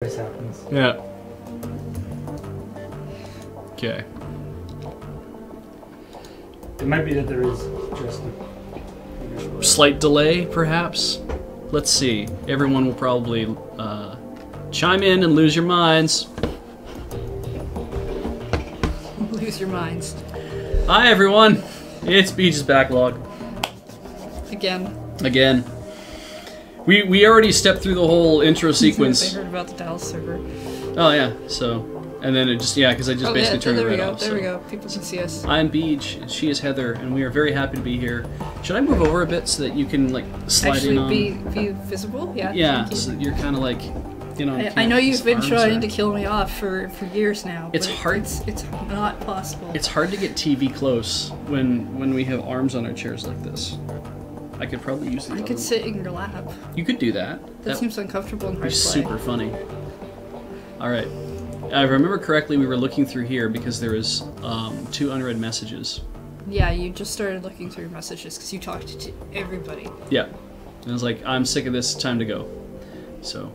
This happens. Yeah. Okay. It might be that there is just a Slight delay, perhaps. Let's see. Everyone will probably chime in and lose your minds. Lose your minds. Hi, everyone. It's Beej's Backlog. Again. We already stepped through the whole intro sequence. I heard about the Dallas server. Oh yeah. So, and then it just because I just basically turned it right off. There we go. People can see us. I'm Beej, and she is Heather, and we are very happy to be here. Should I move over a bit so that you can like slide in on? Be visible? Yeah. Yeah, so that you're kind of like, you know. I know you've been trying to kill me off for years now. It's but hard. It's not possible. It's hard to get TV close when we have arms on our chairs like this. I could probably use the I could sit in your lap. You could do that. That seems uncomfortable and hard be to play. Super funny. All right. If I remember correctly, we were looking through here because there was 2 unread messages. Yeah, you just started looking through your messages because you talked to everybody. Yeah. And I was like, I'm sick of this, time to go. So,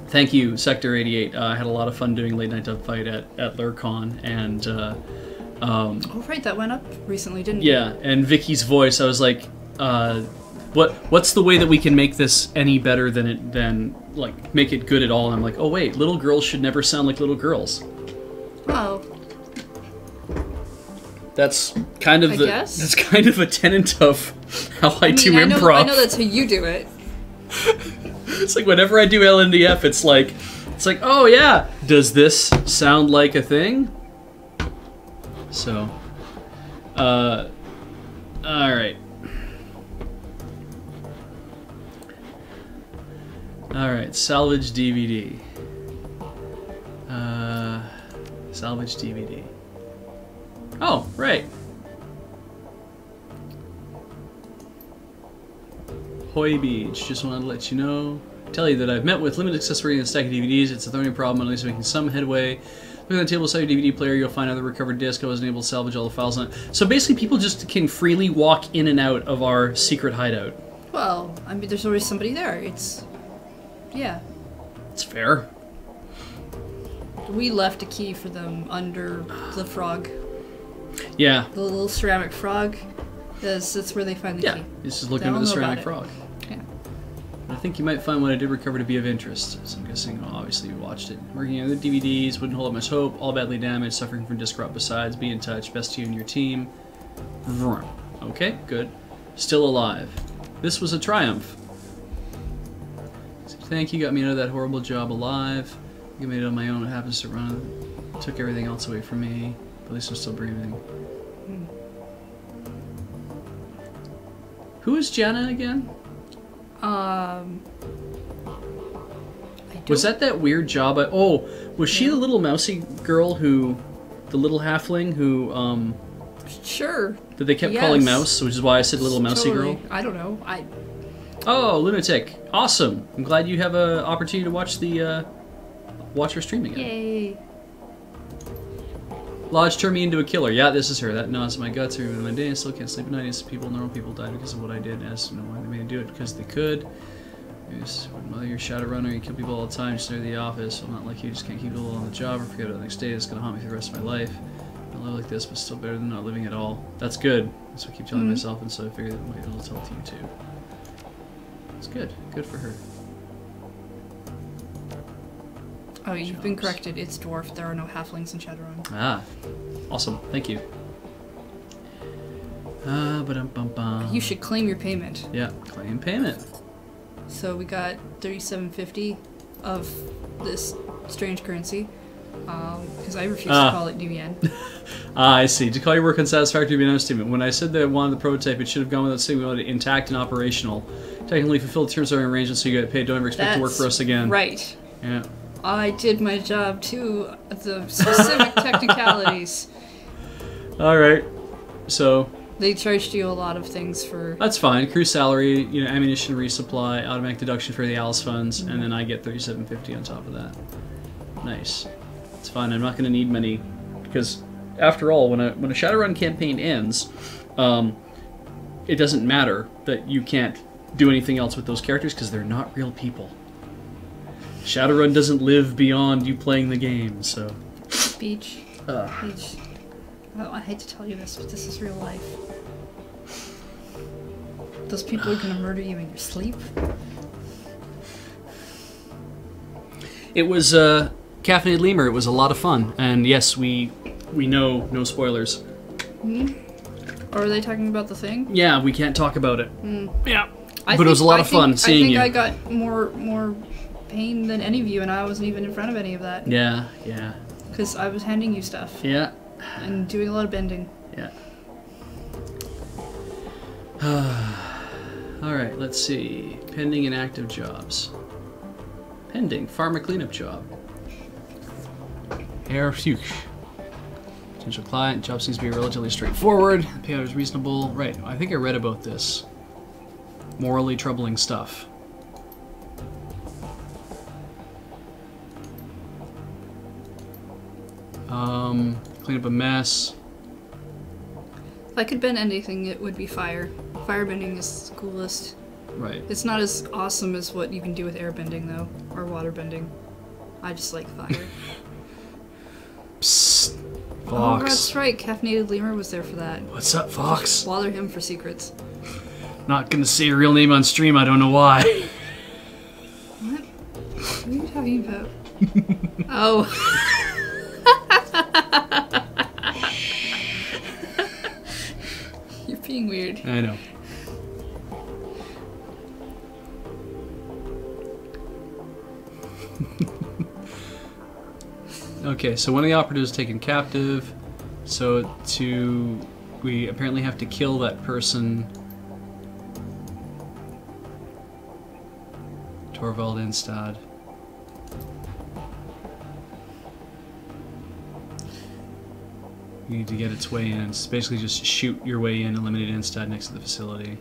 thank you, Sector 88. I had a lot of fun doing Late Night Dub Fight at LurCon, and... oh, right, that went up recently, didn't it? Yeah, and Vicky's voice, I was like, what's the way that we can make this any better than like make it good at all? And I'm like, oh wait, little girls should never sound like little girls. Oh. That's kind of that's kind of a tenet of how I do improv. I know that's how you do it. It's like whenever I do LNDF, it's like, oh yeah, does this sound like a thing? So, all right. Alright, salvage DVD. Salvage DVD. Oh, right. Hoy Beej, just wanted to let you know, tell you that I've met with limited accessory and a stack of DVDs. It's a thorny problem, at least making some headway. Look at the table beside your DVD player, you'll find another recovered disc. I wasn't able to salvage all the files on it. So basically people just can freely walk in and out of our secret hideout. Well, I mean, there's always somebody there. Yeah. It's fair. We left a key for them under the frog. Yeah. The little ceramic frog. That's where they find the key. Yeah, this is looking at the ceramic frog. Yeah. I think you might find what I did recover to be of interest. So I'm guessing, obviously, you watched it. Working on the DVDs, wouldn't hold up much hope. All badly damaged, suffering from disc rot besides. Be in touch. Best to you and your team. Vroom. Okay, good. Still alive. This was a triumph. Thank you, got me out of that horrible job alive. I made it on my own. It happens to run. Took everything else away from me. But at least I'm still breathing. Who is Jana again? Was that weird job? Was she the little mousy girl who, the little halfling who, Sure. that they kept calling Mouse, which is why I said little mousy girl? I don't know. Oh, Lunatic. Awesome. I'm glad you have an opportunity to watch the, watch her stream again. Yay. Lodge turned me into a killer. Yeah, this is her. That gnaws my guts every my day. I still can't sleep at night. Innocent people, normal people died because of what I did. As to know why they made me do it, because they could. Mother, you're a Shadowrunner. You kill people all the time. Just near the office. I'm not like you. Just can't keep people on the job or forget about the next day. It's gonna haunt me for the rest of my life. I live like this, but still better than not living at all. That's good. That's what I keep telling myself, and so I figured that maybe I'll tell it to you too. It's good. Good for her. Oh, you've been corrected. It's dwarf. There are no halflings in Shadowrun. Ah, awesome. Thank you. You should claim your payment. Yeah, claim payment. So we got $37.50 of this strange currency. Because I refuse to call it DVN. I see. To call your work unsatisfactory would be an understatement. When I said that I wanted the prototype, it should have gone without saying we wanted it intact and operational. Technically fulfilled terms of our arrangement, so you get paid. Don't ever expect to work for us again. Right. Yeah. I did my job too, the specific technicalities. Alright. So... They charged you a lot of things for... That's fine. Crew salary, you know, ammunition resupply, automatic deduction for the Alice funds, and then I get $37.50 on top of that. Nice. It's fine. I'm not going to need many, because after all, when a Shadowrun campaign ends, it doesn't matter that you can't do anything else with those characters because they're not real people. Shadowrun doesn't live beyond you playing the game, so. Beej. Beej. Oh, I hate to tell you this, but this is real life. Those people are gonna murder you in your sleep. It was Caffeinated Lemur. It was a lot of fun, and yes, we know no spoilers. Or are they talking about the thing? Yeah, we can't talk about it. Yeah, but it was a lot of fun I think you. I got more pain than any of you, and I wasn't even in front of any of that. Yeah. Because I was handing you stuff. Yeah. And doing a lot of bending. Yeah. Alright, let's see. Pending and active jobs. Pending. Farmer cleanup job. Air Fuchs. Potential client. Job seems to be relatively straightforward. The payout is reasonable. Right, I think I read about this. Morally troubling stuff. Clean up a mess. If I could bend anything, it would be fire. Firebending is the coolest. Right. It's not as awesome as what you can do with airbending, though, or waterbending. I just like fire. Psst. Fox. Oh, that's right. Caffeinated Lemur was there for that. What's up, Fox? Bother him for secrets. Not gonna say your real name on stream, I don't know why. What? What are you talking about? Oh. You're being weird. I know. Okay, so one of the operatives is taken captive. So we apparently have to kill that person. Torvald Instad. You need to get its way in. It's basically just shoot your way in, eliminate Instad next to the facility.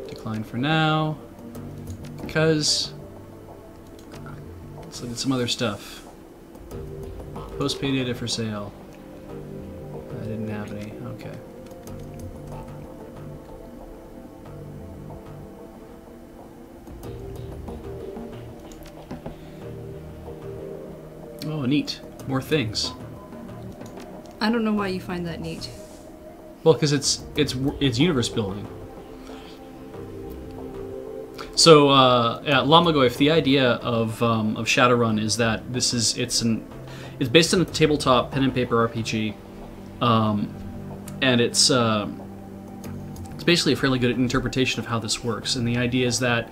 Decline for now. Because let's look at some other stuff. Postpaid data for sale. I didn't have any. Okay. Oh, neat. More things. I don't know why you find that neat. Well, because it's universe building. So, Lamagoyf, the idea of Shadowrun is that it's based on a tabletop pen and paper RPG, and it's basically a fairly good interpretation of how this works. And the idea is that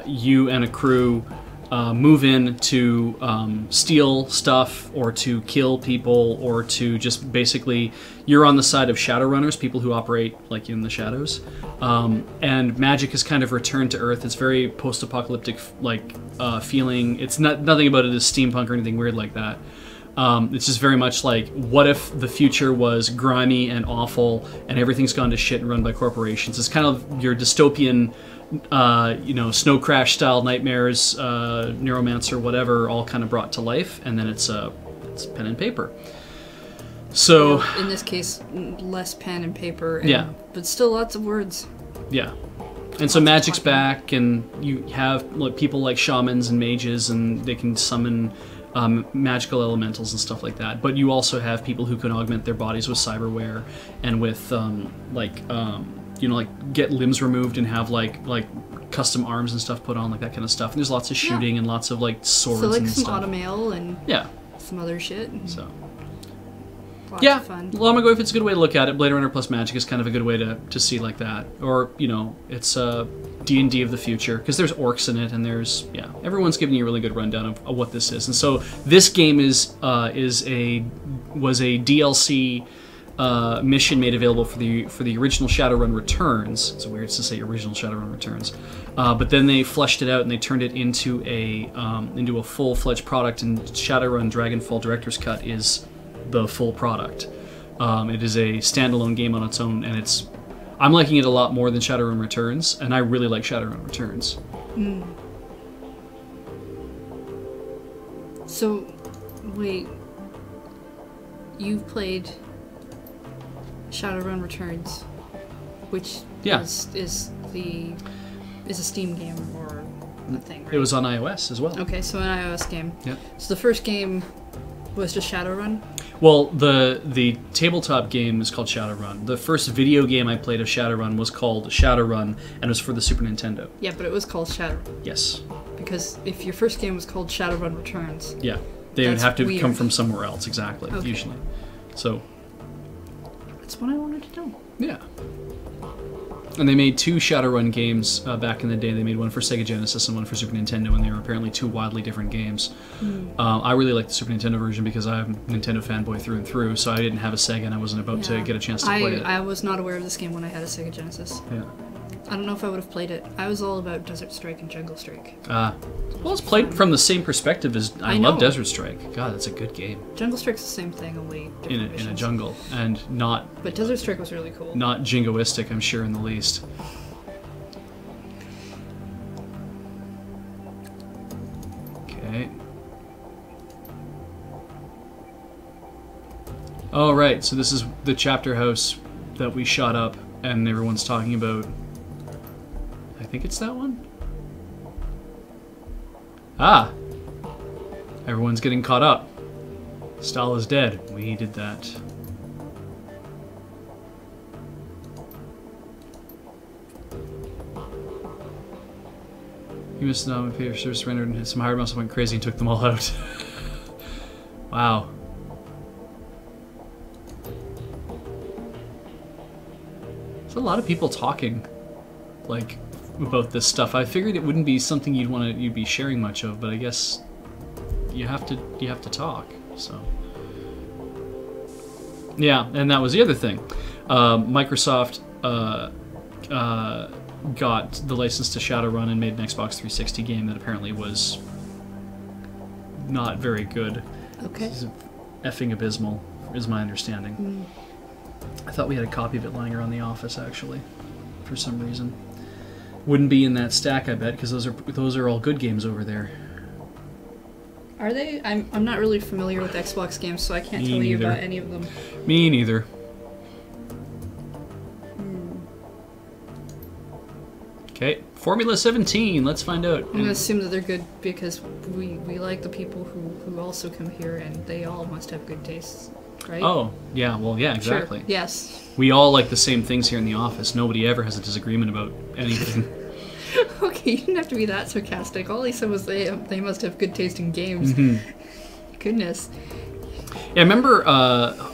you and a crew move in to steal stuff or to kill people or to just basically, you're on the side of Shadowrunners, people who operate like in the shadows, and magic has kind of returned to Earth. It's very post-apocalyptic like feeling. It's nothing about it is steampunk or anything weird like that. It's just very much like, what if the future was grimy and awful and everything's gone to shit and run by corporations? It's kind of your dystopian, Snow Crash style nightmares, Neuromancer, whatever, all kind of brought to life, and then it's pen and paper. So or in this case, less pen and paper. Yeah, but still lots of words. Yeah, and so magic's back, and you have like people like shamans and mages, and they can summon magical elementals and stuff like that. But you also have people who can augment their bodies with cyberware and with get limbs removed and have like custom arms and stuff put on, like that kind of stuff. And there's lots of shooting and lots of like swords and stuff. So like some automail and some other shit. So lots of fun. Lamagoyf, it's a good way to look at it. Blade Runner plus magic is kind of a good way to see like that. Or it's D&D of the future, because there's orcs in it, and there's everyone's giving you a really good rundown of what this is. And so this game was a DLC mission made available for the original Shadowrun Returns. It's weird to say original Shadowrun Returns, but then they fleshed it out and they turned it into a full-fledged product. And Shadowrun Dragonfall Director's Cut is the full product. It is a standalone game on its own, and I'm liking it a lot more than Shadowrun Returns, and I really like Shadowrun Returns. So, wait, you've played Shadowrun Returns, which is the is a Steam game or a thing, right? It was on iOS as well. Okay, so an iOS game. Yep. So the first game was just Shadowrun? Well, the tabletop game is called Shadowrun. The first video game I played of Shadowrun was called Shadowrun, and it was for the Super Nintendo. Yeah, but it was called Shadowrun. Yes. Because if your first game was called Shadowrun Returns... Yeah. They would That's have to weird. come from somewhere else, exactly, Okay. usually. So, That's what I wanted to know. yeah. And they made 2 Shadowrun games back in the day. They made one for Sega Genesis and one for Super Nintendo, and they were apparently 2 wildly different games. I really like the Super Nintendo version because I'm a Nintendo fanboy through and through, so I didn't have a Sega and I wasn't about to get a chance to play it. I was not aware of this game when I had a Sega Genesis. Yeah. I don't know if I would have played it. I was all about Desert Strike and Jungle Strike. Well, it's played from the same perspective as I love know. Desert Strike. God, that's a good game. Jungle Strike's the same thing, only different In a missions. jungle, and not But Desert Strike was really cool. jingoistic, I'm sure, in the least. Okay. Oh, right, so this is the chapter house that we shot up, and everyone's talking about. I think it's that one? Ah! Everyone's getting caught up. Stahl is dead. We did that. He must know if your service surrendered and some hired muscle went crazy and took them all out. Wow. There's a lot of people talking, like, about this stuff. I figured it wouldn't be something you'd be sharing much of, but I guess you have to talk. So yeah, and that was the other thing. Microsoft got the license to Shadowrun and made an Xbox 360 game that apparently was not very good. Okay. It's effing abysmal, is my understanding. I thought we had a copy of it lying around the office, actually, for some reason. Wouldn't be in that stack, I bet, because those are all good games over there. Are they? I'm not really familiar with Xbox games, so I can't Me tell you neither. about any of them. Me neither. Okay, Formula 17. Let's find out. I'm gonna assume that they're good because we like the people who also come here, and they all must have good tastes, right? Oh, yeah. Well, yeah, exactly. Sure. Yes. We all like the same things here in the office. Nobody ever has a disagreement about anything. Okay, you didn't have to be that sarcastic. All he said was they must have good taste in games. Goodness. Yeah, I remember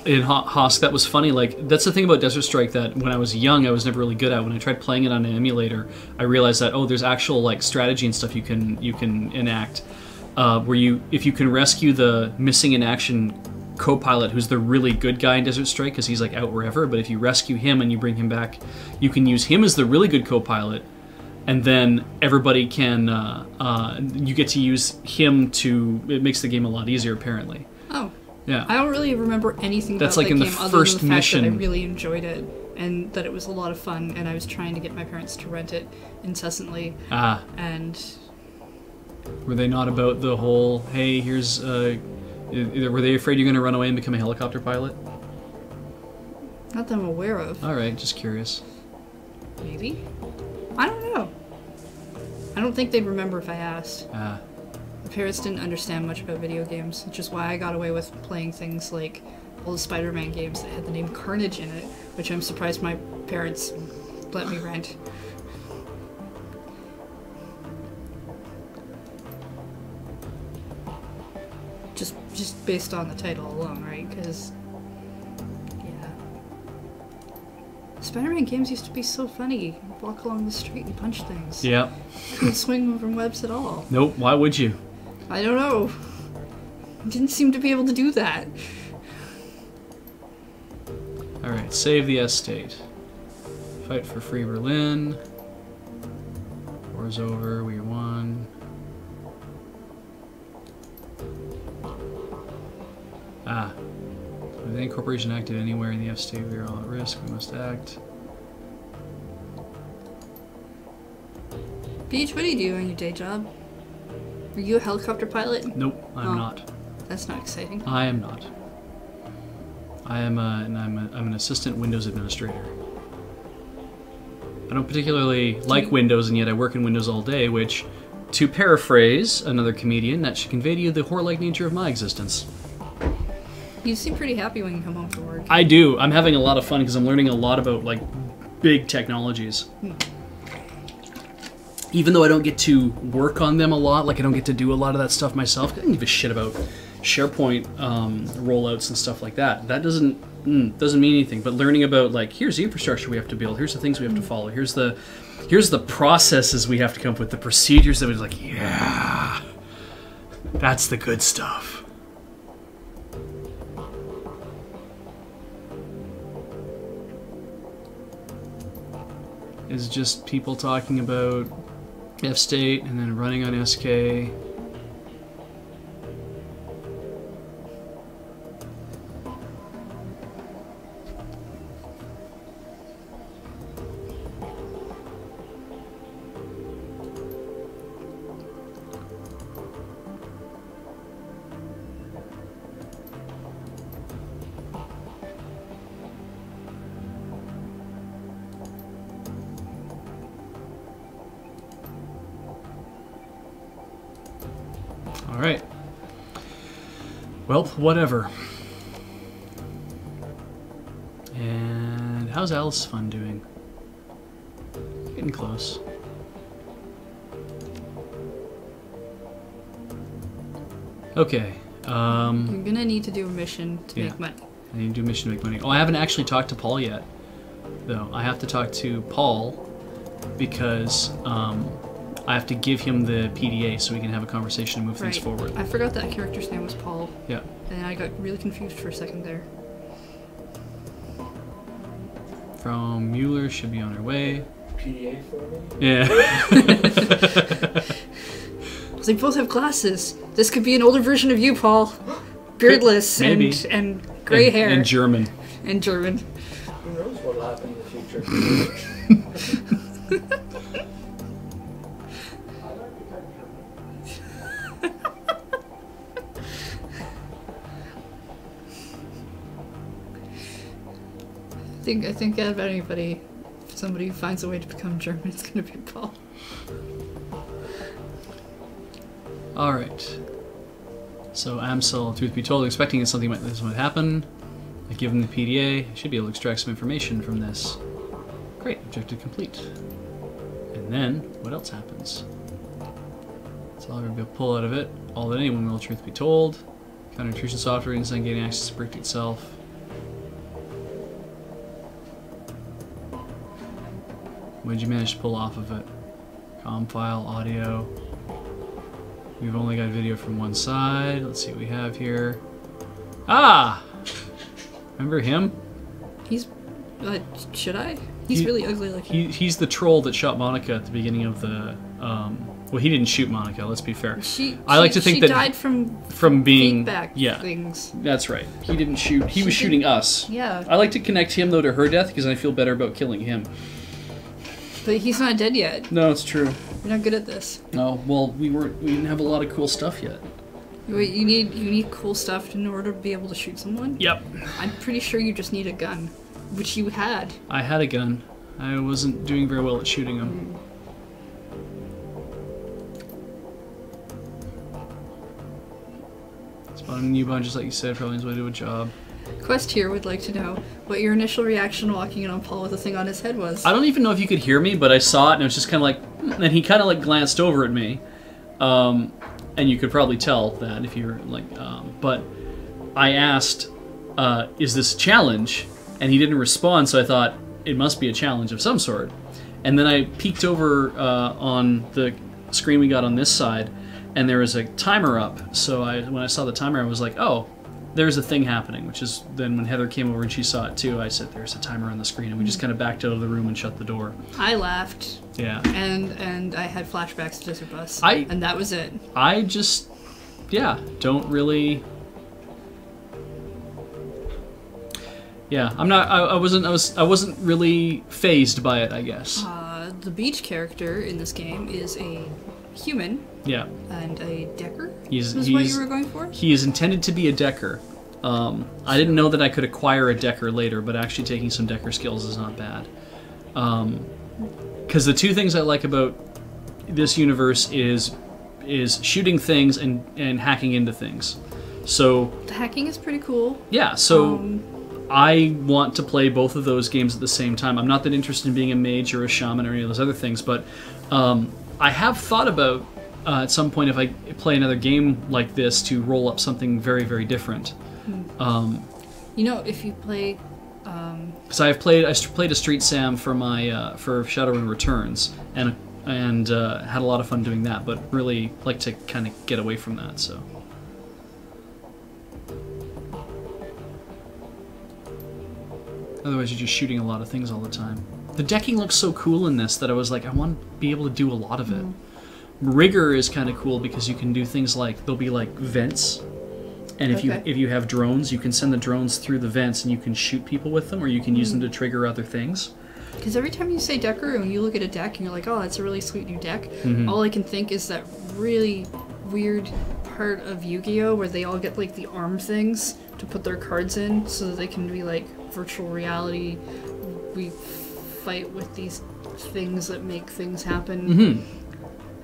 in Hosk, that was funny. Like, that's the thing about Desert Strike that when I was young, I was never really good at. When I tried playing it on an emulator, I realized that, there's actual, like, strategy and stuff you can enact. Where if you can rescue the missing in action co-pilot, who's the really good guy in Desert Strike, because he's, like, out wherever, but if you rescue him and you bring him back, you can use him as the really good co-pilot, and then everybody can, you get to use him it makes the game a lot easier, apparently. Oh. Yeah. I don't really remember anything That's about like that in the game other first than the fact mission. that I really enjoyed it and that it was a lot of fun, and I was trying to get my parents to rent it incessantly. And Were they not about the whole, hey, here's, were they afraid you're going to run away and become a helicopter pilot? not that I'm aware of. Alright, just curious. Maybe? I don't know. I don't think they'd remember if I asked. My parents didn't understand much about video games, which is why I got away with playing things like all the Spider-Man games that had the name Carnage in it, which I'm surprised my parents let me rent. Just based on the title alone, right? Because, yeah. Spider-Man games used to be so funny. You'd walk along the street and punch things. Yeah. Couldn't swing from webs at all. Nope, why would you? I don't know. Didn't seem to be able to do that. Alright, save the estate. Fight for Free Berlin. War's over, we won. With any corporation active anywhere in the F state, we are all at risk. We must act. Beej, what do you do on your day job? Are you a helicopter pilot? Nope, I'm not. That's not exciting. I am not. I'm an assistant Windows administrator. I don't particularly like Windows, and yet I work in Windows all day, which, to paraphrase another comedian, that should convey to you the whore-like nature of my existence. You seem pretty happy when you come home from work. I do. I'm having a lot of fun because I'm learning a lot about, like, big technologies. Even though I don't get to work on them a lot, like I don't get to do a lot of that stuff myself, I don't give a shit about SharePoint rollouts and stuff like that. That doesn't mean anything. But learning about, like, here's the infrastructure we have to build, here's the things we have to follow, here's the processes we have to come up with, the procedures that we're like, yeah, that's the good stuff. Is just people talking about F-State and then running on SK. Alright. Well, whatever. And how's Alice Fun doing? Getting close. Okay. You're gonna need to do a mission to make money. I need to do a mission to make money. Oh, I haven't actually talked to Paul yet, though. I have to talk to Paul because I have to give him the PDA so we can have a conversation and move things forward. I forgot that character's name was Paul. Yeah. And I got really confused for a second there. From Mueller, should be on her way. PDA for me? Yeah. They both have glasses. This could be an older version of you, Paul. Beardless and gray hair. And German. And German. Who knows what will happen in the future? I think out of anybody, if somebody who finds a way to become German, it's gonna be Paul. Alright. So Amsel, truth be told, expecting that something like this would happen. I give him the PDA. I should be able to extract some information from this. Great, objective complete. And then, what else happens? That's all I'm going to be able to pull out of it. All that anyone will, truth be told. Counter intrusion software inside getting access to the brick itself. What did you manage to pull off of it? Com file, audio. We've only got video from one side. Let's see what we have here. Ah! Remember him? He's... should I? He's really ugly looking. He's the troll that shot Monica at the beginning of the... well, he didn't shoot Monica, let's be fair. I like to think that... She died from being... feedback things. That's right. He didn't shoot... He was shooting us. Yeah. I like to connect him, though, to her death, because I feel better about killing him. But he's not dead yet. No, it's true. You're not good at this. No, well, we didn't have a lot of cool stuff yet. Wait, you need cool stuff in order to be able to shoot someone? Yep. I'm pretty sure you just need a gun, which you had. I had a gun. I wasn't doing very well at shooting them. Spawning a new bunch, just like you said, probably is way to do a job. Quest here would like to know what your initial reaction walking in on Paul with the thing on his head was. I don't even know if you could hear me, but I saw it and it was just kind of like, and he kind of like glanced over at me, and you could probably tell that if you were like, but I asked, is this a challenge? And he didn't respond, so I thought it must be a challenge of some sort. And then I peeked over on the screen we got on this side, and there was a timer up. So when I saw the timer, I was like, oh, there's a thing happening, which is then when Heather came over and she saw it too, I said, there's a timer on the screen, and we just kind of backed out of the room and shut the door. I laughed. Yeah. And I had flashbacks to Desert Bus. And that was it. I just, yeah, don't really... Yeah, I'm not, I wasn't really fazed by it, I guess. The Beej character in this game is a human. Yeah. And a decker? He's what you were going for? He is intended to be a decker. I didn't know that I could acquire a decker later, but actually taking some decker skills is not bad. Because the two things I like about this universe is shooting things and hacking into things. So The hacking is pretty cool. yeah, so I want to play both of those games at the same time. I'm not that interested in being a mage or a shaman or any of those other things, but I have thought about at some point if I play another game like this to roll up something very, very different. You know, if you play... Because I played a Street Sam for my for Shadowrun Returns and had a lot of fun doing that, but really like to kind of get away from that. So otherwise, you're just shooting a lot of things all the time. The decking looks so cool in this that I was like, I want to be able to do a lot of it. Rigor is kind of cool because you can do things like there'll be like vents. And if you have drones, you can send the drones through the vents and you can shoot people with them, or you can use them to trigger other things. Because every time you say decker and you look at a deck and you're like, oh, that's a really sweet new deck, all I can think is that really weird part of Yu-Gi-Oh! Where they all get like the arm things to put their cards in so that they can be like virtual reality. We fight with these things that make things happen.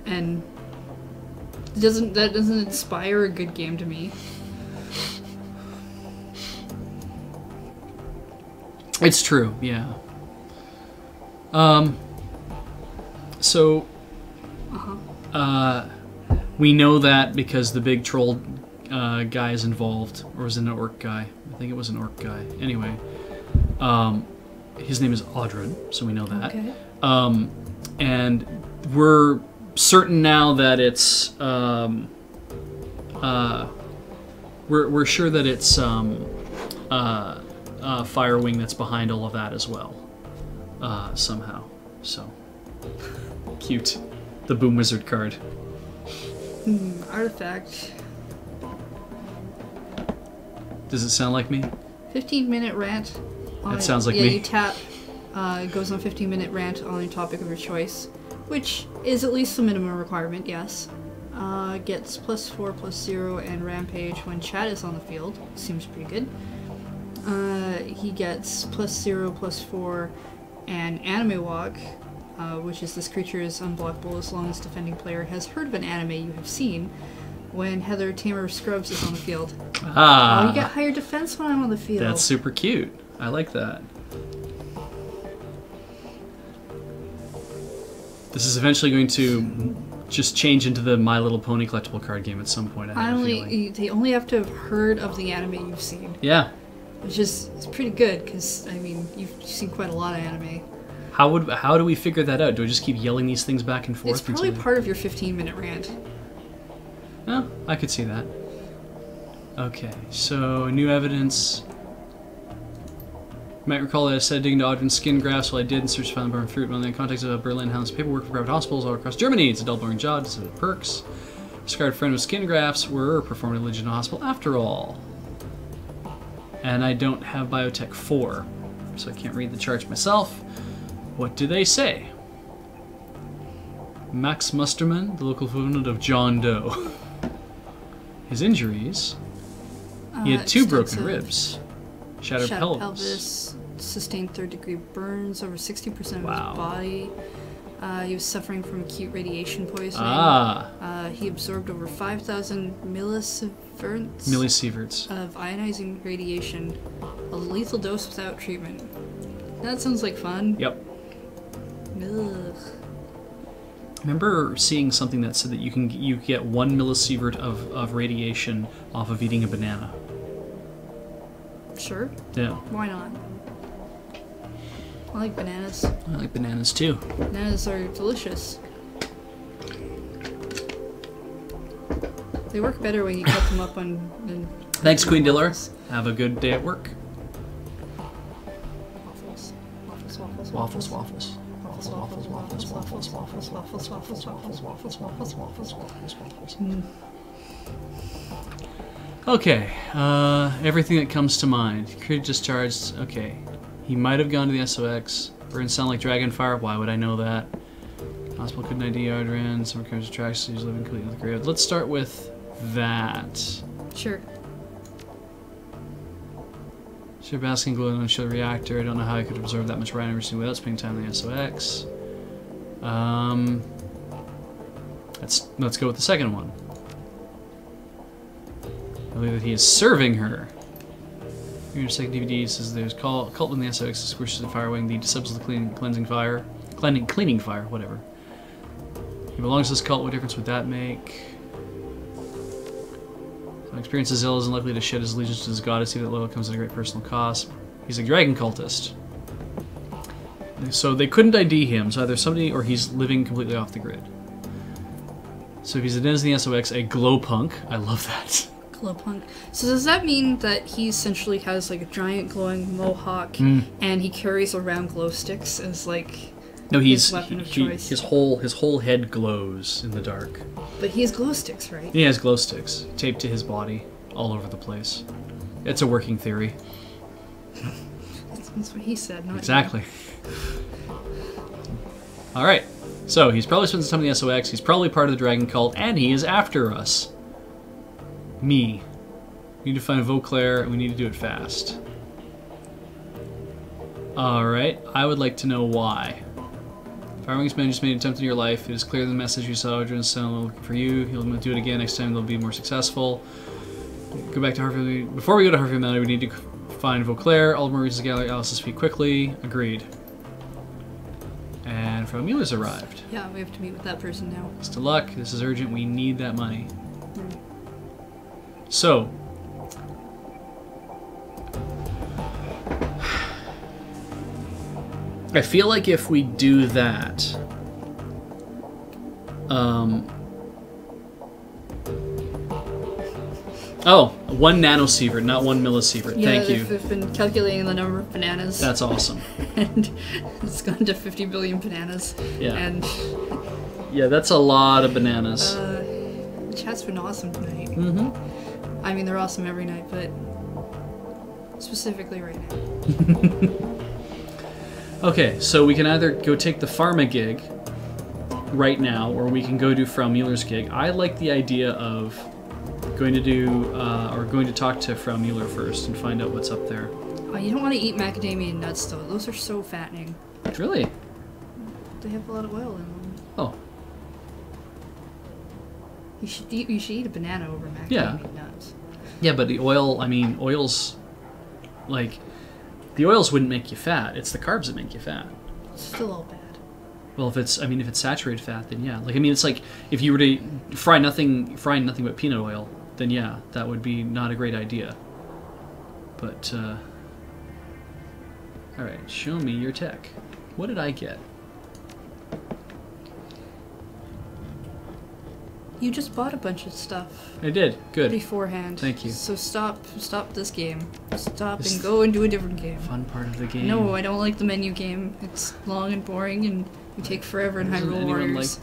And that doesn't inspire a good game to me. It's true, yeah. So we know that because the big troll guy is involved, or is it an orc guy? I think it was an orc guy. Anyway, his name is Audrin, so we know that. Okay. And we're certain now that it's we're sure that it's Firewing that's behind all of that as well, somehow. So cute, the Boom Wizard card. Artifact. Does it sound like me? 15-minute rant. That sounds like me. me. Yeah, you tap. It goes on a 15-minute rant on a topic of your choice, which is at least the minimum requirement. Yes. Gets +4, +0, and rampage when chat is on the field. Seems pretty good. He gets +0, +4, and anime walk, which is this creature is unblockable as long as defending player has heard of an anime you have seen when Heather Tamer Scrubs is on the field. Oh, you get higher defense when I'm on the field. That's super cute. I like that. This is eventually going to just change into the My Little Pony collectible card game at some point. I have a feeling. They only have to have heard of the anime you've seen. Yeah. Which is it's pretty good, because, I mean, you've seen quite a lot of anime. How do we figure that out? Do I just keep yelling these things back and forth? It's probably part of your 15-minute rant. Oh, I could see that. Okay, so new evidence. You might recall that I said digging to Audrin's skin grafts while I did in search to find the burned fruit, but in the context of Berlin Hound's paperwork for private hospitals all across Germany. It's a double-boring job, it's perks. Discarded friend with skin grafts were performed in a legitimate hospital after all. And I don't have Biotech 4, so I can't read the charts myself. What do they say? Max Musterman, the local equivalent of John Doe. His injuries? He had 2 broken ribs. Shattered pelvis. Sustained 3rd-degree burns over 60% of his body. He was suffering from acute radiation poisoning. He absorbed over 5,000 millisieverts of ionizing radiation, a lethal dose without treatment. That sounds like fun. Yep. Ugh. I remember seeing something that said that you get 1 millisievert of radiation off of eating a banana. Sure. Yeah. Why not? I like bananas. I like bananas too. Bananas are delicious. They work better when you cut them up on... Thanks, Queen Diller. Have a good day at work. Waffles. Waffles, waffles, Waffles, waffles. waffles, waffles, waffles, waffles, waffles, waffles, waffles, waffles, waffles, waffles, waffles, waffles, waffles. Okay, everything that comes to mind. Created discharged, okay. He might have gone to the SOX. Burns sound like Dragonfire, why would I know that? Hospital couldn't ID Audrin, some recurrence tracks, he's living completely with the grave. Let's start with that. Sure. Ship basking glue on the reactor. I don't know how I could observe that much radiation without spending time in the SOX. Let's go with the second one. I believe that he is serving her. Your second DVD says there's cult in the SOX squishes the fire wing. The disciples of the cleansing fire, cleaning fire, whatever. He belongs to this cult. What difference would that make? So experience of Zil isn't likely to shed his allegiance to his goddess. Even that loyal comes at a great personal cost. He's a dragon cultist. So they couldn't ID him. So either somebody or he's living completely off the grid. So if he's a denizen in the SOX, a glow punk. I love that. Glow punk. So does that mean that he essentially has like a giant glowing mohawk and he carries around glow sticks as like his weapon of choice? His whole head glows in the dark. But he has glow sticks, right? He has glow sticks taped to his body all over the place. It's a working theory. That's what he said, not exactly. All right. So he's probably spent some time in the SOX. He's probably part of the dragon cult, and he is after us. Me. We need to find Vauclair, and we need to do it fast. Alright, I would like to know why. Firewing's man just made an attempt in your life. It is clear the message you saw during the sound looking for you. He'll do it again. Next time they'll be more successful. Go back to Harvey. Before we go to Harvey Manor, we need to find Vauclair. All Maurice's gallery. Alice's speak quickly. Agreed. And Frau Mueller's arrived. Yeah, we have to meet with that person now. Best of luck. This is urgent. We need that money. So, I feel like if we do that, oh, 1 nanosievert, not 1 millisievert. Yeah, Thank you. They've been calculating the number of bananas. That's awesome. And it's gone to 50 billion bananas. Yeah. And yeah, that's a lot of bananas. The chat's been awesome tonight. Mm-hmm. I mean, they're awesome every night, but specifically right now. Okay, so we can either go take the pharma gig right now, or we can go do Frau Mueller's gig. I like the idea of going to do, or going to talk to Frau Mueller first and find out what's up there. Oh, you don't want to eat macadamia nuts, though. Those are so fattening. Really? They have a lot of oil in them. Oh. You should eat a banana over macadamia nuts. Yeah, but the oil, I mean, oils, like, the oils wouldn't make you fat. It's the carbs that make you fat. It's still all bad. Well, if it's saturated fat, then yeah. Like, I mean, it's like, if you were to fry nothing but peanut oil, then yeah, that would be not a great idea. But, alright, show me your tech. What did I get? You just bought a bunch of stuff. I did. Good. Beforehand. Thank you. So stop this game. Stop and go and do a different game. Fun part of the game. No, I don't like the menu game. It's long and boring and you take forever in Hyrule Warriors.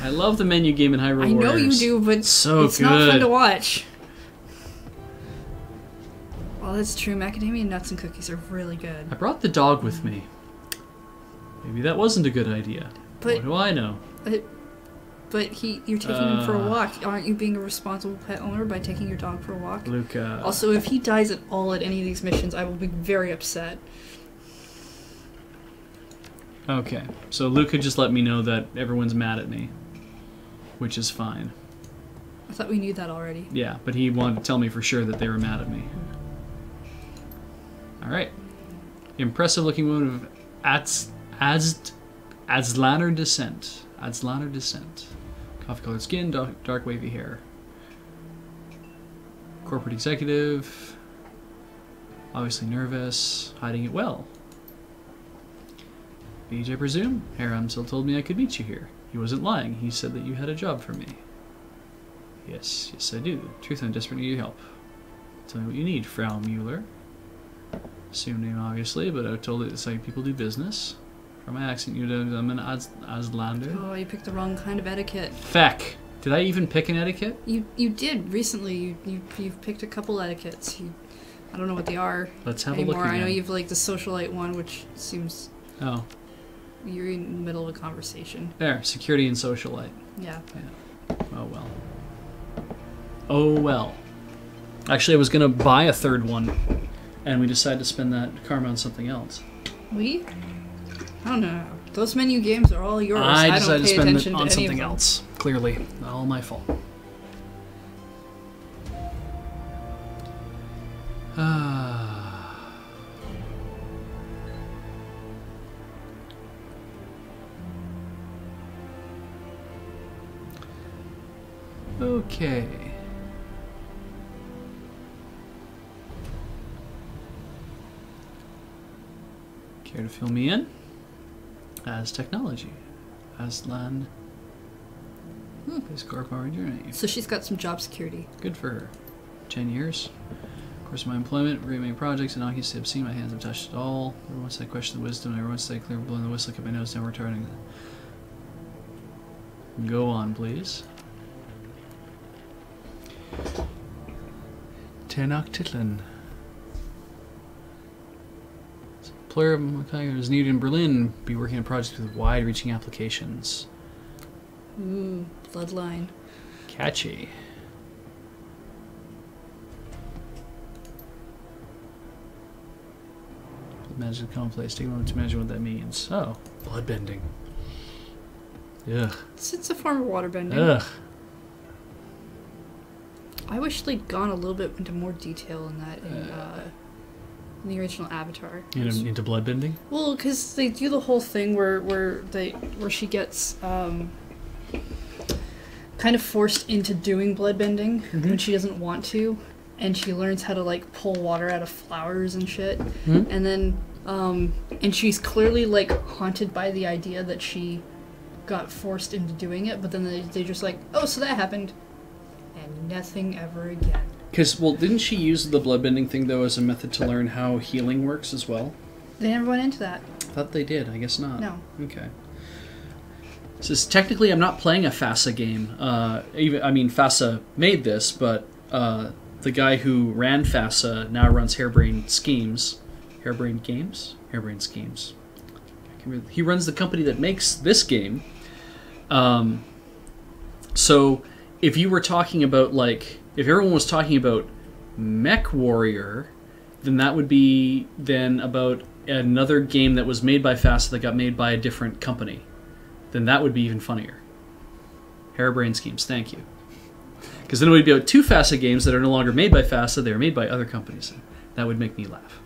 I love the menu game in Hyrule Warriors. I know you do, but it's not fun to watch. Well, that's true. Macadamia nuts and cookies are really good. I brought the dog with me. Maybe that wasn't a good idea. But, what do I know? But you're taking him for a walk. Aren't you being a responsible pet owner by taking your dog for a walk? Luca. Also, if he dies at all at any of these missions, I will be very upset. Okay, so Luca just let me know that everyone's mad at me, which is fine. I thought we knew that already. Yeah, but he wanted to tell me for sure that they were mad at me. Alright. Impressive looking woman of Azlaner descent. Azlaner descent. Coffee colored skin, dark wavy hair. Corporate executive. Obviously nervous. Hiding it well. Beej, I presume? Harem still told me I could meet you here. He wasn't lying. He said that you had a job for me. Yes, I do. Truth, I'm desperate to need your help. Tell me what you need, Frau Mueller. Assumed name, obviously, but I told it it's like people do business. From my accent, I'm an Azlander. Oh, you picked the wrong kind of etiquette. Feck! Did I even pick an etiquette? You did recently. You've picked a couple etiquettes. I don't know what they are. Let's have anymore. a look again. I know you've like the socialite one, which seems. Oh. You're in the middle of a conversation. There, security and socialite. Yeah. Oh well. Oh well. Actually, I was gonna buy a third one, and we decided to spend that karma on something else. We? I don't know. Those menu games are all yours. I don't decided to pay spend attention it to on any of something them. else. Clearly, all my fault. Okay. Care to fill me in? As technology. Aslan. Space Corps Power Journey. So she's got some job security. Good for her. 10 years. Of course, my employment, very many projects, and occupancy I've seen, my hands have touched it all. Every once I question the wisdom, every once I clear blowing the whistle, keep my nose down, returning. Go on, please. Tenochtitlan. Player is needed in Berlin. Be working on projects with wide-reaching applications. Ooh, bloodline. Catchy. Magic commonplace. Take a moment to imagine what that means. Oh, bloodbending. Ugh. It's a form of waterbending. Ugh. I wish they'd gone a little bit into more detail in that in the original Avatar. Into bloodbending? Well, because they do the whole thing where she gets kind of forced into doing bloodbending when she doesn't want to, and she learns how to like pull water out of flowers and shit, and then and she's clearly like haunted by the idea that she got forced into doing it, but then they just like, oh, so that happened, and nothing ever again. Because, well, didn't she use the bloodbending thing, though, as a method to learn how healing works as well? They never went into that. I thought they did. I guess not. No. Okay. So technically, I'm not playing a FASA game. FASA made this, but the guy who ran FASA now runs Harebrained Schemes. Harebrained Games? Harebrained Schemes. He runs the company that makes this game. So if you were talking about, like, if everyone was talking about Mech Warrior, then that would be then about another game that was made by FASA that got made by a different company. Then that would be even funnier. Harebrained Schemes, thank you. Because then it would be about two FASA games that are no longer made by FASA, they are made by other companies. That would make me laugh.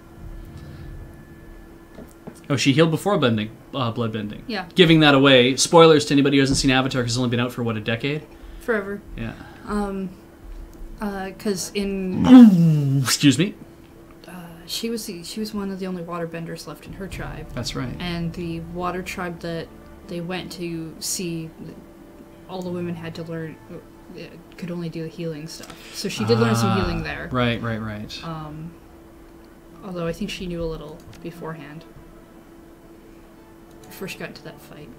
Oh, she healed before bloodbending. Yeah. Giving that away. Spoilers to anybody who hasn't seen Avatar, because it's only been out for, what, a decade? Forever. Yeah. Because in... Excuse me? She was one of the only waterbenders left in her tribe. That's right. And the water tribe that they went to see, all the women had to learn, could only do the healing stuff. So she did learn some healing there. Right. Although I think she knew a little beforehand. Before she got into that fight.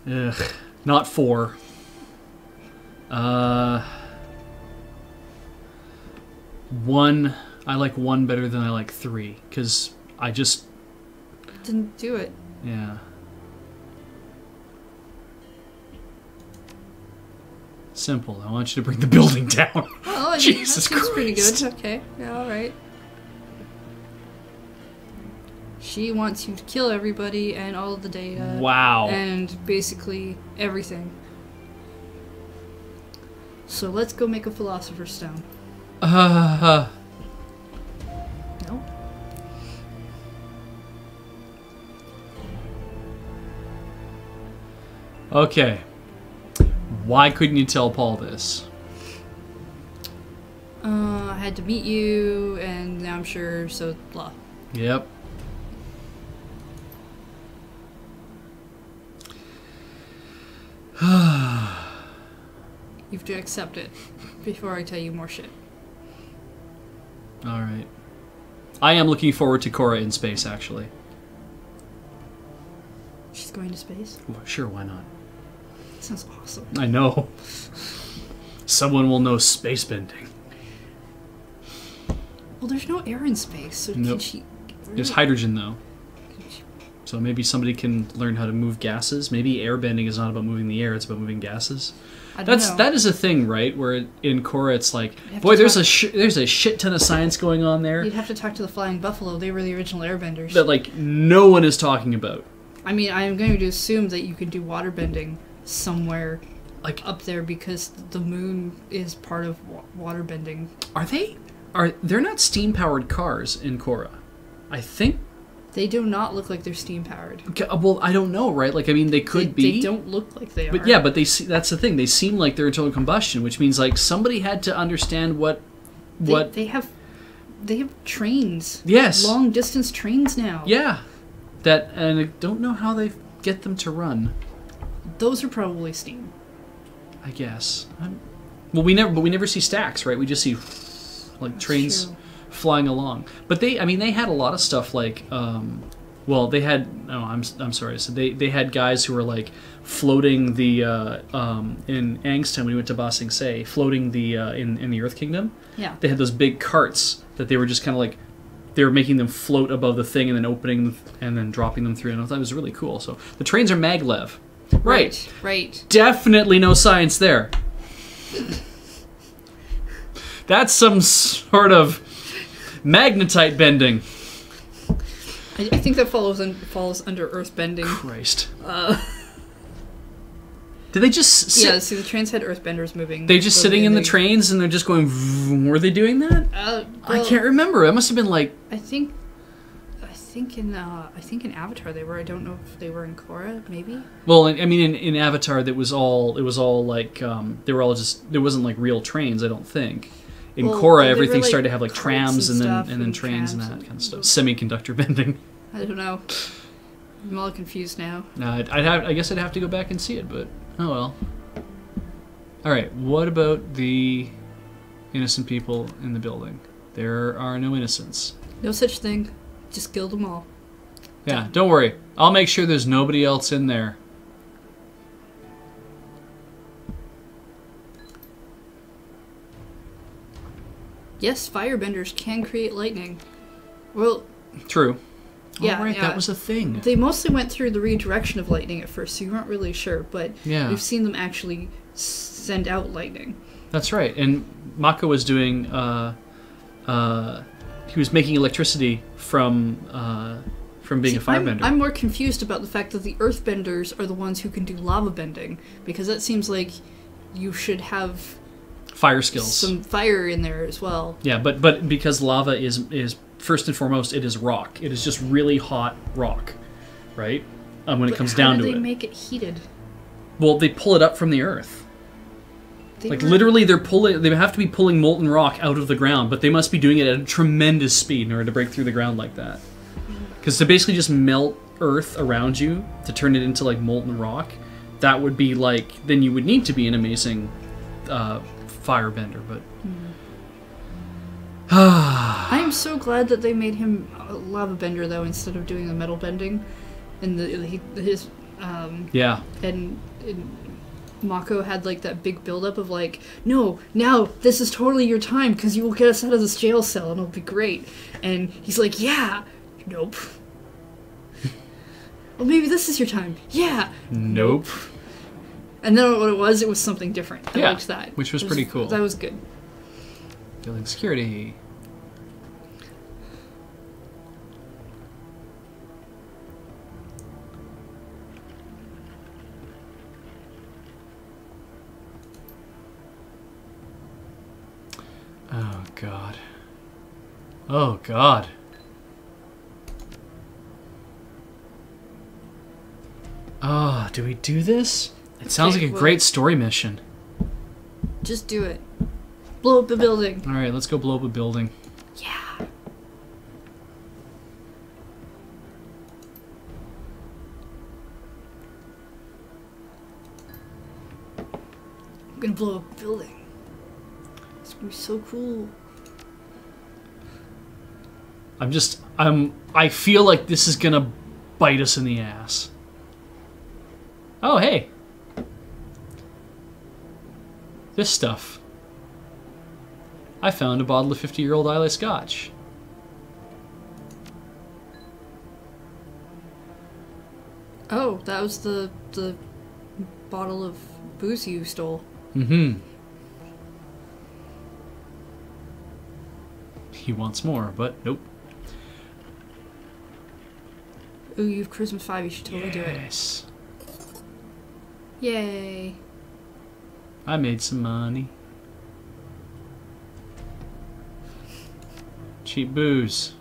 Ugh. Not 4. One. I like 1 better than I like 3, because I just... Didn't do it. Yeah. Simple. I want you to bring the building down. Oh, Jesus that seems Christ. pretty good. Okay. Yeah, alright. She wants you to kill everybody and all of the data. Wow. And basically everything. So let's go make a Philosopher's Stone. No? Okay. Why couldn't you tell Paul this? I had to meet you, and now I'm sure, so blah. Yep. You have to accept it before I tell you more shit. Alright. I am looking forward to Korra in space, actually. She's going to space? Well, sure, why not? Sounds awesome. I know. Someone will know space bending. Well, there's no air in space, so Nope. can she... There's hydrogen, though. So maybe somebody can learn how to move gases. Maybe airbending is not about moving the air; it's about moving gases. That is a thing, right? Where in Korra, it's like, boy, there's a shit ton of science going on there. You'd have to talk to the Flying Buffalo. They were the original airbenders. That like no one is talking about. I mean, I am going to assume that you could do waterbending somewhere like up there because the moon is part of waterbending. They're not steam powered cars in Korra? I think they do not look like they're steam powered. Well, I don't know, right? Like, I mean, they could be. They don't look like they are. But yeah, but that's the thing. They seem like they're internal combustion, which means like somebody had to understand what they have trains. Yes, long distance trains now. Yeah, and I don't know how they get them to run. Those are probably steam, I guess. Well, we never see stacks, right? We just see like That's trains true. Flying along. But they had a lot of stuff like well, they had I'm sorry. So they had guys who were like floating the in Angstown when we went to Ba Sing Se, floating the in the Earth Kingdom. Yeah. They had those big carts that they were just kind of like they were making them float above the thing and then opening and then dropping them through, and I thought it was really cool. So the trains are maglev. Right. Definitely no science there. That's some sort of magnetite bending. I think that falls under earth bending. Christ. Did they just sit? Yeah, see, the trains had earthbenders moving. They just sitting in the trains and they're just going... Vroom. Were they doing that? Well, I can't remember. It must have been like... I think in Avatar they were. I don't know if they were in Korra, maybe. Well, I mean, in Avatar, it was all like they were all just there wasn't like real trains. I don't think. In Korra, everything like started to have like trams and then trains trams and that kind of stuff. Semiconductor bending. I don't know. I'm all confused now. I guess I'd have to go back and see it, but oh well. All right. What about the innocent people in the building? There are no innocents. No such thing. Just killed them all. Yeah, don't worry. I'll make sure there's nobody else in there. Yes, firebenders can create lightning. Well... True. Yeah, oh, right, that was a thing. They mostly went through the redirection of lightning at first, so you weren't really sure, but we've seen them actually send out lightning. That's right, and Mako was doing... he was making electricity from being a firebender. I'm more confused about the fact that the earthbenders are the ones who can do lava bending, because that seems like you should have fire skills, some fire in there as well. Yeah, but because lava is first and foremost, it is rock. It is just really hot rock, right? When it comes down to it. How do they make it heated? Well, they pull it up from the earth. Literally, they have to be pulling molten rock out of the ground, but they must be doing it at a tremendous speed in order to break through the ground like that. Because to basically just melt earth around you to turn it into like molten rock, that would be like, then you would need to be an amazing firebender, but... I am so glad that they made him a lava bender, though, instead of doing the metal bending. And And Mako had like that big buildup of like, no, now this is totally your time because you will get us out of this jail cell and it'll be great. And he's like, yeah, nope. Well, maybe this is your time. Yeah, nope. And then what it was something different. I liked that, which was pretty cool. That was good. Building security. Oh, God. Oh, God. Oh, do we do this? It sounds like a great story mission. Just do it. Blow up the building. Alright, let's go blow up a building. Yeah. I'm gonna blow up a building. It's gonna be so cool. I feel like this is gonna bite us in the ass. Oh, hey. This stuff. I found a bottle of 50-year-old Islay Scotch. Oh, that was the bottle of booze you stole. Mm-hmm. He wants more, but nope. Ooh, you have Charisma 5. You should totally do it. Yes. Yay. I made some money. Cheap booze.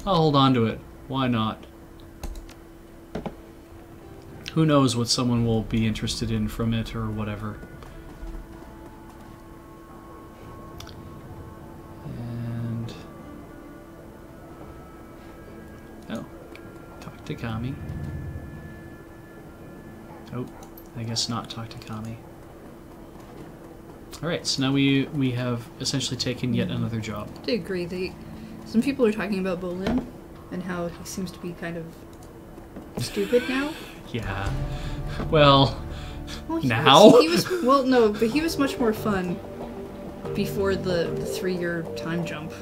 I'll hold on to it. Why not? Who knows what someone will be interested in from it or whatever. And... oh. Talk to Kami. Oh, I guess not talk to Kami. Alright, so now we have essentially taken yet another job. I agree. Some people are talking about Bolin and how he seems to be kind of stupid now. Yeah. Well now? But he was much more fun before the 3-year time jump.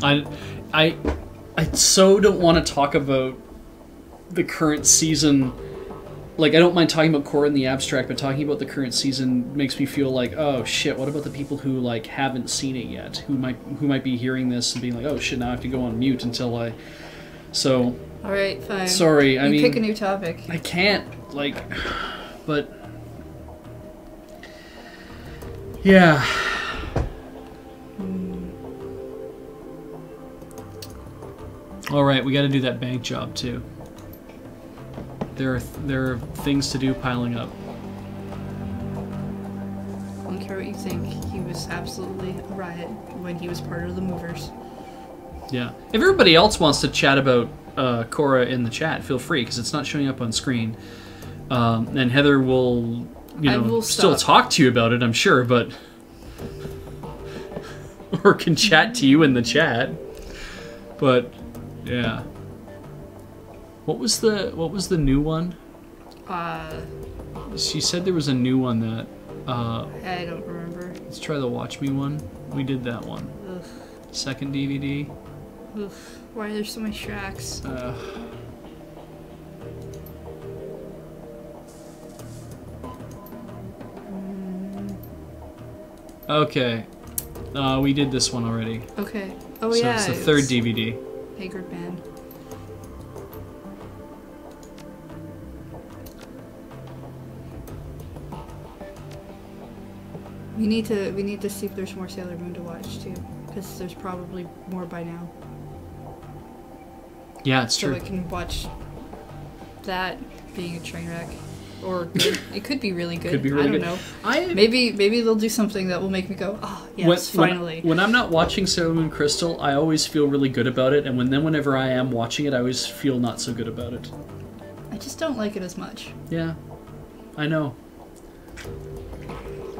I so don't want to talk about the current season. Like, I don't mind talking about Korra in the abstract, but talking about the current season makes me feel like, oh shit, what about the people who like haven't seen it yet? Who might be hearing this and being like, oh shit, now I have to go on mute until I... So... Alright, fine. Sorry, I mean... pick a new topic. I can't, like... But... yeah. Alright, we gotta do that bank job, too. There are things to do piling up. I don't care what you think. He was absolutely a riot when he was part of the movers. Yeah. If everybody else wants to chat about Korra in the chat, feel free, because it's not showing up on screen. And Heather will, still talk to you about it, I'm sure, but... or can chat to you in the chat. But, yeah. What was the new one? She said there was a new one that... I don't remember. Let's try the Watch Me one. We did that one. Ugh. Second DVD. Ugh. Why are there so many tracks? Okay. We did this one already. Okay. Oh so yeah. So it's the third DVD. Haggard Band. We need to see if there's more Sailor Moon to watch too, because there's probably more by now. Yeah, it's true. So I can watch that being a train wreck, or good. It could be really good. Could be really I don't good. know. Maybe they'll do something that will make me go, oh yes, finally. When I'm not watching Sailor Moon Crystal, I always feel really good about it, and whenever I am watching it, I always feel not so good about it. I just don't like it as much. Yeah, I know.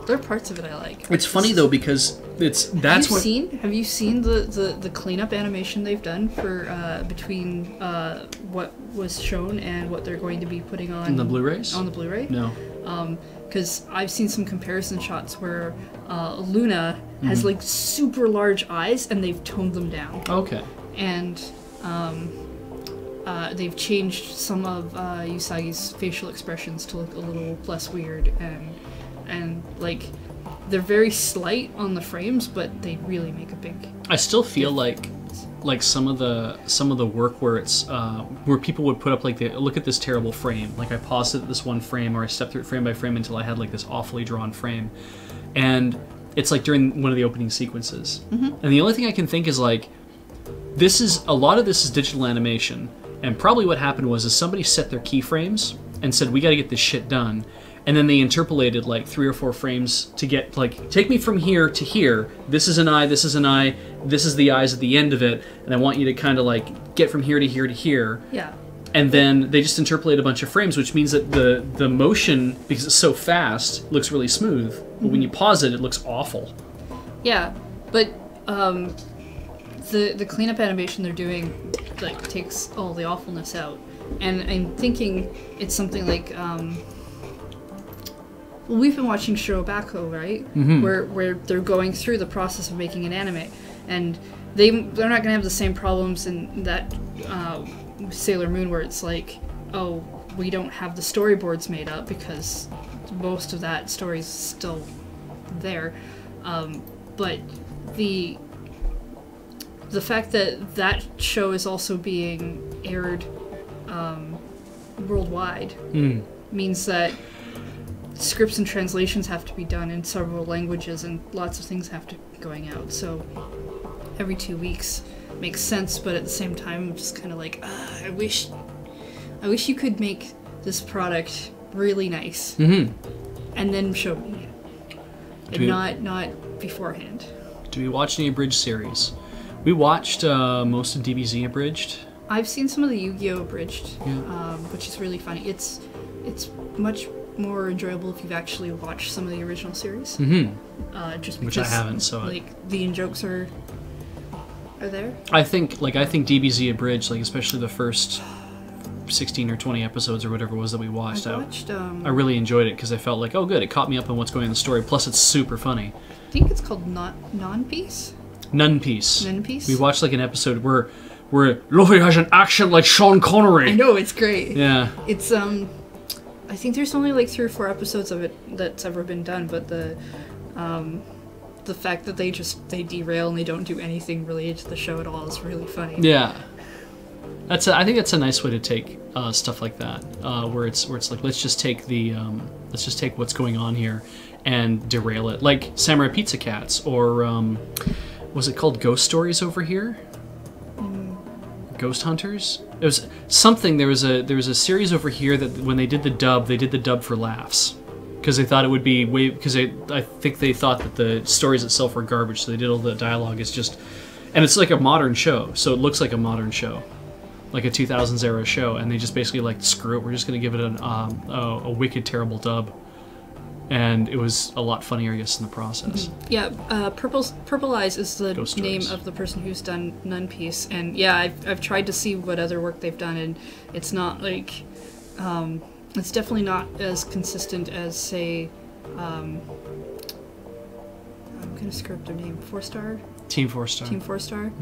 There are parts of it I like. It's funny though because Have you seen the cleanup animation they've done for between what was shown and what they're going to be putting on the Blu-rays? On the Blu-ray? No. Because I've seen some comparison shots where Luna has like super large eyes and they've toned them down. Okay. And they've changed some of Usagi's facial expressions to look a little less weird and like they're very slight on the frames, but they really make a big. I still feel like some of the work where it's where people would put up like look at this terrible frame. Like I paused it at this one frame, or I stepped through it frame by frame until I had like this awfully drawn frame, and it's like during one of the opening sequences. And the only thing I can think is like a lot of this is digital animation, and probably what happened was somebody set their keyframes and said we got to get this shit done. And then they interpolated like 3 or 4 frames to get like, take me from here to here. This is an eye, this is an eye, this is the eyes at the end of it, and I want you to kind of like get from here to here to here. Yeah. And then they just interpolate a bunch of frames, which means that the motion, because it's so fast, looks really smooth. But when you pause it, it looks awful. Yeah, but the cleanup animation they're doing like takes all the awfulness out. And I'm thinking it's something like well, we've been watching Shiro Backlog, right? Where they're going through the process of making an anime, and they're not gonna have the same problems in that Sailor Moon where it's like, oh, we don't have the storyboards made up because most of that story is still there. But the fact that that show is also being aired worldwide means that scripts and translations have to be done in several languages and lots of things have to be going out. So every 2 weeks makes sense, but at the same time, I'm just kind of like, I wish you could make this product really nice and then show me it, and not beforehand. Do we watch any abridged series? We watched most of DBZ abridged. I've seen some of the Yu-Gi-Oh! Abridged, Yeah. Which is really funny. It's much more enjoyable if you've actually watched some of the original series. Just because, which I haven't, so like the in-jokes are there. I think DBZ abridged, like especially the first 16 or 20 episodes or whatever it was that we watched. I really enjoyed it because I felt like, oh good, it caught me up on what's going on in the story. Plus, it's super funny. I think it's called Non-Piece. Nun Piece. Nun Piece. We watched like an episode where Luffy has an accent like Sean Connery. I know, it's great. Yeah. It's I think there's only like 3 or 4 episodes of it that's ever been done, but the fact that they derail and they don't do anything related to the show at all is really funny. Yeah. I think that's a nice way to take stuff like that, where it's like let's just take what's going on here and derail it, like Samurai Pizza Cats, or was it called Ghost Stories over here? Ghost Hunters? It was something. There was a series over here that when they did the dub for laughs, because they thought it would be I think they thought that the stories itself were garbage, so they did all the dialogue is just, and it's like a modern show, so it looks like a modern show, like a 2000s era show, and they just basically like, screw it, we're just gonna give it a wicked terrible dub, and it was a lot funnier, I guess, in the process. Yeah, Purple Eyes is the name of the person who's done Nun Piece, and yeah, I've tried to see what other work they've done, and it's not like, it's definitely not as consistent as, say, I'm gonna screw up their name, Team 4-Star,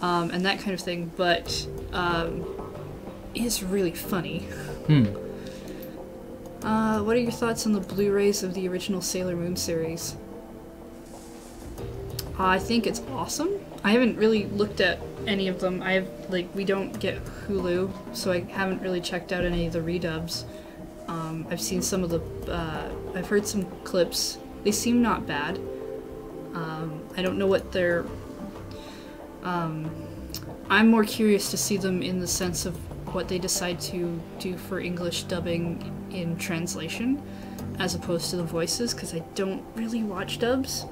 and that kind of thing, but it's really funny. What are your thoughts on the Blu-rays of the original Sailor Moon series? I think it's awesome. I haven't really looked at any of them. We don't get Hulu, so I haven't really checked out any of the redubs. I've seen some of the, I've heard some clips. They seem not bad. I don't know what they're, I'm more curious to see them in the sense of what they decide to do for English dubbing in translation, as opposed to the voices, because I don't really watch dubs.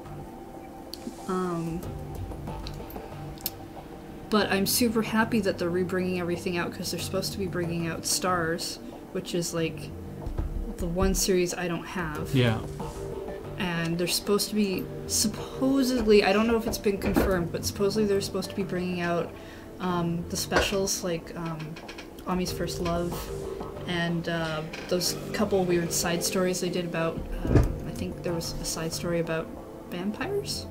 But I'm super happy that they're rebringing everything out, because they're supposed to be bringing out Stars, which is like the one series I don't have. Yeah. And they're supposed to be, supposedly, I don't know if it's been confirmed, but supposedly they're supposed to be bringing out the specials, like Ami's First Love, and those couple weird side stories they did about, I think there was a side story about vampires?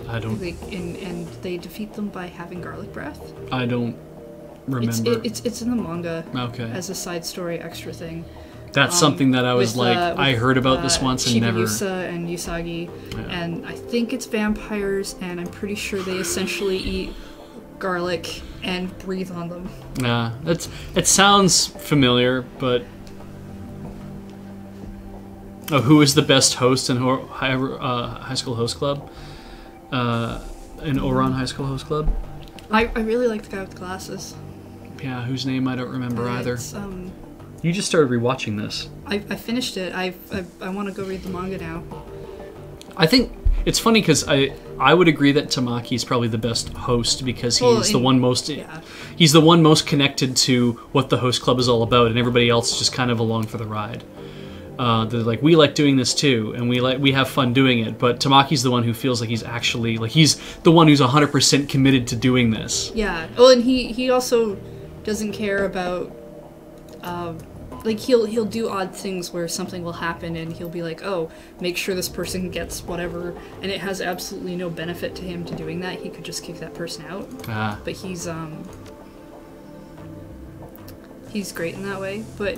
I don't... and they defeat them by having garlic breath. I don't remember. It's in the manga. Okay. As a side story extra thing. That's something that I was with, I heard about this once and never... Shibuya and Usagi, and I think it's vampires, and I'm pretty sure they essentially eat garlic and breathe on them. Yeah, it sounds familiar, but... Oh, who is the best host in High School Host Club? In Ouran High School Host Club? I really like the guy with the glasses. Yeah, whose name I don't remember either. It's, you just started rewatching this. I finished it. I want to go read the manga now. I think it's funny because I would agree that Tamaki is probably the best host because he's the one most he's the one most connected to what the host club is all about, and everybody else is just kind of along for the ride. They're like, we like doing this too, and we have fun doing it. But Tamaki's the one who feels like he's actually he's the one who's 100% committed to doing this. Yeah. Well, and he also doesn't care about like he'll do odd things where something will happen and he'll be like, oh, make sure this person gets whatever, and it has absolutely no benefit to him to doing that. He could just kick that person out. But he's great in that way. But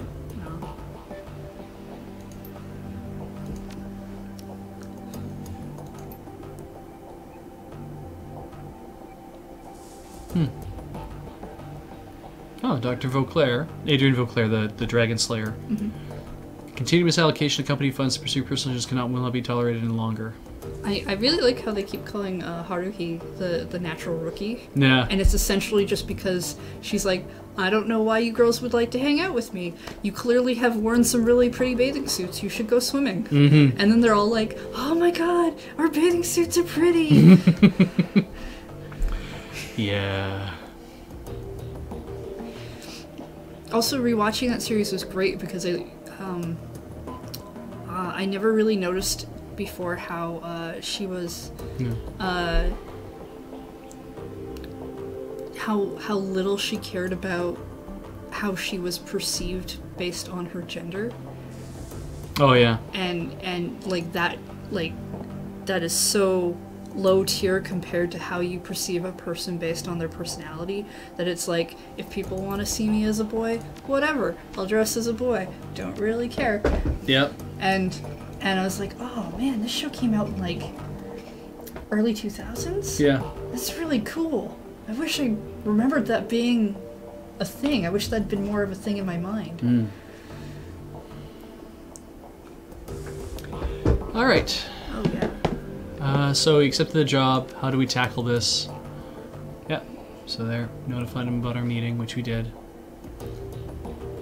Oh, Dr. Vauclair, Adrian Vauclair, the Dragon Slayer. Continuous allocation of company funds to pursue personal interests will not be tolerated any longer. I really like how they keep calling Haruhi the natural rookie. Yeah. And it's essentially just because she's like, I don't know why you girls would like to hang out with me. You clearly have worn some really pretty bathing suits. You should go swimming. And then they're all like, oh my god, our bathing suits are pretty. Yeah. Also, rewatching that series was great because I never really noticed before how she was how little she cared about how she was perceived based on her gender. Oh yeah. And like that is so low tier compared to how you perceive a person based on their personality, that it's like, if people want to see me as a boy, whatever, I'll dress as a boy, don't really care. Yep. And I was like, oh man, this show came out in like early 2000s? Yeah. That's really cool. I wish I remembered that being a thing. I wish that'd been more of a thing in my mind. All right. Oh yeah. So we accepted the job. How do we tackle this? Yeah. So there, notified him about our meeting, which we did.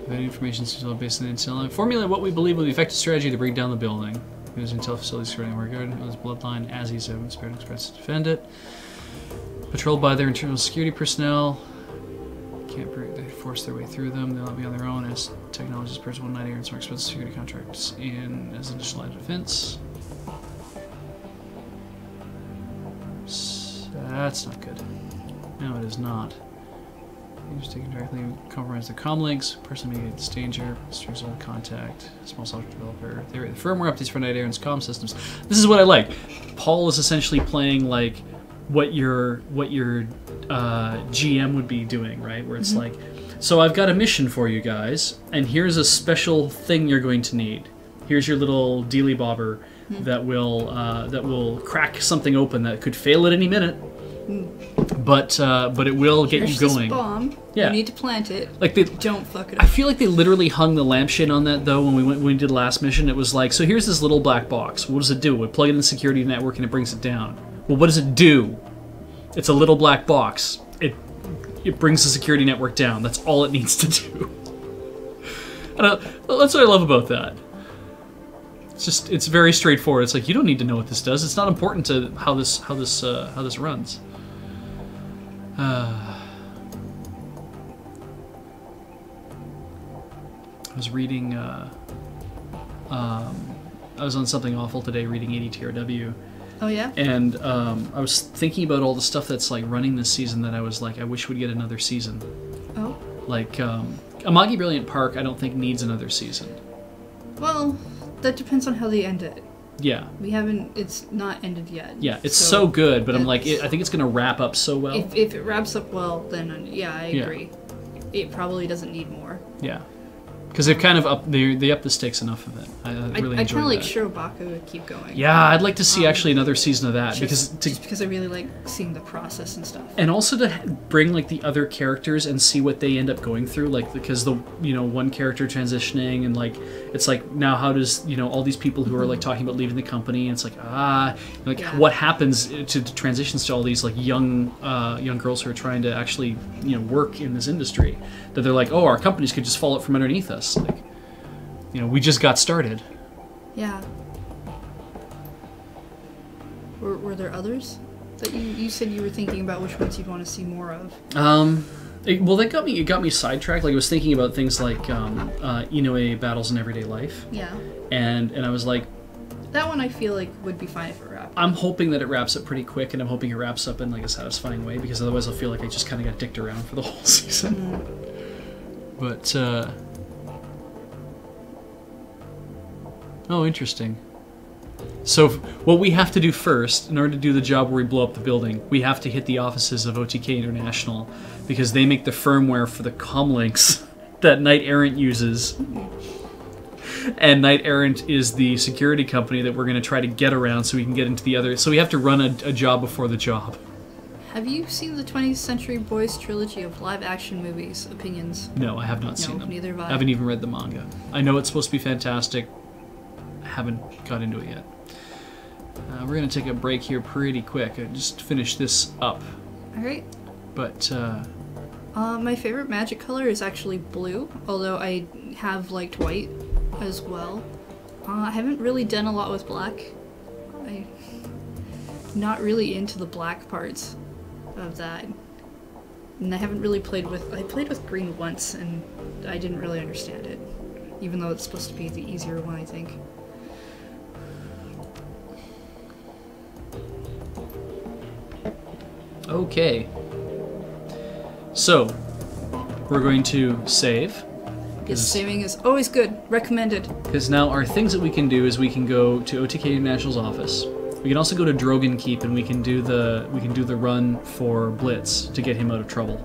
That information is still based on the intel. Formulate what we believe will be effective strategy to bring down the building. Use intel facilities surrounding our garden on his bloodline as he's spared express to defend it. Patrolled by their internal security personnel. Can't they force their way through them. They'll not be on their own as technologists purchase 190 and more expensive security contracts in as additional line of defense. That's not good. No, it is not. Users taking directly compromise the comm links. Person may get danger. Strings on contact. Small software developer. The firmware updates for Night Aaron's comm systems. This is what I like. Paul is essentially playing like what your GM would be doing, right? Where it's like, so I've got a mission for you guys, and here's a special thing you're going to need. Here's your little dealy bobber that will crack something open that could fail at any minute. But it will get you going. This bomb. Yeah. You need to plant it. Like they don't fuck it up. I feel like they literally hung the lampshade on that though when we did the last mission. It was like, so here's this little black box. What does it do? We plug it in the security network and it brings it down. Well, what does it do? It's a little black box. It brings the security network down. That's all it needs to do. And that's what I love about that. It's very straightforward. It's like, you don't need to know what this does. It's not important to how this runs. I was reading. I was on Something Awful today, reading 80 TRW. Oh yeah. And I was thinking about all the stuff that's like running this season that I was like, I wish we'd get another season. Oh. Like Amagi Brilliant Park, I don't think needs another season. Well, that depends on how they end it. Yeah. It's not ended yet. Yeah, it's so good, but I'm like, I think it's going to wrap up so well. If it wraps up well, then yeah, I agree. It probably doesn't need more. Yeah. Because they've kind of they up the stakes enough of it. I really enjoyed that. I kind of like Shirobako would keep going. Yeah, I'd like to see actually another season of that just because I really like seeing the process and stuff. And also to bring like the other characters and see what they end up going through, like because the one character transitioning and like it's like now how does all these people who are like talking about leaving the company and it's like what happens to the transitions to all these like young girls who are trying to actually work in this industry, that they're like, oh, our companies could just fall out from underneath us. Like, we just got started. Yeah. Were there others that you said you were thinking about which ones you'd want to see more of? Well, it got me sidetracked. Like I was thinking about things like Inoue Battles in Everyday Life. Yeah. And I was like, that one I feel like would be fine if it wrapped. I'm hoping that it wraps up pretty quick, and I'm hoping it wraps up in like a satisfying way, because otherwise I'll feel like I just kind of got dicked around for the whole season. But Oh, interesting. So what we have to do first, in order to do the job where we blow up the building, we have to hit the offices of OTK International, because they make the firmware for the comlinks that Knight Errant uses. And Knight Errant is the security company that we're going to try to get around so we can get into the other... So we have to run a job before the job. Have you seen the 20th Century Boys trilogy of live-action movies? Opinions? No, I have not seen them. Neither have I. Haven't even read the manga. I know it's supposed to be fantastic. I haven't got into it yet. We're going to take a break here pretty quick. Just finish this up. Alright. But, my favorite magic color is actually blue, although I have liked white as well. I haven't really done a lot with black. I'm not really into the black parts of that. And I haven't really played with... I played with green once, and I didn't really understand it. Even though it's supposed to be the easier one, I think. okay. So, we're going to save. Yes, saving is always good. Recommended. Because now our things that we can do is we can go to OTK International's office. We can also go to Drogon Keep and we can do the run for Blitz to get him out of trouble.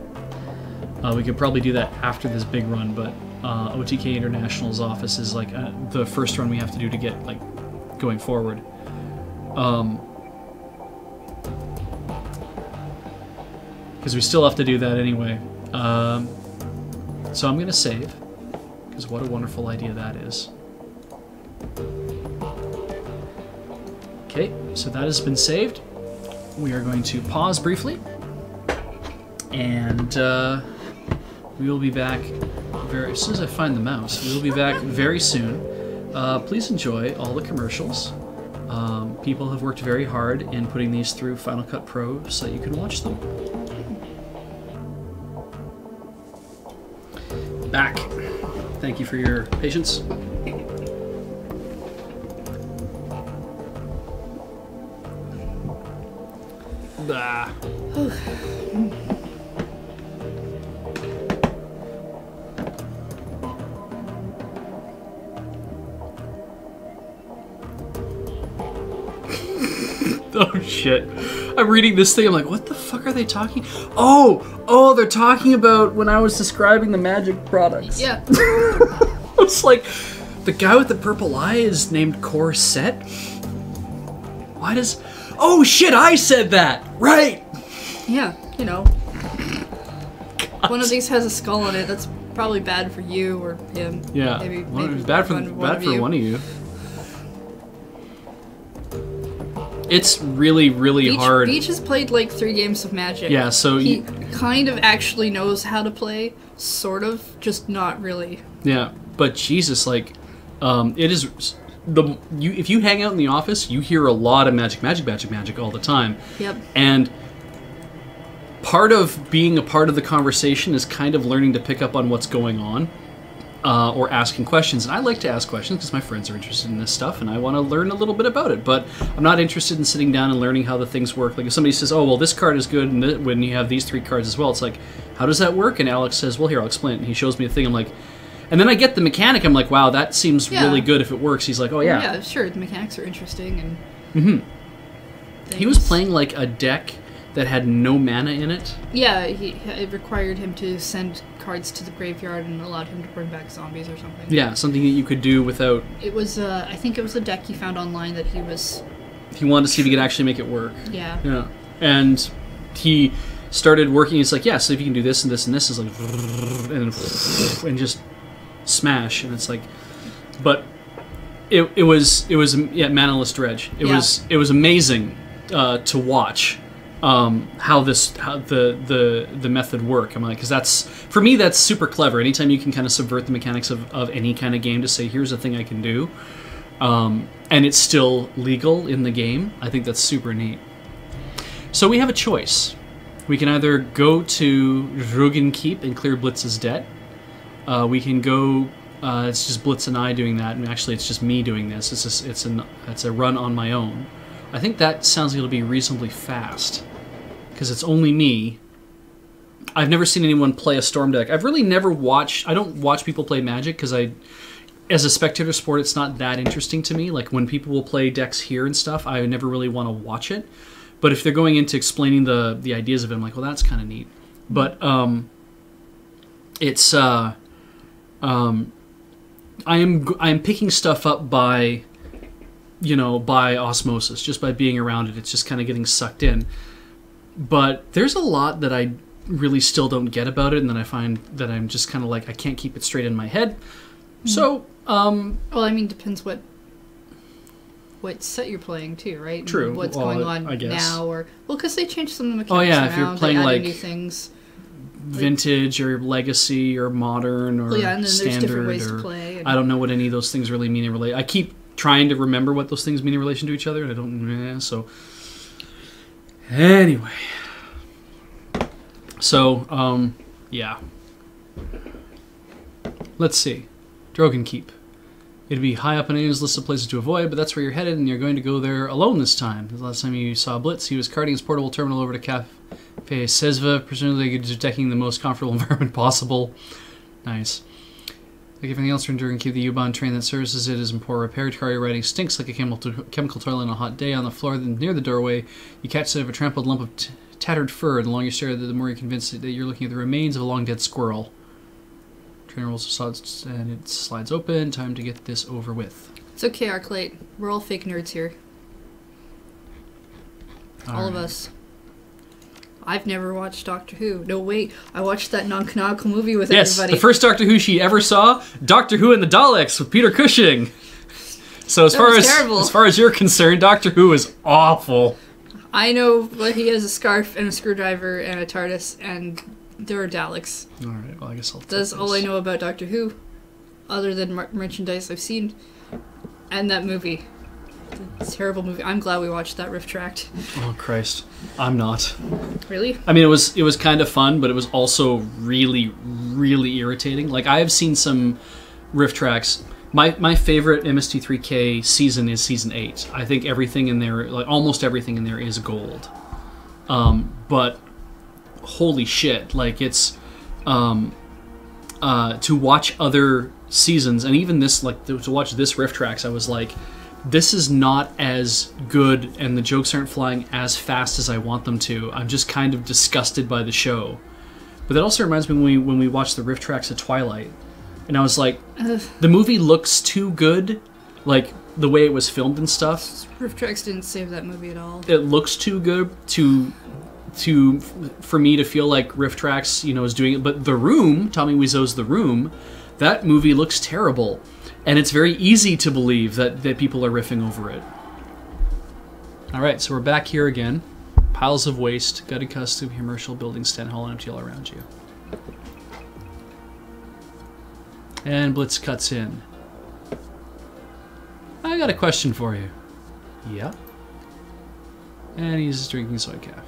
We could probably do that after this big run, but OTK International's office is like the first run we have to do to get like going forward. Because we still have to do that anyway. So I'm gonna save. Because what a wonderful idea that is. Okay, so that has been saved. We are going to pause briefly. And we will be back as soon as I find the mouse. We will be back very soon. Please enjoy all the commercials. People have worked very hard in putting these through Final Cut Pro so that you can watch them. Back. Thank you for your patience. Bah. Oh shit. I'm reading this thing, I'm like, what the fuck are they talking? Oh, they're talking about when I was describing the magic products. Yeah. It's like, the guy with the purple eye is named Corset? Why does... Oh shit, I said that! Right! Yeah, you know. God. One of these has a skull on it, that's probably bad for you or him. Yeah, maybe bad for one of you. It's really, really hard. Beej has played like 3 games of Magic. Yeah, so he kind of actually knows how to play, sort of, just not really. Yeah, but Jesus, like, it is if you hang out in the office, you hear a lot of magic all the time. Yep. And part of being a part of the conversation is kind of learning to pick up on what's going on. Or asking questions. And I like to ask questions because my friends are interested in this stuff and I want to learn a little bit about it. But I'm not interested in sitting down and learning how the things work. Like if somebody says, oh, well, this card is good, and when you have these 3 cards as well, it's like, how does that work? And Alex says, well, here, I'll explain it. And he shows me a thing. I'm like, and then I get the mechanic. I'm like, wow, that seems really good if it works. He's like, oh, yeah. Yeah, sure. The mechanics are interesting. And he was playing like a deck that had no mana in it. Yeah, it required him to send cards to the graveyard and allowed him to bring back zombies or something. Yeah, something that you could do without... It was, I think it was a deck he found online that he was... He wanted to see if he could actually make it work. Yeah. Yeah. And he started working, it's like, yeah, so if you can do this and this and this, is like... And just smash, and it's like... But it was Manaless Dredge. It was amazing to watch. How the method work. I'm like, because that's, for me, that's super clever. Anytime you can kind of subvert the mechanics of any kind of game to say, here's a thing I can do, and it's still legal in the game, I think that's super neat. So we have a choice. We can either go to Drogon Keep and clear Blitz's debt. We can go, it's just Blitz and I doing that, and actually it's just me doing this. It's a run on my own. I think that sounds like it'll be reasonably fast. Because it's only me. I've never seen anyone play a Storm deck. I've really never watched... I don't watch people play Magic because as a spectator sport, it's not that interesting to me. Like when people will play decks here and stuff, I never really want to watch it. But if they're going into explaining the ideas of it, I'm like, well, that's kind of neat. But it's I am picking stuff up by, you know, by osmosis, just by being around it. It's just kind of getting sucked in. But there's a lot that I really still don't get about it, and then I find that I'm just kind of like, I can't keep it straight in my head. So, well, I mean, depends what set you're playing too, right? True. And what's Well, going on I guess. now, or well, because they changed some of the mechanics. Oh yeah, around, if you're playing they added like new things, vintage or legacy or modern or well, yeah, and then standard, there's different ways or to play. And I don't know what any of those things really mean in relation. I keep trying to remember what those things mean in relation to each other, and I don't. So anyway, so yeah. Let's see. Drogon Keep. It'd be high up on Anna's list of places to avoid, but that's where you're headed, and you're going to go there alone this time. The last time you saw Blitz, he was carting his portable terminal over to Cafe Sezva, presumably decking the most comfortable environment possible. Nice. Like everything else from Drogon Keep, the U-Bahn train that services it is in poor repair. Car you're riding stinks like a chemical toilet on a hot day. On the floor near the doorway, you catch sight of a trampled lump of tattered fur, and the longer you stare at it, the more you're convinced that you're looking at the remains of a long-dead squirrel. Train rolls slides, and it slides open. Time to get this over with. It's okay, Arclate. We're all fake nerds here. All of us. I've never watched Doctor Who. No, wait. I watched that non-canonical movie with everybody. Yes, the first Doctor Who she ever saw, Doctor Who and the Daleks with Peter Cushing. So as far as you're concerned, Doctor Who is awful. I know that he has a scarf and a screwdriver and a TARDIS, and there are Daleks. All right, well, I guess I'll take That's this. all I know about Doctor Who, other than merchandise I've seen, and that movie. It's a terrible movie. I'm glad we watched that riff tract. Oh Christ, I'm not. Really? I mean, it was kind of fun, but it was also really, really irritating. Like I have seen some riff tracks. My favorite MST3K season is season 8. I think everything in there, like almost everything in there, is gold. But holy shit, like it's to watch other seasons, and even this, like to watch this riff tracks, I was like, this is not as good, and the jokes aren't flying as fast as I want them to. I'm just kind of disgusted by the show. But that also reminds me when we watched the riff tracks at Twilight, and I was like, the movie looks too good, like the way it was filmed and stuff. Riff tracks didn't save that movie at all. It looks too good for me to feel like riff tracks, you know, is doing it. But The Room, Tommy Wiseau's The Room, that movie looks terrible. And it's very easy to believe that people are riffing over it. Alright, so we're back here again. Piles of waste, gutted custom, commercial buildings stand hall and empty all around you. And Blitz cuts in. I got a question for you. Yeah? And he's drinking soy calf.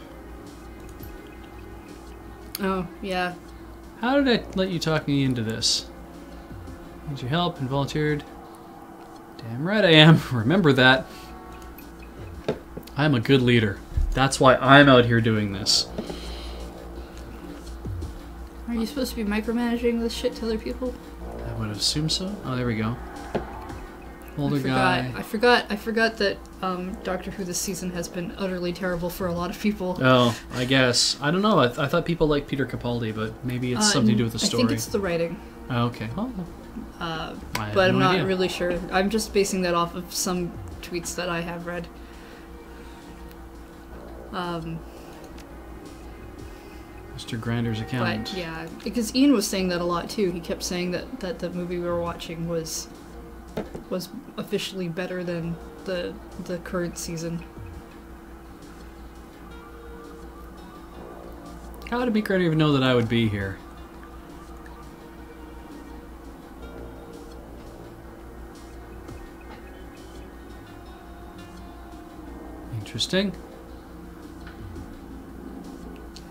Oh, yeah. How did I let you talk me into this? Need your help and volunteered. Damn right I am. Remember that. I'm a good leader. That's why I'm out here doing this. Are you supposed to be micromanaging this shit to other people? I would assume so. Oh, there we go. Older guy. I forgot that Doctor Who this season has been utterly terrible for a lot of people. Oh, I guess. I don't know. I thought people liked Peter Capaldi, but maybe it's something to do with the story. I think it's the writing. Oh, okay. Well, but I'm not really sure. I'm just basing that off of some tweets that I have read. Mr. Grander's accountant. But yeah, because Ian was saying that a lot too. He kept saying that the movie we were watching was officially better than the current season. How did Meat Grinder even know that I would be here? Interesting.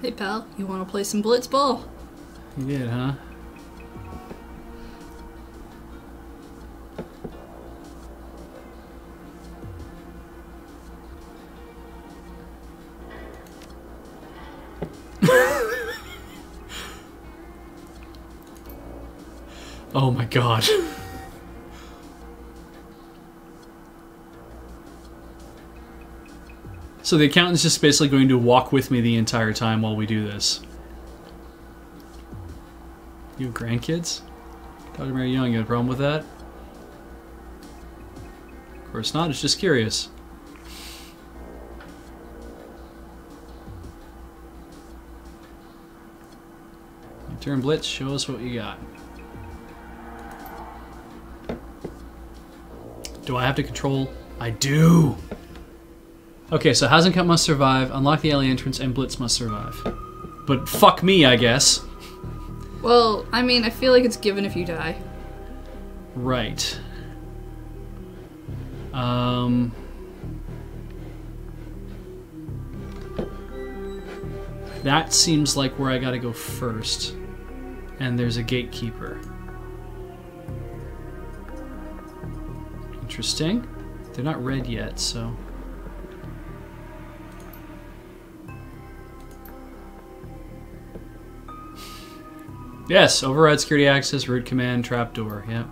Hey pal, you want to play some blitzball? You did, huh? Oh my god. So the accountant's just basically going to walk with me the entire time while we do this. You have grandkids? Dr. Mary Young, you got a problem with that? Of course not, it's just curious. Your turn, Blitz, show us what you got. Do I have to control? I do! Okay, so Hasenkamp must survive, unlock the alley entrance, and Blitz must survive. But fuck me, I guess. Well, I mean, I feel like it's given if you die. Right. That seems like where I gotta go first. And there's a gatekeeper. Interesting. They're not red yet, so... Yes, override security access, root command, trapdoor, yep.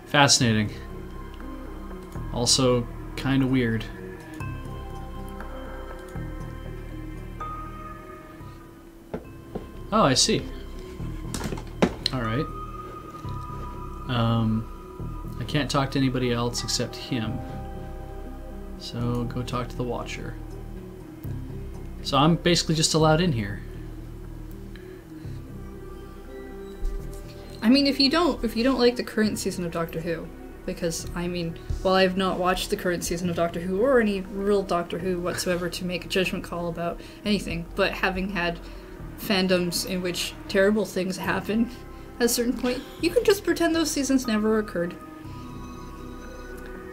Fascinating. Also, kind of weird. Oh, I see. Alright. I can't talk to anybody else except him. So, go talk to the Watcher. So I'm basically just allowed in here. I mean, if you don't like the current season of Doctor Who, because I mean, while I've not watched the current season of Doctor Who or any real Doctor Who whatsoever to make a judgment call about anything, but having had fandoms in which terrible things happen at a certain point, you can just pretend those seasons never occurred.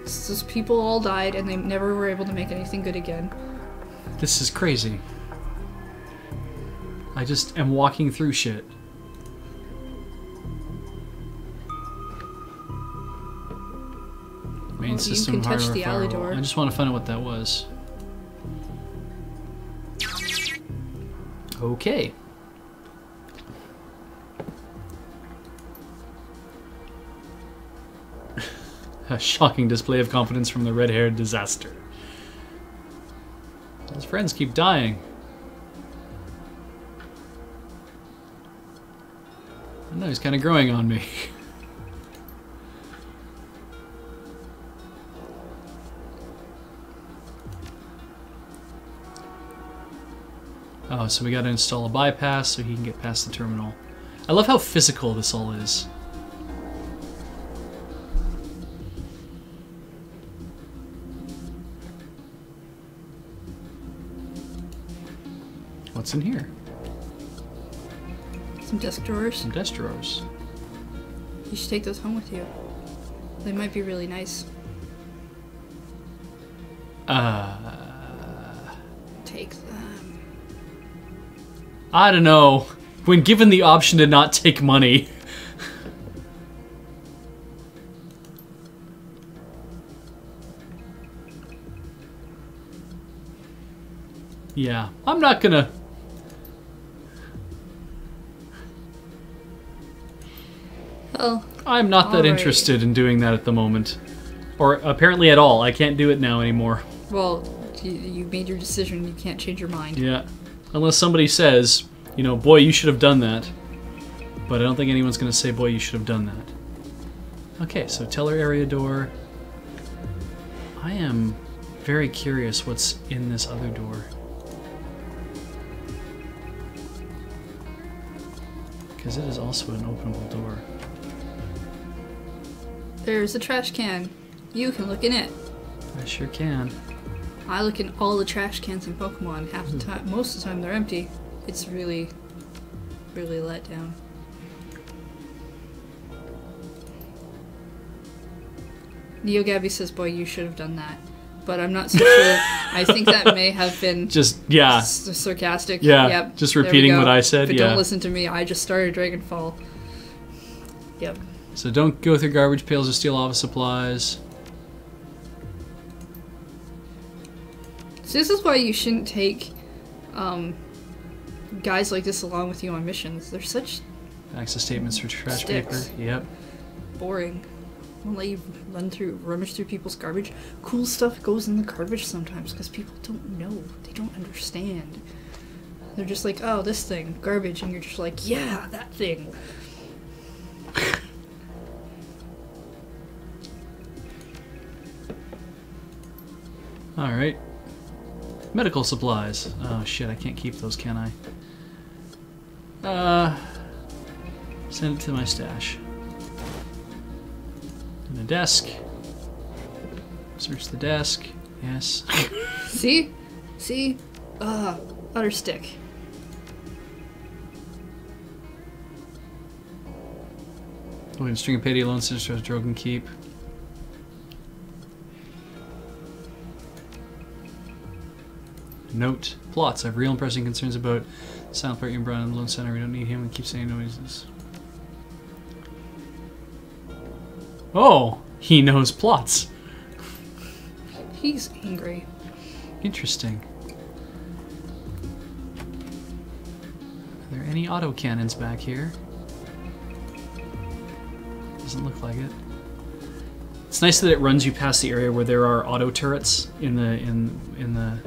It's just people all died and they never were able to make anything good again. This is crazy. I just am walking through shit. Main system, you can touch hardware, the alley firewall. door. I just want to find out what that was. Okay. A shocking display of confidence from the red-haired disaster. His friends keep dying. I know, he's kind of growing on me. Oh, so we gotta install a bypass so he can get past the terminal. I love how physical this all is. What's in here? Some desk drawers. Some desk drawers. You should take those home with you. They might be really nice. Take them. I don't know. When given the option to not take money. Yeah, I'm not gonna... Well, I'm not that interested in doing that at the moment. Or apparently at all. I can't do it now anymore. Well, you made your decision. You can't change your mind. Yeah. Unless somebody says, you know, boy, you should have done that. But I don't think anyone's going to say, boy, you should have done that. Okay, so teller area door. I am very curious what's in this other door. Because it is also an openable door. There's a trash can. You can look in it. I sure can. I look in all the trash cans in Pokemon. Half the time, most of the time they're empty. It's really, really let down. Neo Gabby says, boy, you should have done that. But I'm not so sure. I think that may have been just, yeah. Sarcastic. Yeah, yep. just repeating what I said, but yeah. don't listen to me. I just started Dragonfall. Yep. So don't go through garbage pails or steal office supplies. So this is why you shouldn't take guys like this along with you on missions. They're such Access statements for trash sticks. paper. Yep. Boring. won't let you rummage through people's garbage. Cool stuff goes in the garbage sometimes because people don't know. They don't understand. They're just like, oh, this thing, garbage, and you're just like, yeah, that thing. Alright. Medical supplies. Oh shit, I can't keep those, can I? Send it to my stash. And a desk. Search the desk. Yes. See? See? Butter stick. Oh, and string of payday loan sister Drogon keep. Note. Plots. I have real and pressing concerns about Silent Part Ian Brown and the Lone Center. We don't need him. We keep saying noises. Oh! He knows plots. He's angry. Interesting. Are there any autocannons back here? Doesn't look like it. It's nice that it runs you past the area where there are auto turrets in the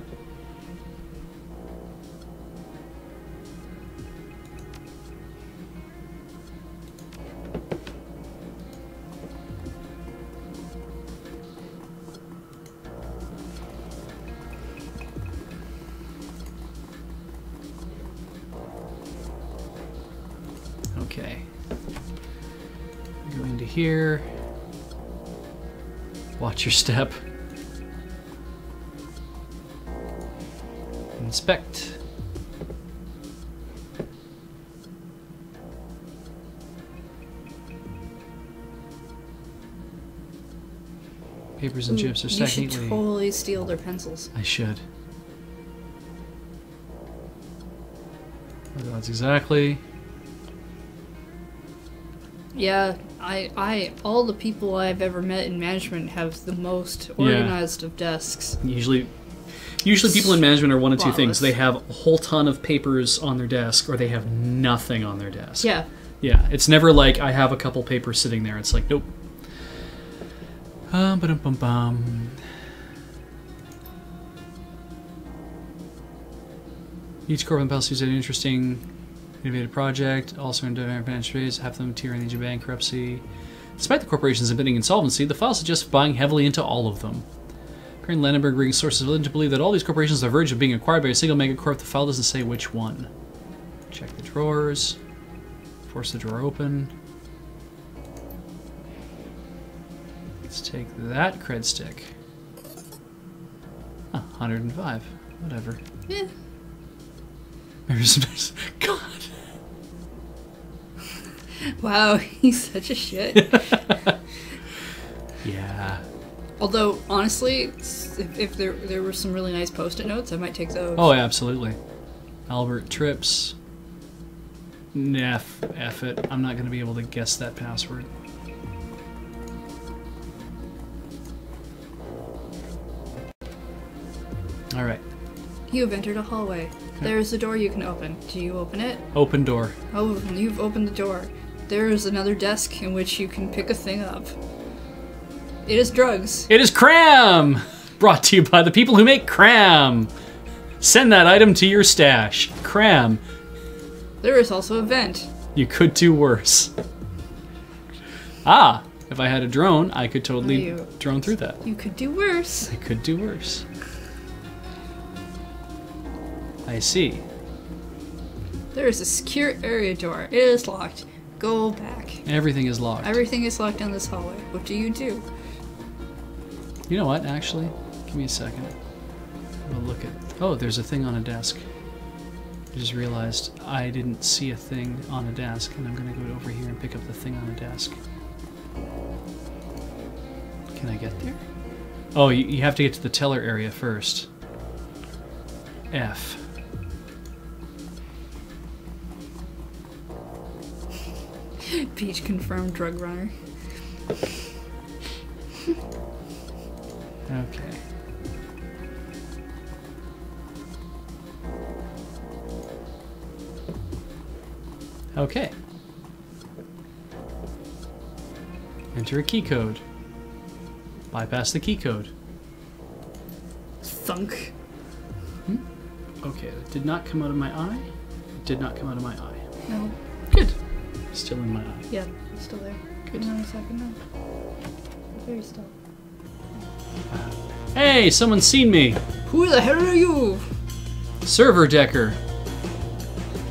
Okay. Go into here. Watch your step. Inspect. Papers and chips are stacked neatly. You should totally steal their pencils. I should. That's exactly. Yeah, all the people I've ever met in management have the most organized of desks. Usually people in management are one of two things. Spotless. They have a whole ton of papers on their desk, or they have nothing on their desk. Yeah. Yeah, it's never like, I have a couple papers sitting there. It's like, nope. Ba-dum-bum-bum. Each corp and policy is an interesting, innovative project, also in advanced phase, half of them tier in the age of bankruptcy. Despite the corporations admitting insolvency, the file suggests buying heavily into all of them. According to Landenberg, reading sources are willing to believe that all these corporations are on the verge of being acquired by a single megacorp. The file doesn't say which one. Check the drawers. Force the drawer open. Let's take that cred stick. Oh, 105. Whatever. Yeah. God. Wow, he's such a shit. Yeah. Although, honestly, if there were some really nice post-it notes, I might take those. Oh, absolutely. Albert Trips. F it. I'm not going to be able to guess that password. Alright. You have entered a hallway. Okay. There is a door you can open. Do you open it? Open door. Oh, you've opened the door. There is another desk in which you can pick a thing up. It is drugs. It is cram! Brought to you by the people who make cram. Send that item to your stash. Cram. There is also a vent. You could do worse. Ah, if I had a drone, I could totally drone through that. You could do worse. I could do worse. I see. There is a secure area door. It is locked. Go back. Everything is locked. Everything is locked down this hallway. What do you do? You know what, actually? Give me a second. I'll look at... Oh, there's a thing on a desk. I just realized I didn't see a thing on a desk, and I'm going to go over here and pick up the thing on a desk. Can I get there? Oh, you have to get to the teller area first. F. Beej confirmed drug runner. Okay. Okay. Enter a key code. Bypass the key code. Thunk. Okay, that did not come out of my eye. It did not come out of my eye. No. Good. Still in my eye. Yeah, it's still there. Good. Hang on a second now. Very still. Hey, someone's seen me. Who the hell are you? Server Decker.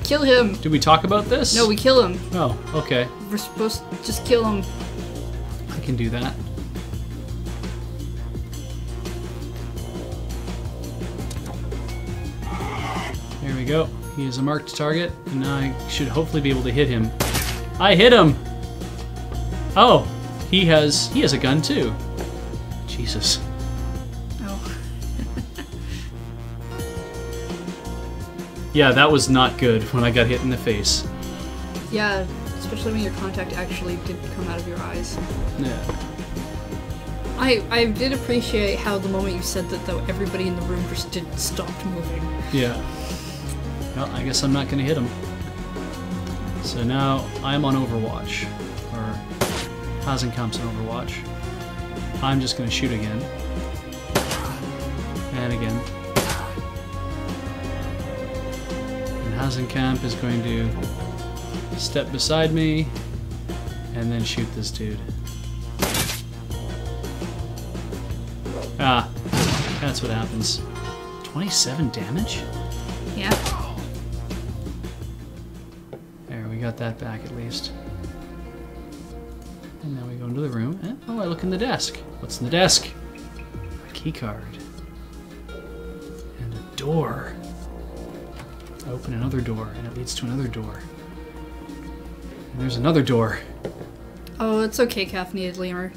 Kill him. Did we talk about this? No, we kill him. Oh, okay. We're supposed to just kill him. I can do that. There we go. He is a marked target, and now I should hopefully be able to hit him. I hit him! Oh, he has a gun too. Jesus. Oh. Yeah, that was not good when I got hit in the face. Yeah, especially when your contact actually did come out of your eyes. Yeah. I did appreciate how the moment you said that, though, everybody in the room just stopped moving. Yeah. Well, I guess I'm not going to hit him. So now I'm on Overwatch, or Hasenkamp's on Overwatch. I'm just going to shoot again. And again. And Hasenkamp is going to step beside me and then shoot this dude. Ah, that's what happens. 27 damage? Yeah. There, we got that back at least. And now we go into the room. Oh, I look in the desk. What's in the desk? A key card. And a door. I open another door, and it leads to another door. And there's another door. Oh, it's okay, caffeinated lemur.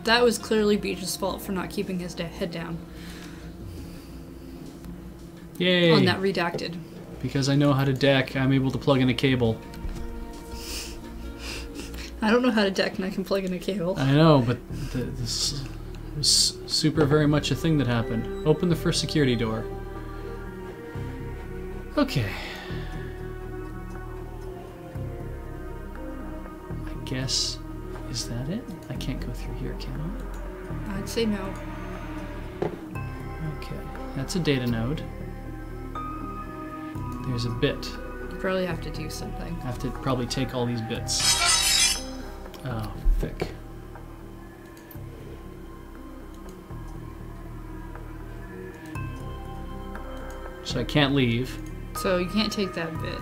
That was clearly Beej's fault for not keeping his head down. Yay! On that redacted. Because I know how to deck, I'm able to plug in a cable. I don't know how to deck and I can plug in a cable. I know, but this was super very much a thing that happened. Open the first security door. Okay. I guess... Is that it? I can't go through here, can I? I'd say no. Okay. That's a data node. There's a bit. You probably have to do something. I have to probably take all these bits. Oh, thick. So I can't leave. So you can't take that bit.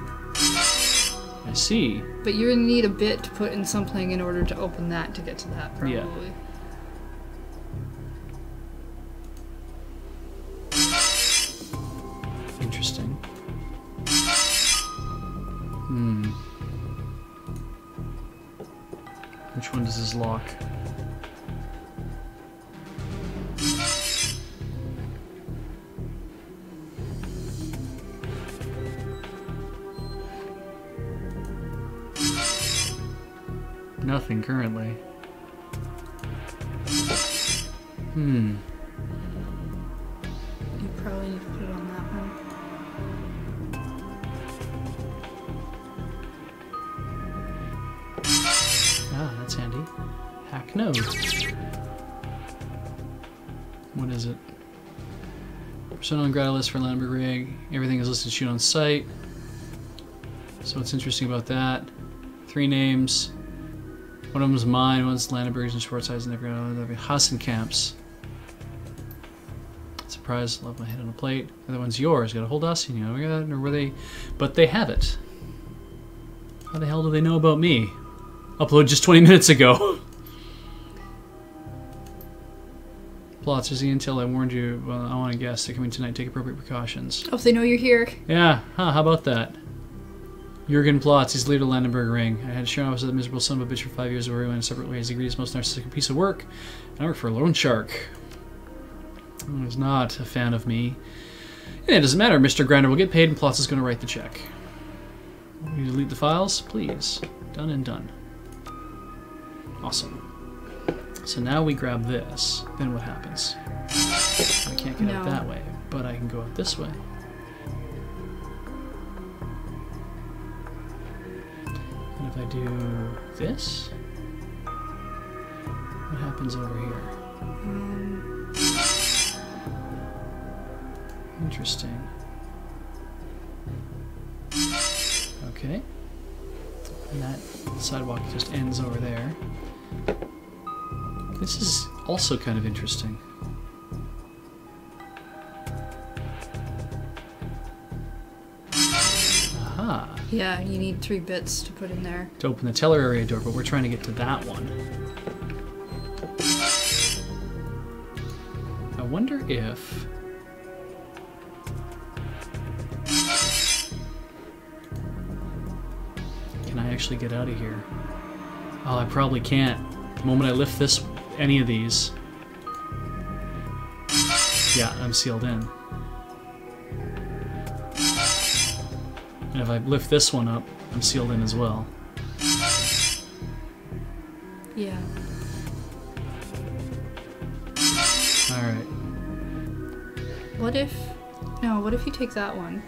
I see. But you're gonna need a bit to put in something in order to open that to get to that, probably. Yeah. Interesting. Which one does this lock? Nothing currently. You probably need to put it on that one. Ah, that's handy. Hack node. What is it? Persona non grata list for Landberg rig. Everything is listed shoot on site. So what's interesting about that? 3 names. One of them is mine, one's Landenberg's and Schwarzheisen, and every Hasenkamp's. Surprise, love my head on a plate. The other one's yours, got a whole dossier, you know, or were they... But they have it. How the hell do they know about me? Upload just 20 minutes ago. Plots, there's the intel I warned you. Well, I want to guess. They're coming tonight, take appropriate precautions. Oh, if they know you're here. Yeah, huh, how about that? Jurgen Plotz, he's leader of the Landenberg Ring. I had to share office with that miserable son of a bitch for 5 years where we went separate ways. He agreed his most narcissistic piece of work. And I work for a loan shark. He was not a fan of me. And it doesn't matter, Mr. Grinder will get paid and Plotz is going to write the check. You delete the files? Please. Done and done. Awesome. So now we grab this. Then what happens? I can't get out that way, but I can go out this way. And if I do this, What happens over here? Interesting. Okay. And that sidewalk just ends over there. This is also kind of interesting. Aha. Yeah, you need 3 bits to put in there. To open the teller area door, but we're trying to get to that one. I wonder if... Can I actually get out of here? Oh, I probably can't. The moment I lift this, any of these... Yeah, I'm sealed in. And if I lift this one up, I'm sealed in as well. Yeah. Alright. What if... No, what if you take that one,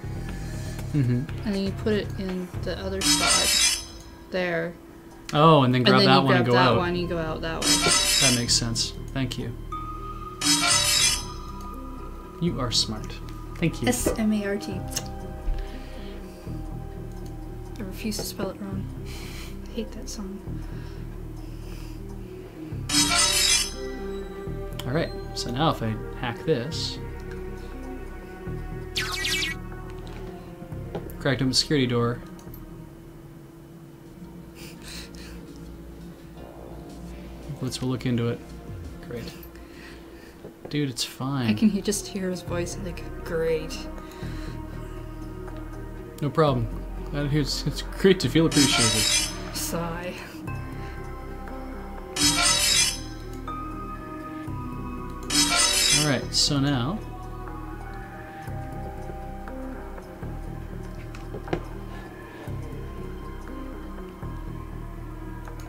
Mm-hmm. and then you put it in the other spot, there, Oh, and then grab that one and go out. and then you grab that one, you go out that way. That makes sense. Thank you. You are smart. Thank you. S-M-A-R-T. I refuse to spell it wrong. I hate that song. Alright, so now if I hack this... Cracked open a security door. Let's look into it. Great. Dude, it's fine. I can just hear his voice like, great. No problem. It's great to feel appreciated. Sigh. Alright, so now...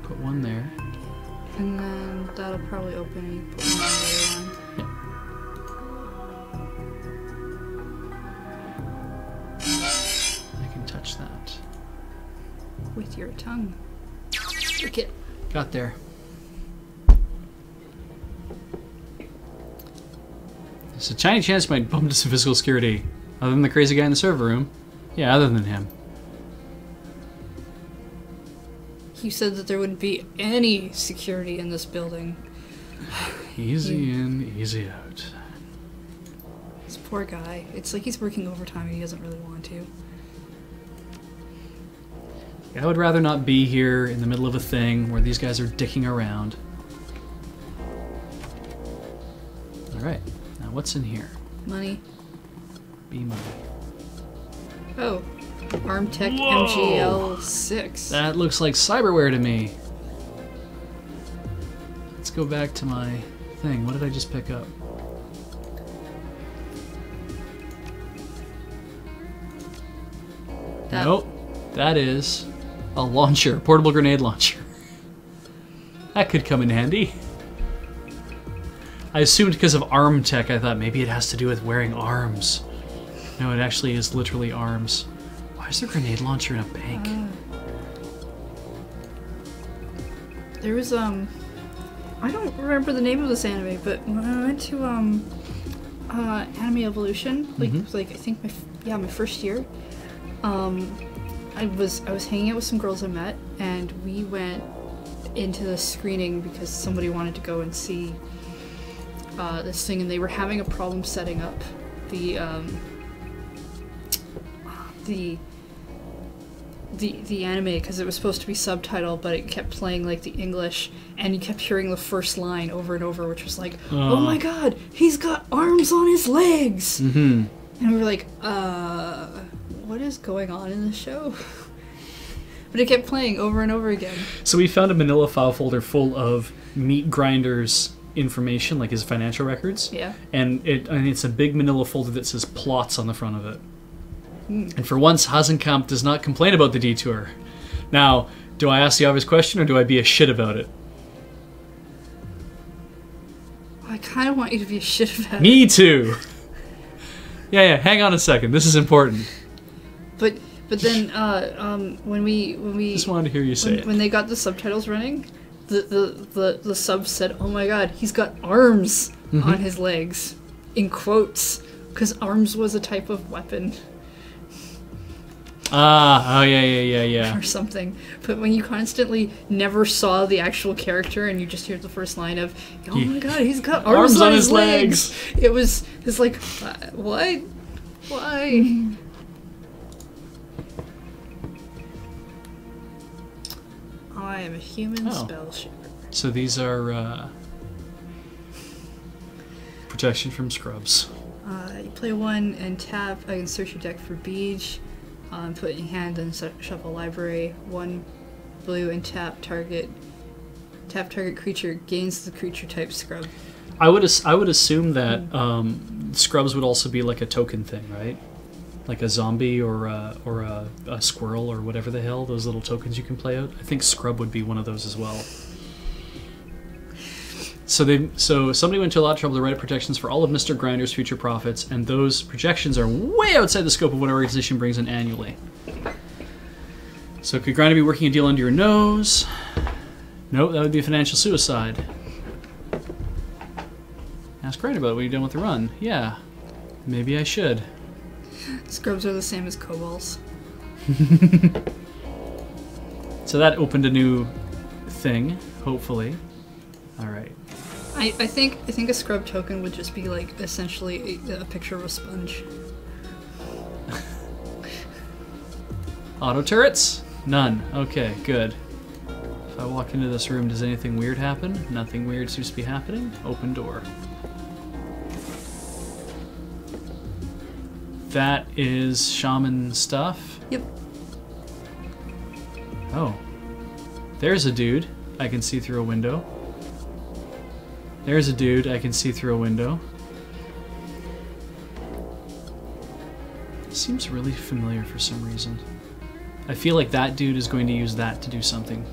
Put one there. And then that'll probably open and you put one on the other one. I can touch that. With your tongue. Lick it. Got there. There's a tiny chance I might bump into some physical security. Other than the crazy guy in the server room. Yeah, other than him. You said that there wouldn't be any security in this building. Easy in, easy out. This poor guy. It's like he's working overtime and he doesn't really want to. I would rather not be here in the middle of a thing where these guys are dicking around. Alright, now what's in here? Money. B money. Oh. Armtech MGL6. That looks like cyberware to me. Let's go back to my thing. What did I just pick up? Nope. That is a launcher. Portable grenade launcher. That could come in handy. I assumed because of arm tech, I thought maybe it has to do with wearing arms. No, it actually is literally arms. Why is there a grenade launcher in a bank? There was, I don't remember the name of this anime, but when I went to, Anime Evolution, like, I think my first year, I was hanging out with some girls I met, and we went into the screening because somebody wanted to go and see, this thing, and they were having a problem setting up the anime because it was supposed to be subtitled, but it kept playing like the English, and you kept hearing the first line over and over, which was like, "Oh my God, he's got arms on his legs!" And we were like, what is going on in the show?" But it kept playing over and over again. So we found a manila file folder full of Meat Grinder's information, like his financial records. Yeah. And it's a big manila folder that says plots on the front of it. And for once, Hasenkamp does not complain about the detour. Now, do I ask the obvious question, or do I be a shit about it? I kind of want you to be a shit about it. Me too! Yeah, hang on a second. This is important. But then, when we Just wanted to hear you say it. When they got the subtitles running, the sub said, "Oh my god, he's got arms on his legs," in quotes, because arms was a type of weapon. Oh yeah. Or something. But when you constantly never saw the actual character and you just hear the first line of, "Oh my god, he's got arms on his legs," it's like, what? Why? I am a human spell shooter. So these are protection from scrubs. You play one and tap. I can search your deck for Beej. Put it in your hand and shuffle library. 1 blue and tap target creature gains the creature type scrub. I would assume that scrubs would also be like a token thing, right? Like a zombie or a squirrel or whatever the hell, those little tokens you can play out. I think scrub would be one of those as well. So somebody went to a lot of trouble to write protections for all of Mr. Grinder's future profits, and those projections are way outside the scope of what our organization brings in annually. So could Grinder be working a deal under your nose? Nope, that would be financial suicide. Ask Grinder about it when you're done with the run. Yeah, maybe I should. Scrubs are the same as kobolds. So that opened a new thing, hopefully. All right. I think a scrub token would just be like essentially a picture of a sponge. Auto turrets? None. Okay, good. If I walk into this room, does anything weird happen? Nothing weird seems to be happening. Open door. That is shaman stuff. Yep. Oh. There's a dude I can see through a window. There's a dude I can see through a window. Seems really familiar for some reason. I feel like that dude is going to use that to do something.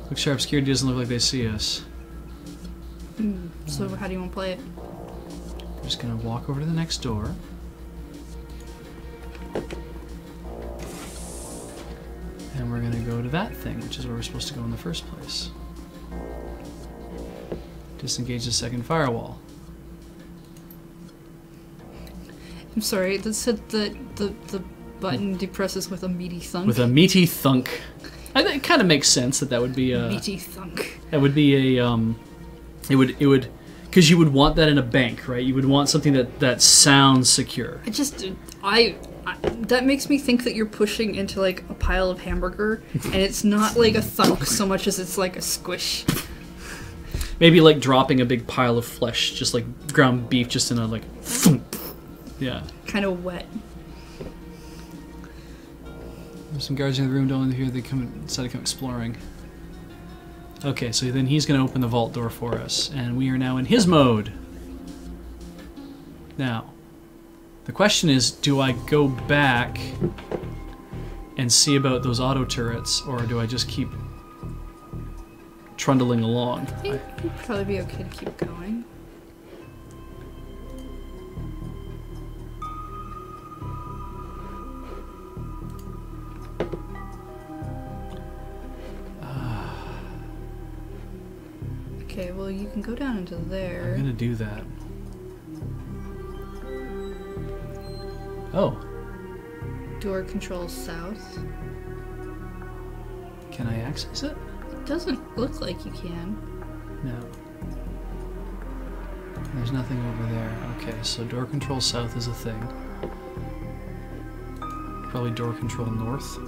Look sharp, scared, doesn't look like they see us. So how do you want to play it? I'm just gonna walk over to the next door. And we're gonna go to that thing, which is where we're supposed to go in the first place. Disengage the second firewall. I'm sorry, that said that the button depresses with a meaty thunk. With a meaty thunk. It kind of makes sense that would be a... meaty thunk. That would be a, It would... Because you would want that in a bank, right? You would want something that sounds secure. That makes me think that you're pushing into like a pile of hamburger, and it's not like a thunk so much as it's like a squish. Maybe like dropping a big pile of flesh, just like ground beef, just in a like thump. Yeah. Kind of wet. There's some guards in the room. Don't hear they decide to come exploring. Okay, so then he's going to open the vault door for us, and we are now in his mode. Now, the question is, do I go back and see about those auto turrets, or do I just keep trundling along? I think it'd probably be okay to keep going. Okay, well you can go down into there. I'm gonna do that. Oh. Door controls south. Can I access it? It doesn't look like you can. No. There's nothing over there. Okay, so door control south is a thing. Probably door control north.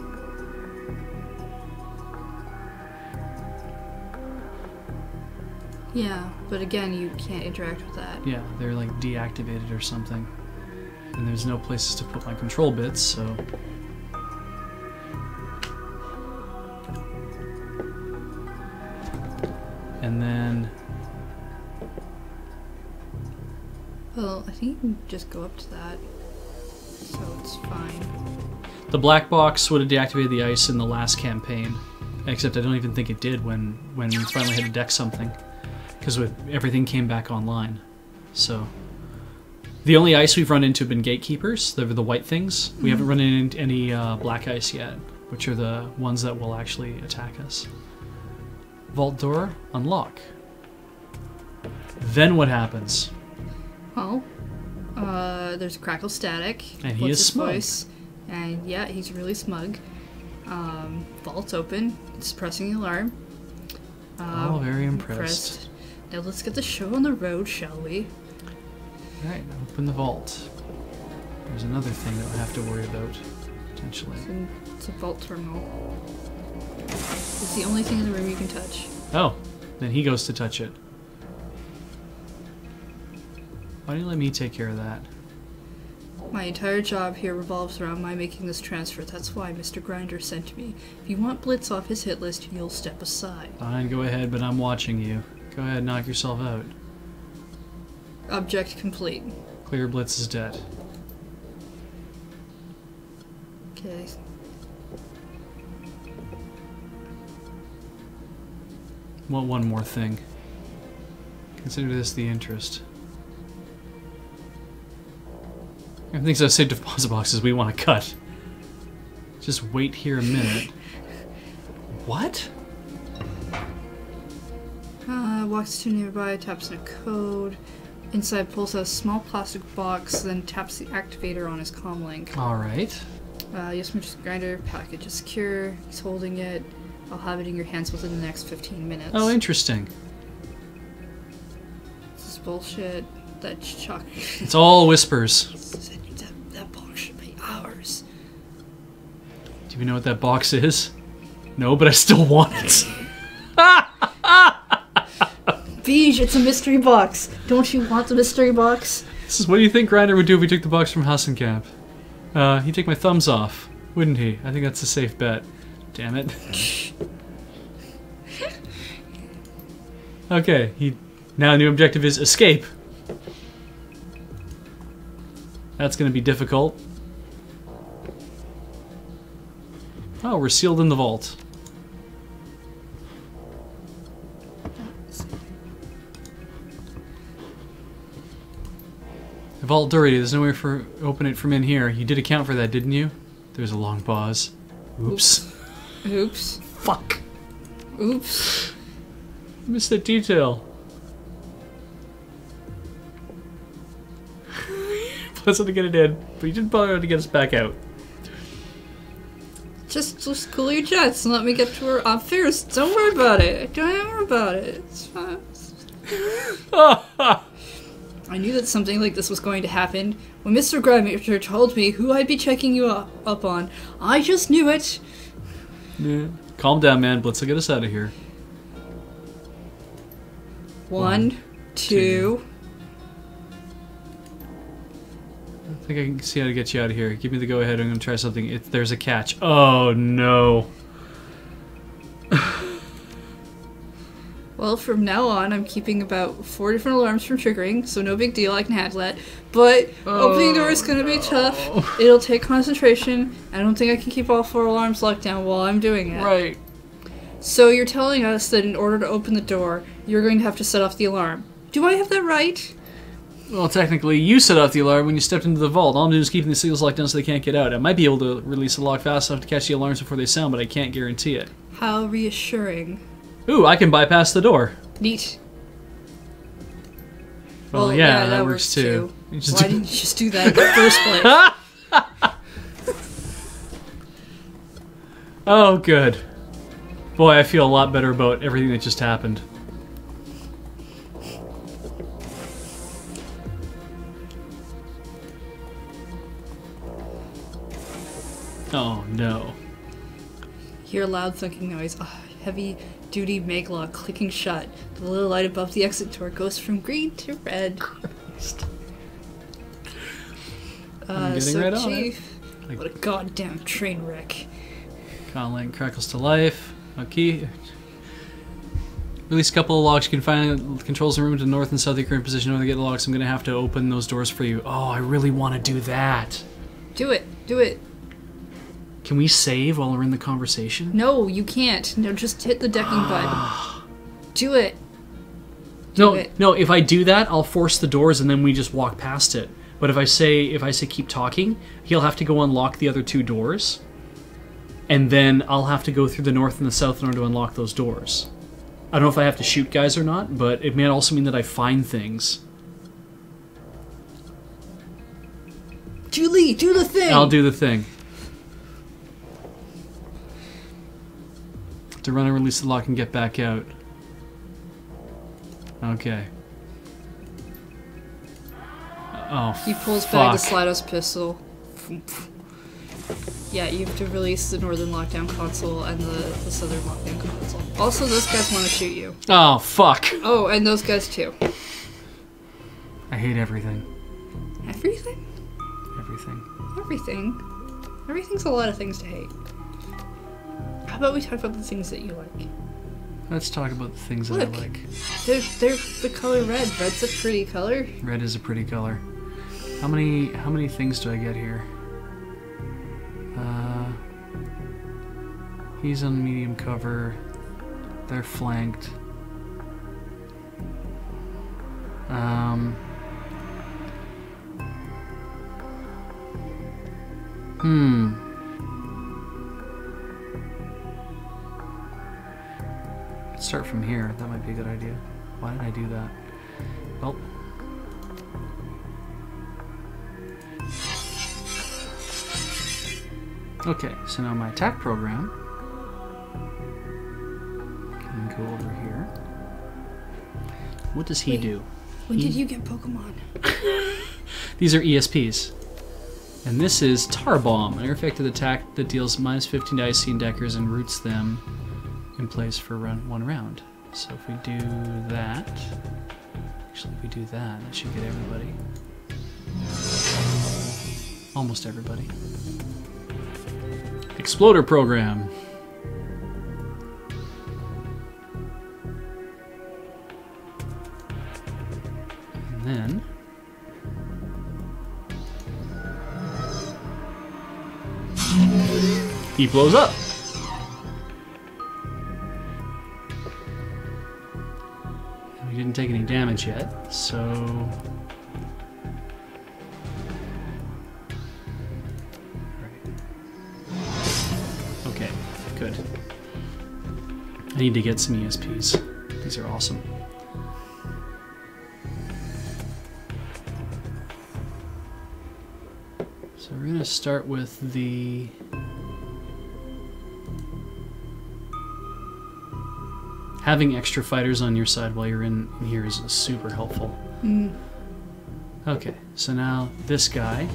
Yeah, but again, you can't interact with that. Yeah, they're like deactivated or something. And there's no places to put my control bits, so... And then... Well, I think you can just go up to that. So it's fine. The black box would have deactivated the ice in the last campaign. Except I don't even think it did when we finally had to deck something. Because everything came back online. So... The only ice we've run into have been gatekeepers. They're the white things. We haven't run into any black ice yet. which are the ones that will actually attack us. Vault door, unlock. Then what happens? Well, there's a crackle static. And he is smug. Voice, and yeah, he's really smug. Vault's open. It's pressing the alarm. Oh, very impressed. Now let's get the show on the road, shall we? Alright, open the vault. There's another thing that we'll have to worry about, potentially. It's a vault terminal. It's the only thing in the room you can touch. Oh, then he goes to touch it. Why don't you let me take care of that? My entire job here revolves around my making this transfer. That's why Mr. Grinder sent me. If you want Blitz off his hit list, you'll step aside. Fine, go ahead, but I'm watching you. Go ahead, knock yourself out. Object complete. Clear Blitz is dead. Okay. Want one more thing. Consider this the interest. Everything's saved deposit boxes we want to cut. Just wait here a minute. What? Walks to nearby, taps in a code. Inside pulls out a small plastic box, then taps the activator on his comm link. Alright. Yes, Mr. Grinder, package is secure. He's holding it. I'll have it in your hands within the next 15 minutes. Oh, interesting. This is bullshit. That's chocolate. It's all whispers. That box should be ours. Do you know what that box is? No, but I still want it. Beej, it's a mystery box. Don't you want the mystery box? What do you think Grinder would do if we took the box from Hassenkamp? He'd take my thumbs off, wouldn't he? I think that's a safe bet. Damn it. Okay, now new objective is escape. That's gonna be difficult. Oh, we're sealed in the vault. The vault dirty, there's no way for open it from in here. You did account for that, didn't you? There's a long pause. Oops. Oops. Fuck. Oops. Missed that detail. Pleasant to get it in, but you didn't bother to get us back out. Just cool your jets and let me get to her first. Don't worry about it. Don't worry about it. It's fine. I knew that something like this was going to happen. When Mr. Grinder told me who I'd be checking you up on, I just knew it. Yeah. Calm down, man. Blitz will get us out of here. One, two. I think I can see how to get you out of here. Give me the go-ahead. I'm going to try something. There's a catch. Oh, no. Well, from now on, I'm keeping about 4 different alarms from triggering, so no big deal, I can handle that. But opening the door is going to be tough. It'll take concentration. I don't think I can keep all 4 alarms locked down while I'm doing it. Right. So you're telling us that in order to open the door, you're going to have to set off the alarm. Do I have that right? Well, technically, you set off the alarm when you stepped into the vault. All I'm doing is keeping the seals locked down so they can't get out. I might be able to release the lock fast enough to catch the alarms before they sound, but I can't guarantee it. How reassuring. Ooh, I can bypass the door. Neat. Well, yeah, that works too. Why didn't you just do that in the first place? Oh, good. Boy, I feel a lot better about everything that just happened. Oh, no. Hear a loud thunking noise. Heavy-duty Backlog clicking shut. The little light above the exit door goes from green to red. I'm getting right on Chief, it. what a goddamn train wreck. Conlink crackles to life. Okay. Release a couple of locks. You can find controls the room to the north and south of your current position. When they get the locks, I'm going to have to open those doors for you. Oh, I really want to do that. Do it. Do it. Can we save while we're in the conversation? No, you can't. No, just hit the decking button. Do it. No, if I do that, I'll force the doors and then we just walk past it. But if I say keep talking, he'll have to go unlock the other 2 doors. and then I'll have to go through the north and the south in order to unlock those doors. I don't know if I have to shoot guys or not, but it may also mean that I find things. Julie, do the thing! I'll do the thing. To run and release the lock and get back out. Okay. Oh, He pulls back the fuck. Slido's pistol. Yeah, you have to release the northern lockdown console and the southern lockdown console. Also, those guys want to shoot you. Oh, fuck. Oh, and those guys too. I hate everything. Everything? Everything. Everything? Everything's a lot of things to hate. How about we talk about the things that you like? Let's talk about the things that Look. I like. They're the color red. Red's a pretty color. Red is a pretty color. How many things do I get here? He's on medium cover. They're flanked. Let's start from here. That might be a good idea. Why did I do that? Well. Okay, so now my attack program can go over here. What does he do? When did you get Pokemon? These are ESPs. And this is Tar Bomb, an air-affected attack that deals -15 to IC and Deckers and roots them in place for one round. So if we do that, actually if we do that, that should get everybody. Almost everybody. Exploder program. And then he blows up. And we didn't take any damage yet, so okay, good. I need to get some ESPs. These are awesome. So we're going to start with the having extra fighters on your side while you're in here is super helpful. Okay, so now this guy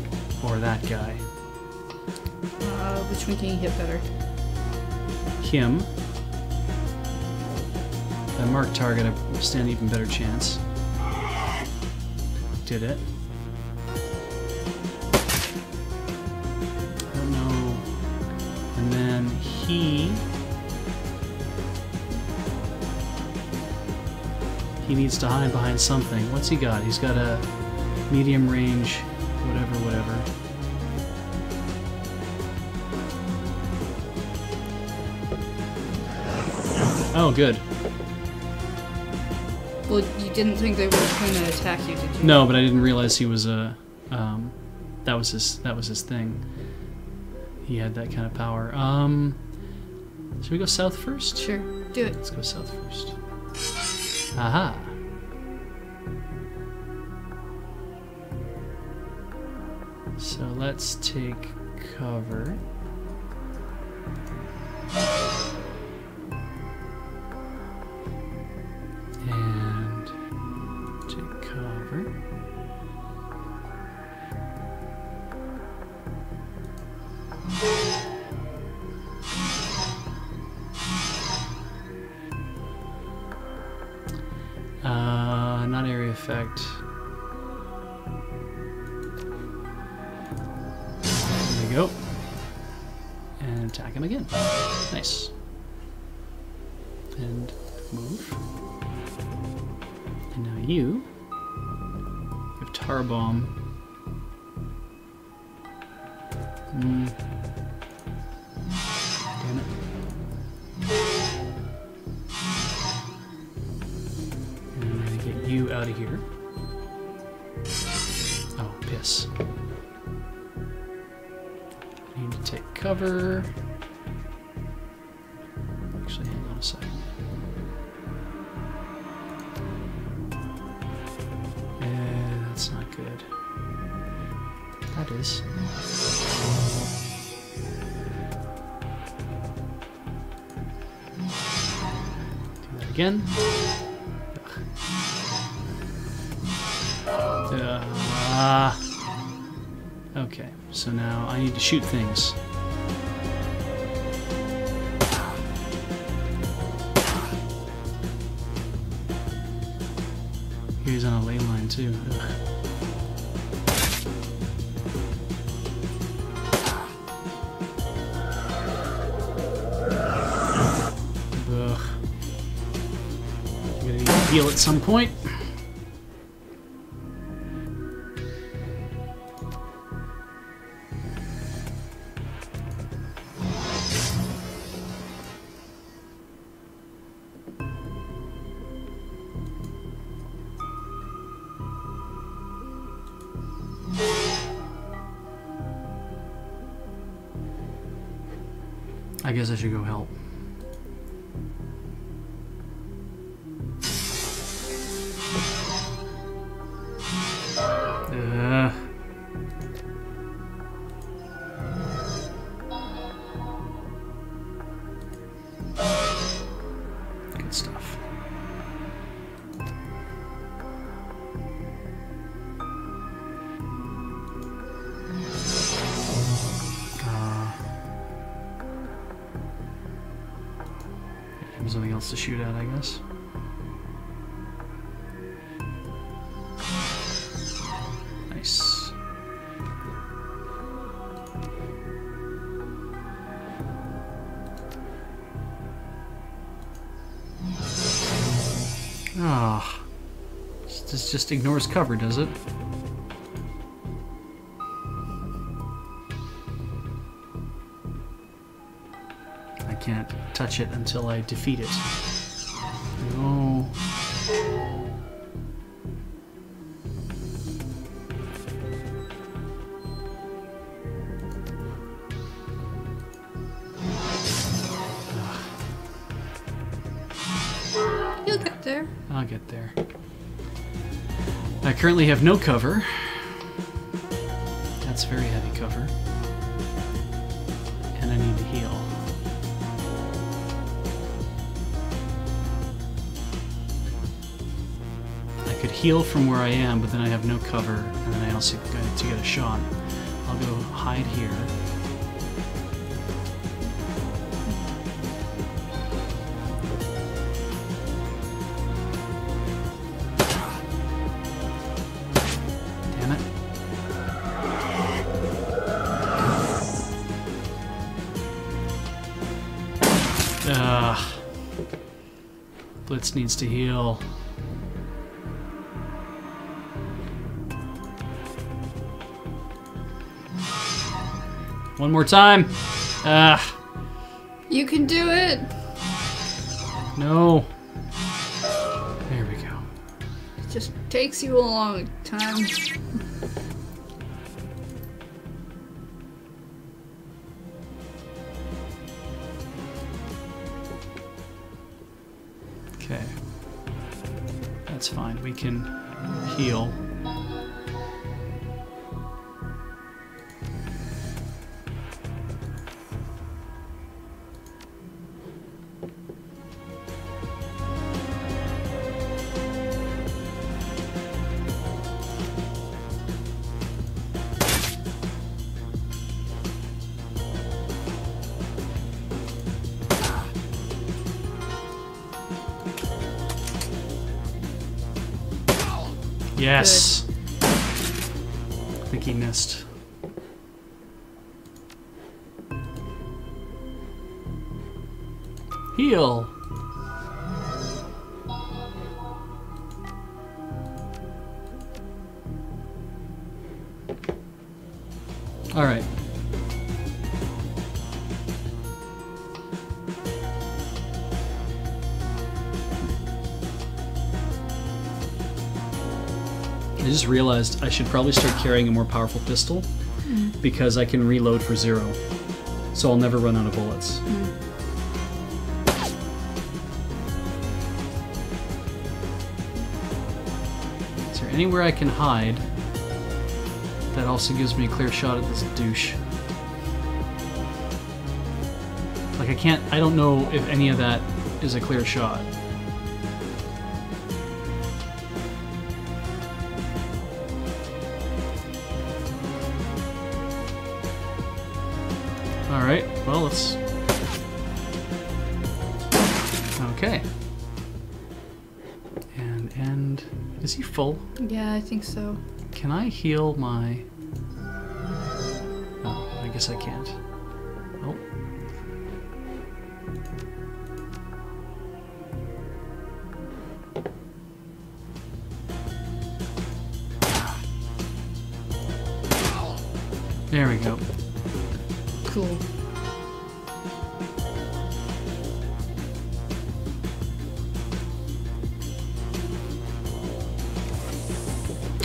or that guy. Which one can you hit better? Him. A marked target, I stand an even better chance. Did it. I don't know. And then he needs to hide behind something. What's he got? He's got a medium range, whatever. Oh, good. Well, you didn't think they were going to attack you, did you? No, but I didn't realize he was a. That was his thing. He had that kind of power. Should we go south first? Sure, do it. Let's go south first. Aha. So let's take cover. And take cover. Not area effect. There we go. And attack him again. Nice. And move. And now you have Tar Bomb. Damn it. And I'm gonna get you out of here. Oh, piss. I need to take cover. second. That's not good. That is. Do that again. Okay, so now I need to shoot things. He's on a ley line too. Ugh. Ugh. I'm gonna need to heal at some point. I guess I should go help. Good stuff. Something else to shoot at, I guess. Nice. Ah, this just ignores cover, does it? Can't touch it until I defeat it. No. You'll get there. I'll get there. I currently have no cover. That's very heavy cover. And I need to heal. Could heal from where I am, but then I have no cover, and then I also got to get a shot. I'll go hide here. Damn it. Blitz needs to heal. One more time. You can do it. No. There we go. It just takes you a long time. Okay. That's fine. We can heal. Yes. Good. I think he missed. Heal. All right. I just realized I should probably start carrying a more powerful pistol because I can reload for 0. So I'll never run out of bullets. anywhere I can hide, that also gives me a clear shot at this douche. Like I don't know if any of that is a clear shot. Alright, well, let's... Okay. And... Is he full? Yeah, I think so. Can I heal my... Oh, I guess I can't. Oh. There we go. Cool.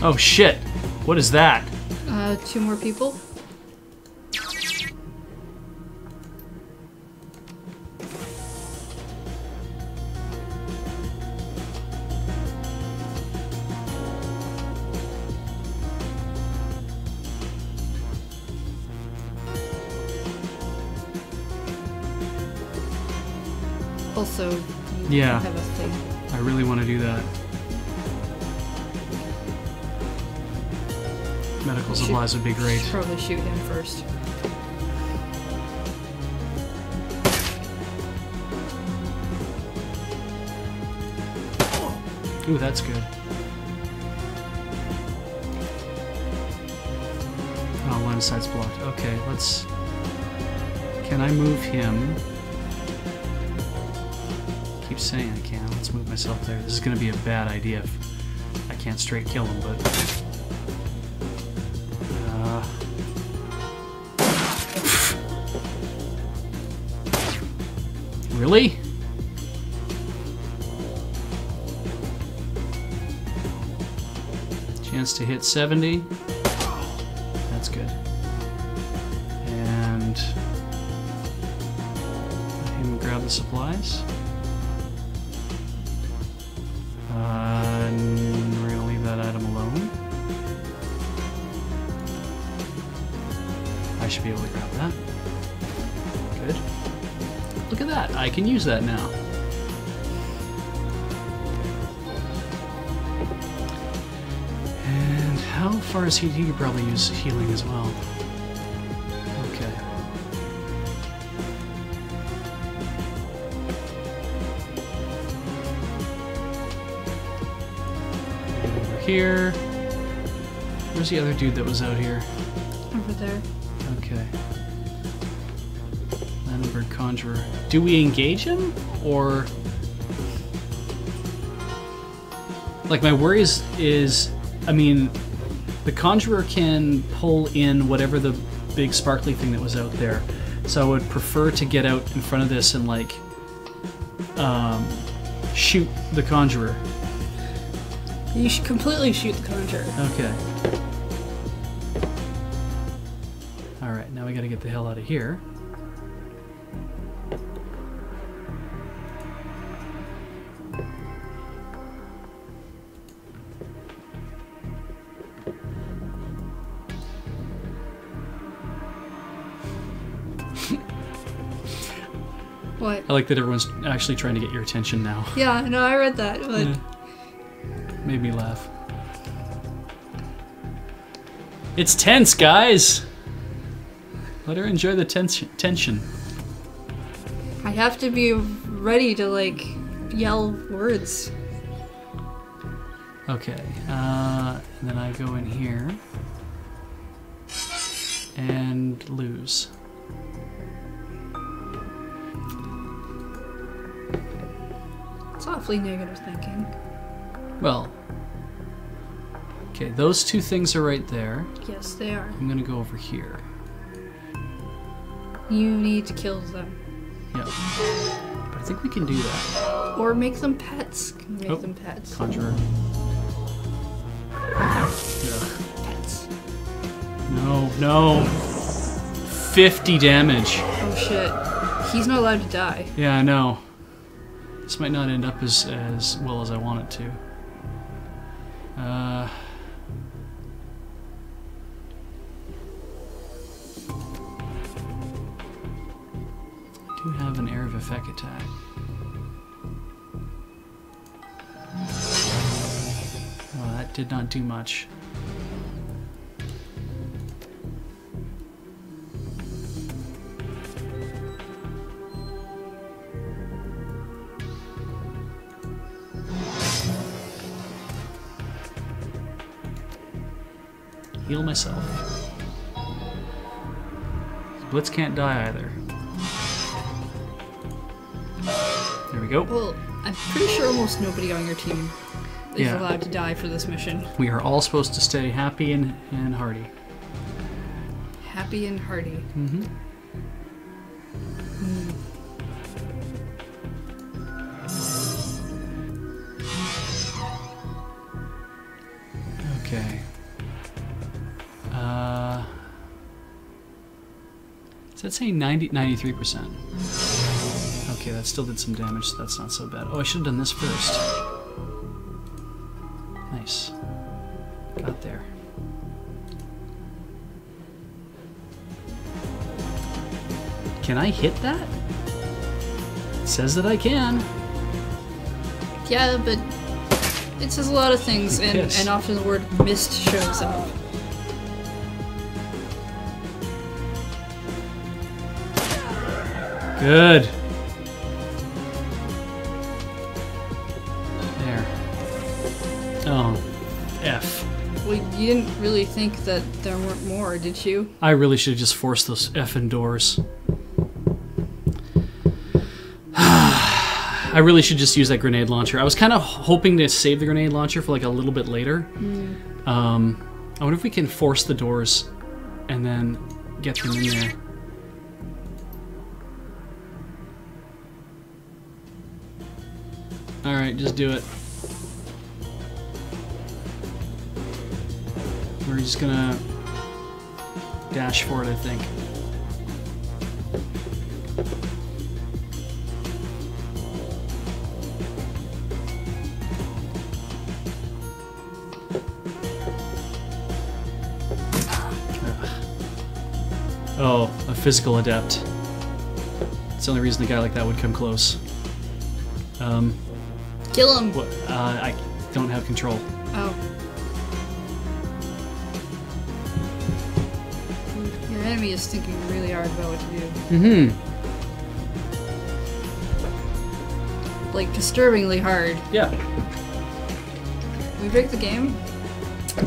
Oh shit! What is that? 2 more people. Also, you Yeah. have a thing. I really want to do that. Medical supplies would be great. Should probably shoot him first. Ooh, that's good. Oh, line of sight's blocked. Okay, let's... Can I move him? Keep saying I can. Let's move myself there. This is going to be a bad idea if I can't straight kill him, but... Really? Chance to hit 70. That's good. And let him grab the supplies. And we're gonna leave that item alone. I should be able to grab that. Good. Look at that. I can use that now. And how far is he? He could probably use healing as well. Okay. Over here. Where's the other dude that was out here? Over there. Okay. Landenberg Conjurer. Do we engage him? Or... Like, my worry is... I mean, the Conjurer can pull in whatever the big sparkly thing that was out there. So I would prefer to get out in front of this and, like, shoot the Conjurer. You should completely shoot the Conjurer. Okay. Alright, now we gotta get the hell out of here. What? I like that everyone's actually trying to get your attention now. Yeah, no, I read that, but... Yeah. Made me laugh. It's tense, guys! Let her enjoy the tension. I have to be ready to, like, yell words. Okay, and then I go in here and lose. It's awfully negative thinking. Well, okay, those two things are right there. Yes, they are. I'm gonna go over here. You need to kill them. Yep. But I think we can do that. Or make them pets. Make Oh, them pets. Conjurer. Ugh. Pets. No, no. 50 damage. Oh shit. He's not allowed to die. Yeah, I know. This might not end up as well as I want it to. do have an air of effect attack. Well, that did not do much. Heal myself. Blitz can't die either. There we go. Well, I'm pretty sure almost nobody on your team is allowed to die for this mission. We are all supposed to stay happy and hearty. Happy and hearty. Mm-hmm. Okay. Does that say 93%? Okay, that still did some damage, so that's not so bad. Oh, I should have done this first. Nice. Got there. Can I hit that? It says that I can. Yeah, but it says a lot of things, and often the word mist shows up. Good. There. Oh, F. Well, you didn't really think that there weren't more, did you? I really should have just forced those effing doors. I really should just use that grenade launcher. I was kind of hoping to save the grenade launcher for like a little bit later. I wonder if we can force the doors and then get them in there. Alright, just do it. We're just gonna dash for it, I think. Oh, a physical adept. It's the only reason a guy like that would come close. Kill him! What? I don't have control. Oh. Your enemy is thinking really hard about what to do. Like, disturbingly hard. Yeah. Can we break the game?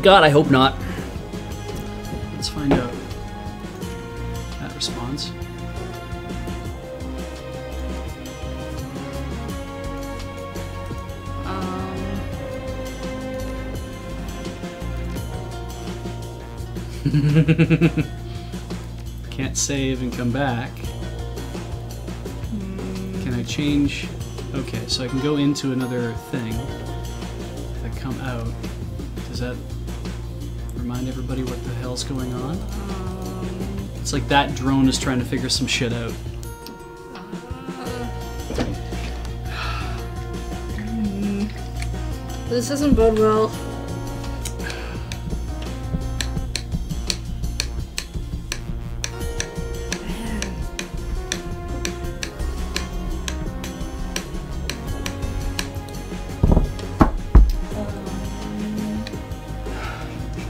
God, I hope not. Let's find out. That responds. Can't save and come back. Can I change? Okay, so I can go into another thing. If I come out, does that remind everybody what the hell's going on? It's like that drone is trying to figure some shit out. This doesn't bode well.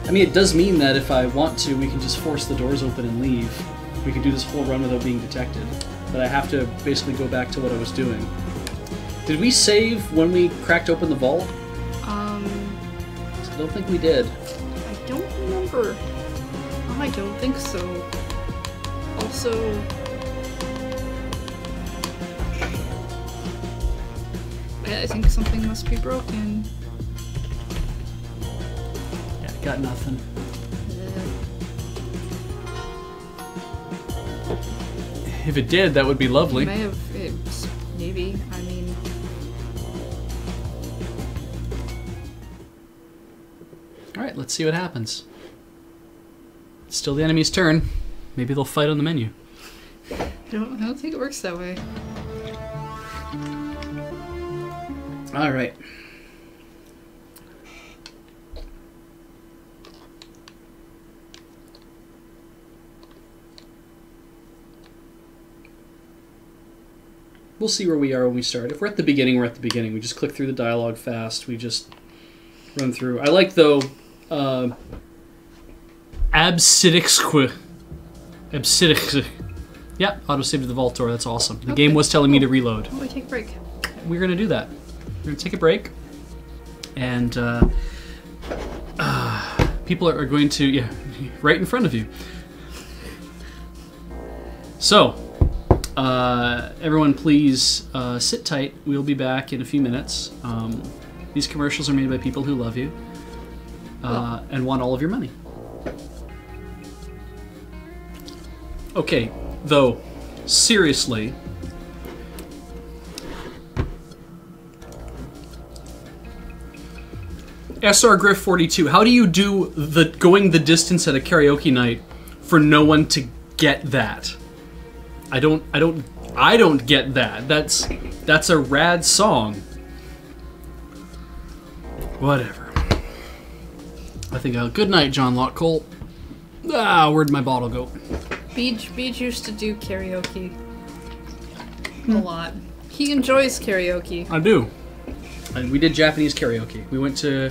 I mean, it does mean that if I want to, we can just force the doors open and leave. We can do this whole run without being detected. But I have to basically go back to what I was doing. Did we save when we cracked open the vault? I don't think we did. I don't remember. Oh, I don't think so. Also... I think something must be broken. Yeah, got nothing. If it did, that would be lovely. It may have... maybe. I mean... Alright, let's see what happens. It's still the enemy's turn. Maybe they'll fight on the menu. I don't think it works that way. Alright. we'll see where we are when we start. If we're at the beginning, we're at the beginning. We just click through the dialogue fast. We just run through. I like, though, Absidic. Yeah, autosave to the vault door. That's awesome. The game was telling me to reload. Oh, we take a break. We're going to do that. We're going to take a break. And people are going to... Yeah, right in front of you. So, everyone please sit tight. We'll be back in a few minutes. These commercials are made by people who love you and want all of your money. Okay, though, seriously, SR Griff 42, how do you do the going the distance at a karaoke night for no one to get that? I don't get that. That's a rad song. Whatever. I think good night, John Lockcole. Where'd my bottle go? Beej used to do karaoke a lot. He enjoys karaoke. I do. And we did Japanese karaoke. We went to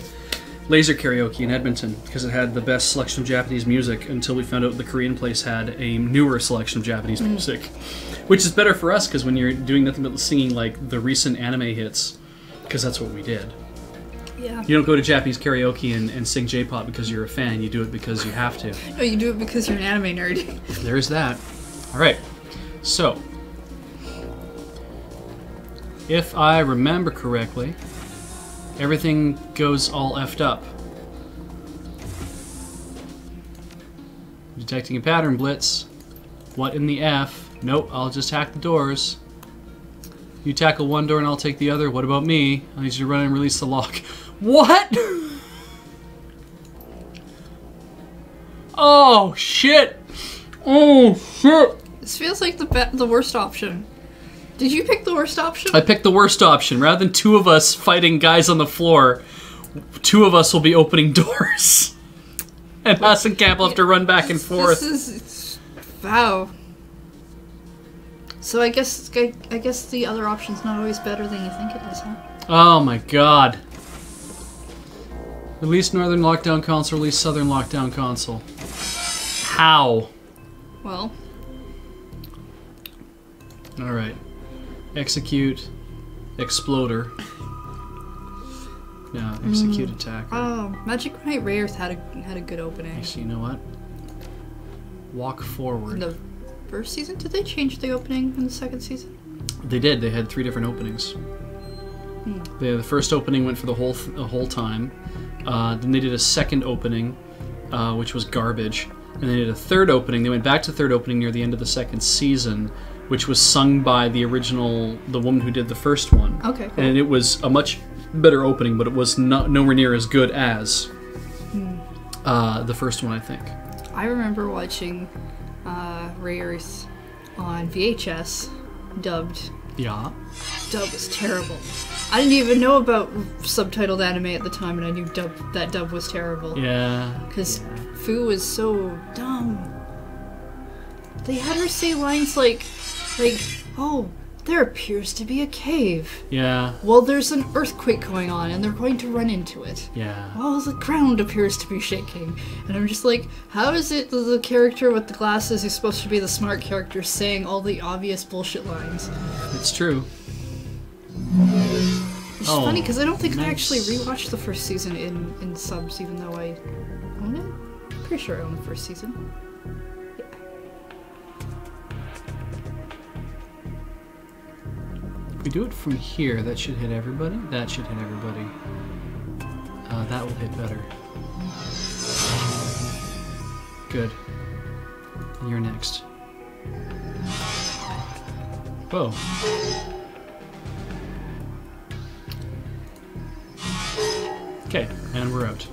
Laser Karaoke in Edmonton because it had the best selection of Japanese music until we found out the Korean place had a newer selection of Japanese music. Which is better for us because when you're doing nothing but singing like the recent anime hits, because that's what we did. Yeah. You don't go to Japanese karaoke and sing J-pop because you're a fan. You do it because you have to. No, you do it because you're an anime nerd. There's that. All right. So, if I remember correctly, everything goes all effed up. Detecting a pattern blitz. What in the F? Nope, I'll just hack the doors. You tackle one door and I'll take the other. What about me? I need you to run and release the lock. What? Oh, shit. Oh, shit. This feels like the worst option. Did you pick the worst option? I picked the worst option. Rather than two of us fighting guys on the floor, two of us will be opening doors. And us and Camp will have to run back and forth. This is... Wow. So I guess the other option's not always better than you think it is, huh? Oh my god. Release Northern Lockdown Console, release Southern Lockdown Console. How? Well. Alright. Execute. Exploder. Yeah, execute attacker. Oh, Magic Knight Rayearth had a good opening. Actually, you know what? Walk forward. In the first season? Did they change the opening in the second season? They did. They had 3 different openings. The first opening went for the whole time. Then they did a second opening, which was garbage. And they did a third opening. They went back to third opening near the end of the second season, which was sung by the woman who did the first one. Okay, cool. And it was a much better opening, but it was nowhere near as good as the first one, I think. I remember watching Rayearth on VHS, dubbed. Yeah. Dub was terrible. I didn't even know about subtitled anime at the time, and I knew that dub was terrible. Yeah. Because Fu was so dumb. They had her say lines like, oh, there appears to be a cave. Yeah. Well, there's an earthquake going on, and they're going to run into it. Yeah. Well, the ground appears to be shaking. And I'm just like, how is it that the character with the glasses who's supposed to be the smart character saying all the obvious bullshit lines? It's true. It's funny, because I don't think I nice. actually rewatched the first season in subs, even though I own it. I'm pretty sure I own the first season. Yeah. If we do it from here, that should hit everybody. That should hit everybody. That will hit better. Good. And you're next. Whoa. Okay, and we're out.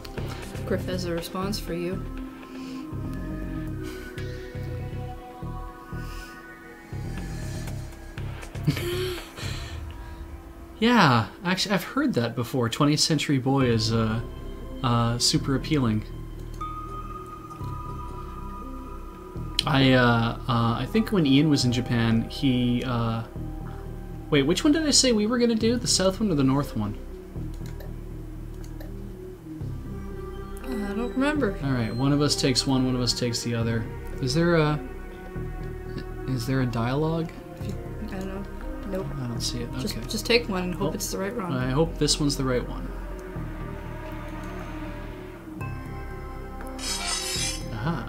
Griff has a response for you. Yeah, actually, I've heard that before. 20th Century Boy is super appealing. I think when Ian was in Japan, he Wait, which one did I say we were gonna do? The south one or the north one? I don't remember. All right, one of us takes one of us takes the other. Is there a dialogue? I don't know. Nope. I don't see it. Okay. Just take one and hope it's the right one. I hope this one's the right one. Aha.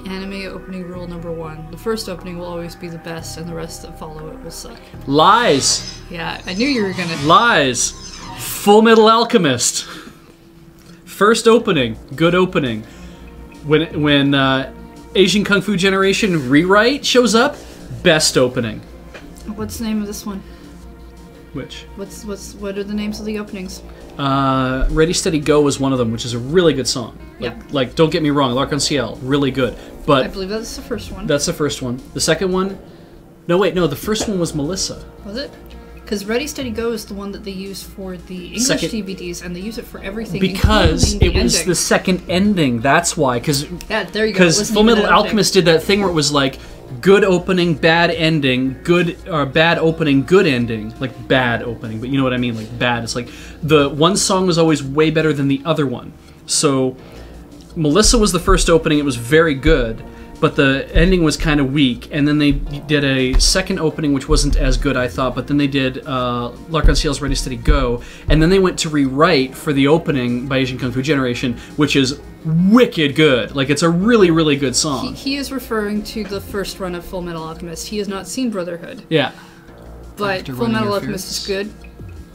Anime opening rule number 1. The first opening will always be the best, and the rest that follow it will suck. Lies! Yeah, I knew you were gonna... Lies! Full Metal Alchemist. First opening, good opening. When Asian Kung Fu Generation Rewrite shows up, best opening. What's the name of this one? Which? What are the names of the openings? Ready Steady Go was one of them, which is a really good song. Like, don't get me wrong, L'Arc-en-Ciel, really good. But I believe that's the first one. That's the first one. The second one... No, wait, no, the first one was Melissa. Was it? Because Ready Steady Go is the one that they use for the English DVDs, and they use it for everything. Because it was ending. the second ending, that's why. Yeah, there you go. Because Full Metal Alchemist did that thing where it was like, good opening, bad ending, bad opening, good ending. Like, bad opening, but you know what I mean, like, bad. It's like, the one song was always way better than the other one. So, Melissa was the first opening, it was very good, but the ending was kind of weak, and then they did a second opening which wasn't as good, I thought, but then they did L'Arc-en-Ciel's Ready Steady Go, and then they went to rewrite for the opening by Asian Kung Fu Generation, which is wicked good. Like, it's a really, really good song. He is referring to the first run of Full Metal Alchemist. He has not seen Brotherhood. Yeah. But Full Metal Alchemist is good.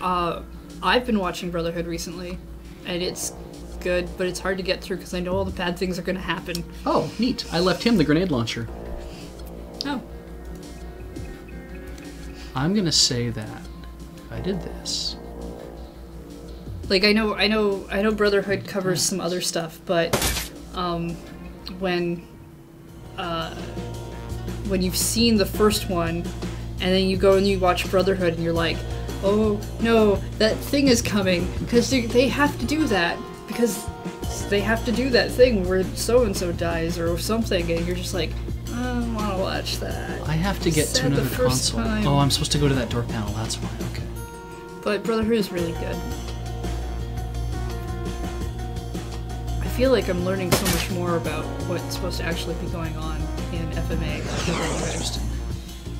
I've been watching Brotherhood recently, and it's good, but it's hard to get through because I know all the bad things are going to happen. Oh, neat. I left him the grenade launcher. Oh. I'm going to say that if I did this... Like, I know Brotherhood covers some other stuff, but when you've seen the first one, and then you go and you watch Brotherhood, and you're like, oh no, that thing is coming, because they have to do that, because they have to do that thing where so-and-so dies or something, and you're just like, I don't want to watch that. I have to get to another console. Time. Oh, I'm supposed to go to that door panel, that's why, okay. But Brotherhood is really good. I feel like I'm learning so much more about what's supposed to actually be going on in FMA. Interesting.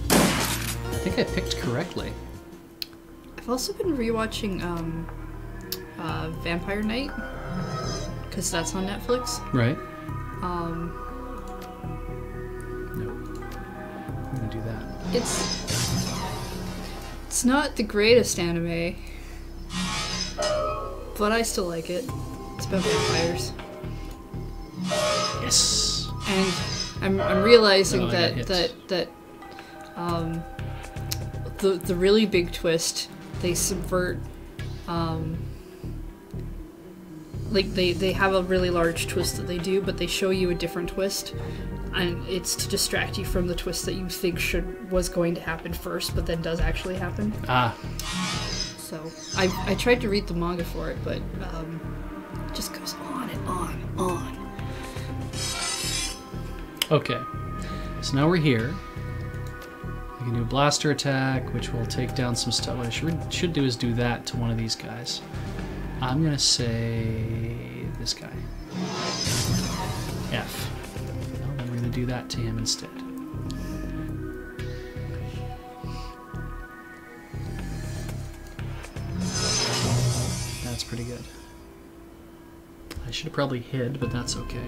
I think I picked correctly. I've also been rewatching Vampire Night, because that's on Netflix. Right. No. I'm gonna do that. It's not the greatest anime, but I still like it. It's about vampires. Yes. And I'm realizing that the really big twist, they subvert, like they have a really large twist that they do, but they show you a different twist, and it's to distract you from the twist that you think was going to happen first, but then does actually happen. Ah. So I tried to read the manga for it, but it just goes on and on and on. Okay. So now we're here. We can do a blaster attack, which will take down some stuff. What I should do is do that to one of these guys. I'm gonna say this guy. F. Well, then we're gonna do that to him instead. That's pretty good. I should have probably hid, but that's okay.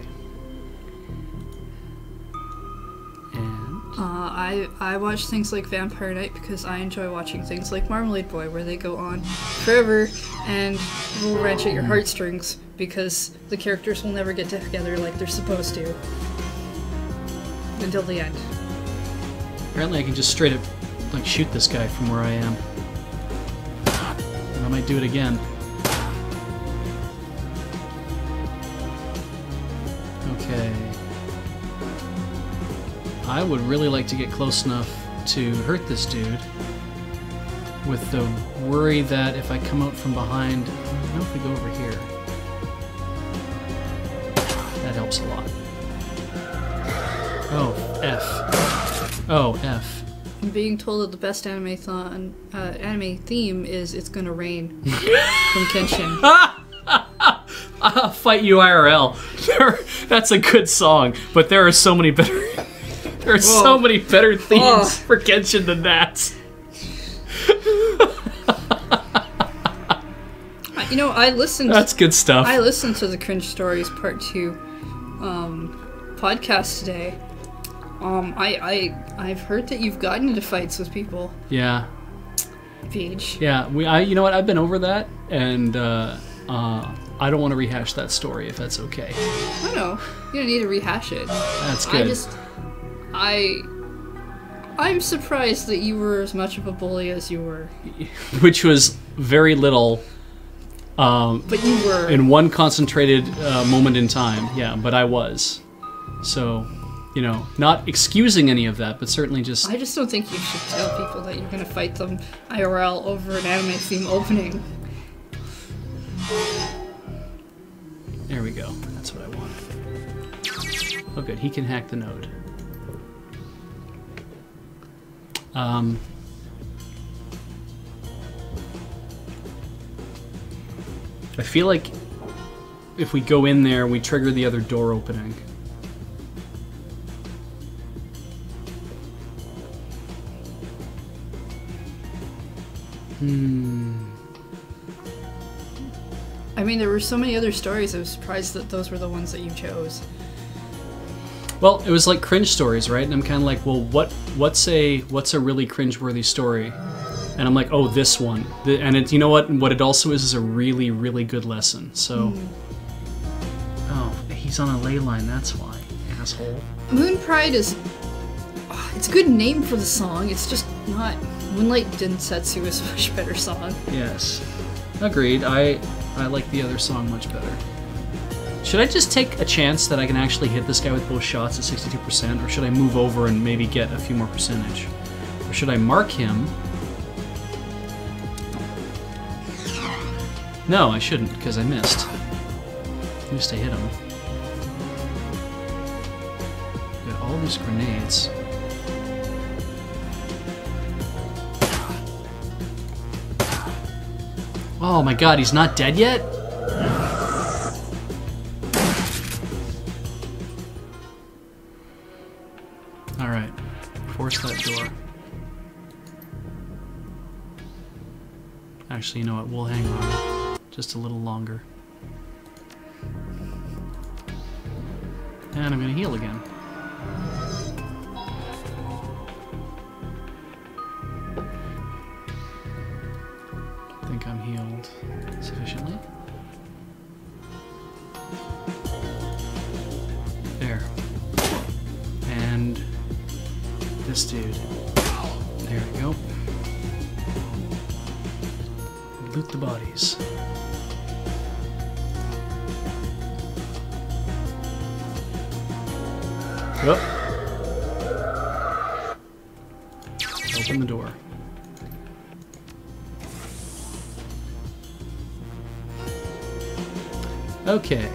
I watch things like Vampire Night because I enjoy watching things like Marmalade Boy, where they go on forever and will wrench at your heartstrings because the characters will never get together like they're supposed to until the end. Apparently I can just straight up like shoot this guy from where I am. And I might do it again. Okay. I would really like to get close enough to hurt this dude with the worry that if I come out from behind, I don't know if we go over here. That helps a lot. Oh, F. Oh, F. I'm being told that the best anime theme is "It's Gonna Rain" from Kenshin. Fight You IRL. That's a good song, but there are so many better. There are so many better themes for Genshin than that. You know, I listened. That's good stuff. I listened to the Cringe Stories Part 2 podcast today. I've heard that you've gotten into fights with people. Yeah. Beej. Yeah. You know what? I've been over that, and I don't want to rehash that story if that's okay. I know. You don't need to rehash it. That's good. I'm surprised that you were as much of a bully as you were. Which was very little. But you were. In one concentrated moment in time. Yeah, but I was. So, you know, not excusing any of that, but certainly just... I just don't think you should tell people that you're going to fight them IRL over an anime theme opening. There we go. That's what I want. Oh good, he can hack the node. I feel like if we go in there, we trigger the other door opening. I mean, there were so many other stories, I was surprised that those were the ones that you chose. Well, it was like cringe stories, right? And I'm kind of like, well, what's a really cringeworthy story? And I'm like, oh, this one. And it, you know what? What it also is a really, really good lesson. So, oh, he's on a ley line. That's why, asshole. Moon Pride is, it's a good name for the song. It's just not. Moonlight Densetsu is a much better song. Yes, agreed. I like the other song much better. Should I just take a chance that I can actually hit this guy with both shots at 62%, or should I move over and maybe get a few more percentage? Or should I mark him? No, I shouldn't, because I missed. At least I hit him. Got all these grenades. Oh my god, he's not dead yet? Alright, force that door. Actually, you know what, we'll hang on just a little longer. And I'm gonna heal again. I think I'm healed sufficiently. There. And this dude. There we go. Loot the bodies. Oh. Open the door. Okay.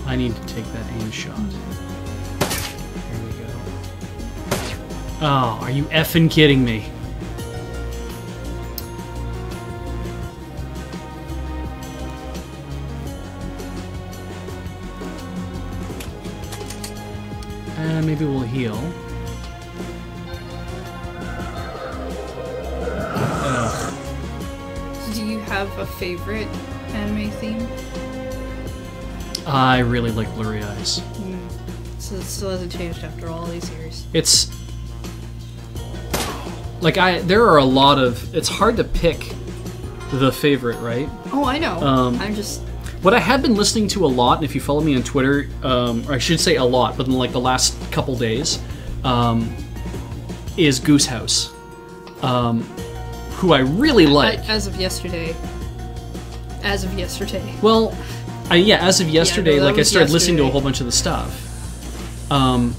I need to take that aim shot. Here we go. Oh, are you effing kidding me? And maybe we'll heal. Ugh. Do you have a favorite anime theme? I really like Blurry Eyes. So it still hasn't changed after all these years. It's like there are a lot of. It's hard to pick the favorite, right? Oh, I know. I'm just. What I have been listening to a lot, and if you follow me on Twitter, or I should say a lot, but in like the last couple days, is Goose House, who I really like. As of yesterday. As of yesterday. Well, yeah, as of yesterday, Yeah, no, like I started listening to a yesterday. whole bunch of the stuff. And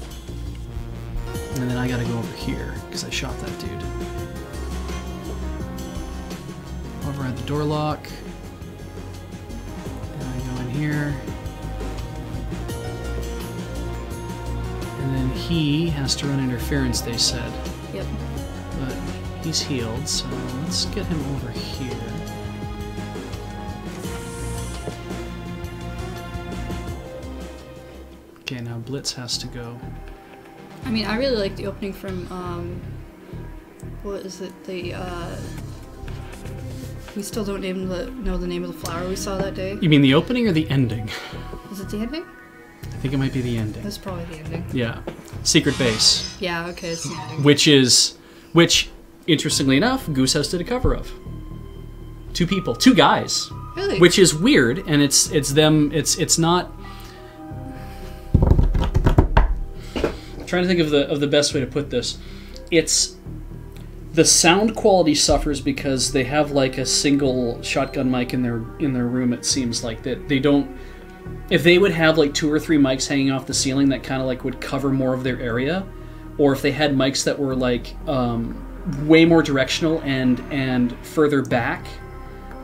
then I gotta go over here, because I shot that dude. Over at the door lock. And I go in here. And then he has to run interference, they said. Yep. But he's healed, so let's get him over here. Okay, now Blitz has to go. I mean, I really like the opening from, what is it, we still don't know the name of the flower we saw that day. You mean the opening or the ending? Is it the ending? I think it might be the ending. That's probably the ending. Yeah. Secret Base. Yeah, okay, it's the ending. Which, interestingly enough, Goose House did a cover of. 2 people. 2 guys. Really? Which is weird, and it's not... I'm trying to think of the best way to put this. It's... The sound quality suffers because they have like a single shotgun mic in their room, it seems like. That they don't... If they would have like 2 or 3 mics hanging off the ceiling that kind of like would cover more of their area, or if they had mics that were like way more directional and further back,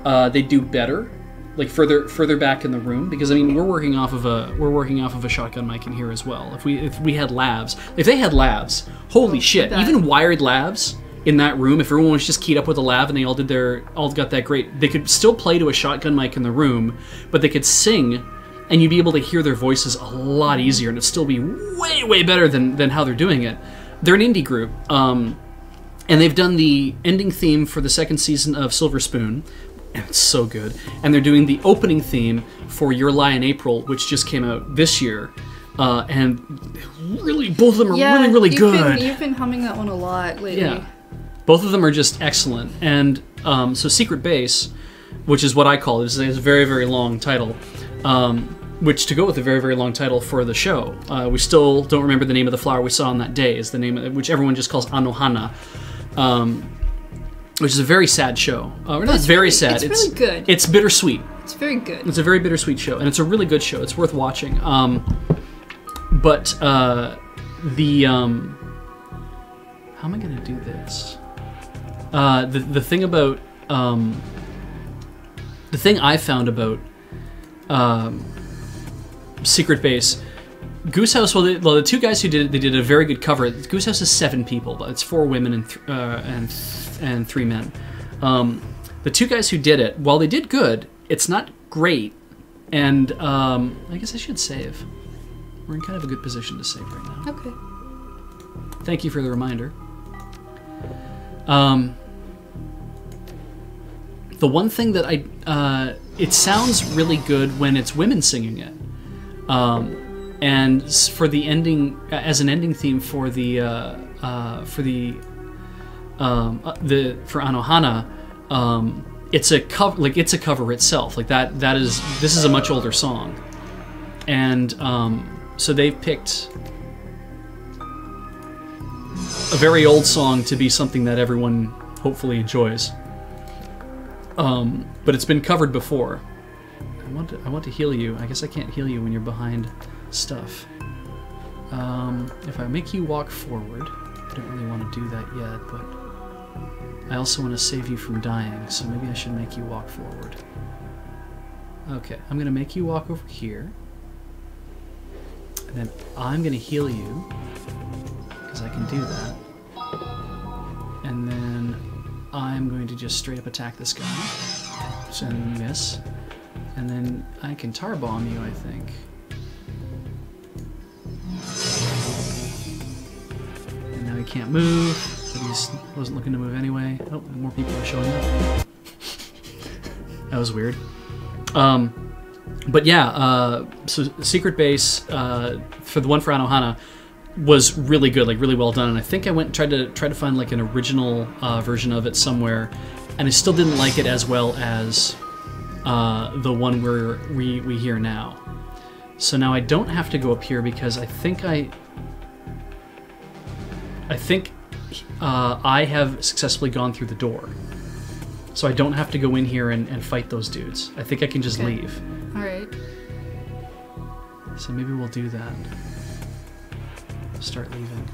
they do better, like further back in the room. Because I mean, we're working off of a shotgun mic in here as well. If we had lavs, if they had lavs, holy shit! Even wired lavs in that room, if everyone was just keyed up with a lav and they all got that great, they could still play to a shotgun mic in the room, but they could sing. And you'd be able to hear their voices a lot easier, and it'd still be way, way better than how they're doing it. They're an indie group, and they've done the ending theme for the 2nd season of Silver Spoon, and it's so good. And they're doing the opening theme for Your Lie in April, which just came out this year, and really, both of them are really, really good. You've been humming that one a lot lately. Yeah, both of them are just excellent. And so Secret Base, which is what I call it, is a very, very long title. Which, to go with a very, very long title for the show, we still don't remember the name of the flower we saw on that day, is the name of it, which everyone just calls Anohana, which is a very sad show. Not very sad. It's really good. It's bittersweet. It's very good. It's a very bittersweet show, and it's a really good show. It's worth watching. But how am I going to do this? The thing about... the thing I found about... Secret Base, Goose House. Well, the 2 guys who did it, they did a very good cover. Goose House is 7 people, but it's 4 women and 3 men. The 2 guys who did it, while they did good, it's not great. And I guess I should save. We're in kind of a good position to save right now. Okay. Thank you for the reminder. The one thing that it sounds really good when it's women singing it. And for the ending, as an ending theme for for Anohana, it's a cover. Like, it's a cover itself. Like this is a much older song, and so they've picked a very old song to be something that everyone hopefully enjoys. But it's been covered before. I want to heal you. I guess I can't heal you when you're behind stuff. If I make you walk forward, I don't really want to do that yet, but I also want to save you from dying, so maybe I should make you walk forward. Okay, I'm going to make you walk over here, and then I'm going to heal you, because I can do that. And then I'm going to just straight up attack this guy, so then miss. And then I can tar bomb you, I think. And now he can't move, but he wasn't looking to move anyway. Oh, more people are showing up. That was weird. But yeah, so Secret Base, for the one for Anohana, was really good, like really well done. And I think I went and tried to find like an original version of it somewhere, and I still didn't like it as well as the one we hear now. So now I don't have to go up here because I think I have successfully gone through the door. So I don't have to go in here and fight those dudes. I think I can just leave. Alright. So maybe we'll do that. Start leaving.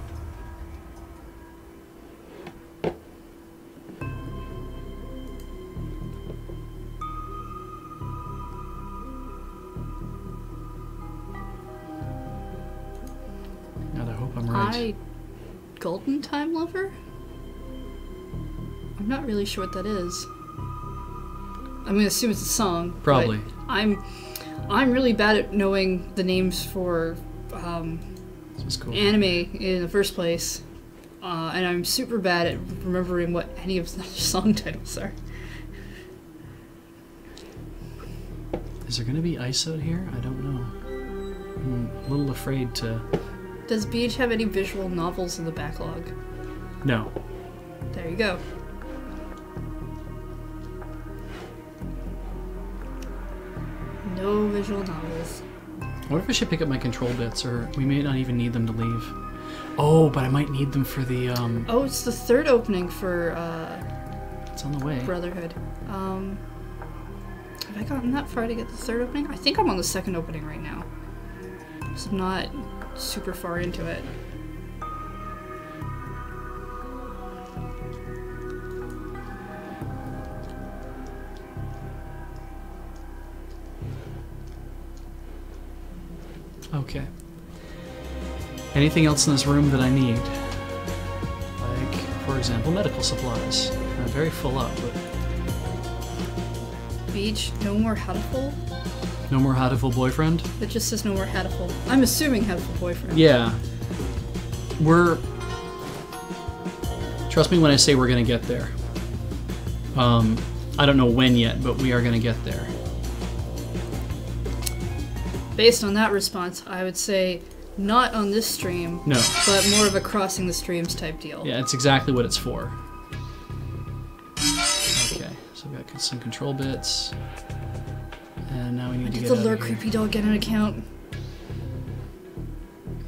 Gotta hope I'm right. Golden Time Lover? I'm not really sure what that is. I'm gonna assume it's a song. Probably. I'm really bad at knowing the names for Cool. anime in the first place, and I'm super bad at remembering what any of the song titles are. Is there gonna be ice out here? I don't know. I'm a little afraid to... Does Beej have any visual novels in the backlog? No. There you go. No visual novels. I wonder if I should pick up my control bits, or we may not even need them to leave. Oh, but I might need them for the, Oh, it's the third opening for, It's on the way. Brotherhood. Have I gotten that far to get the third opening? I think I'm on the second opening right now. So I'm not super far into it. Okay. Anything else in this room that I need? Like, for example, medical supplies. I'm very full up, but... Beej, no more Hatoful? No more Hatoful boyfriend? It just says no more Hatoful. I'm assuming Hatoful boyfriend. Yeah. We're... Trust me when I say we're gonna get there. I don't know when yet, but we are gonna get there. Based on that response, I would say not on this stream, no, but more of a crossing the streams type deal. Yeah, it's exactly what it's for. Okay, so we've got some control bits. And now we need to get out of here. Did the Lure Creepy Doll get an account?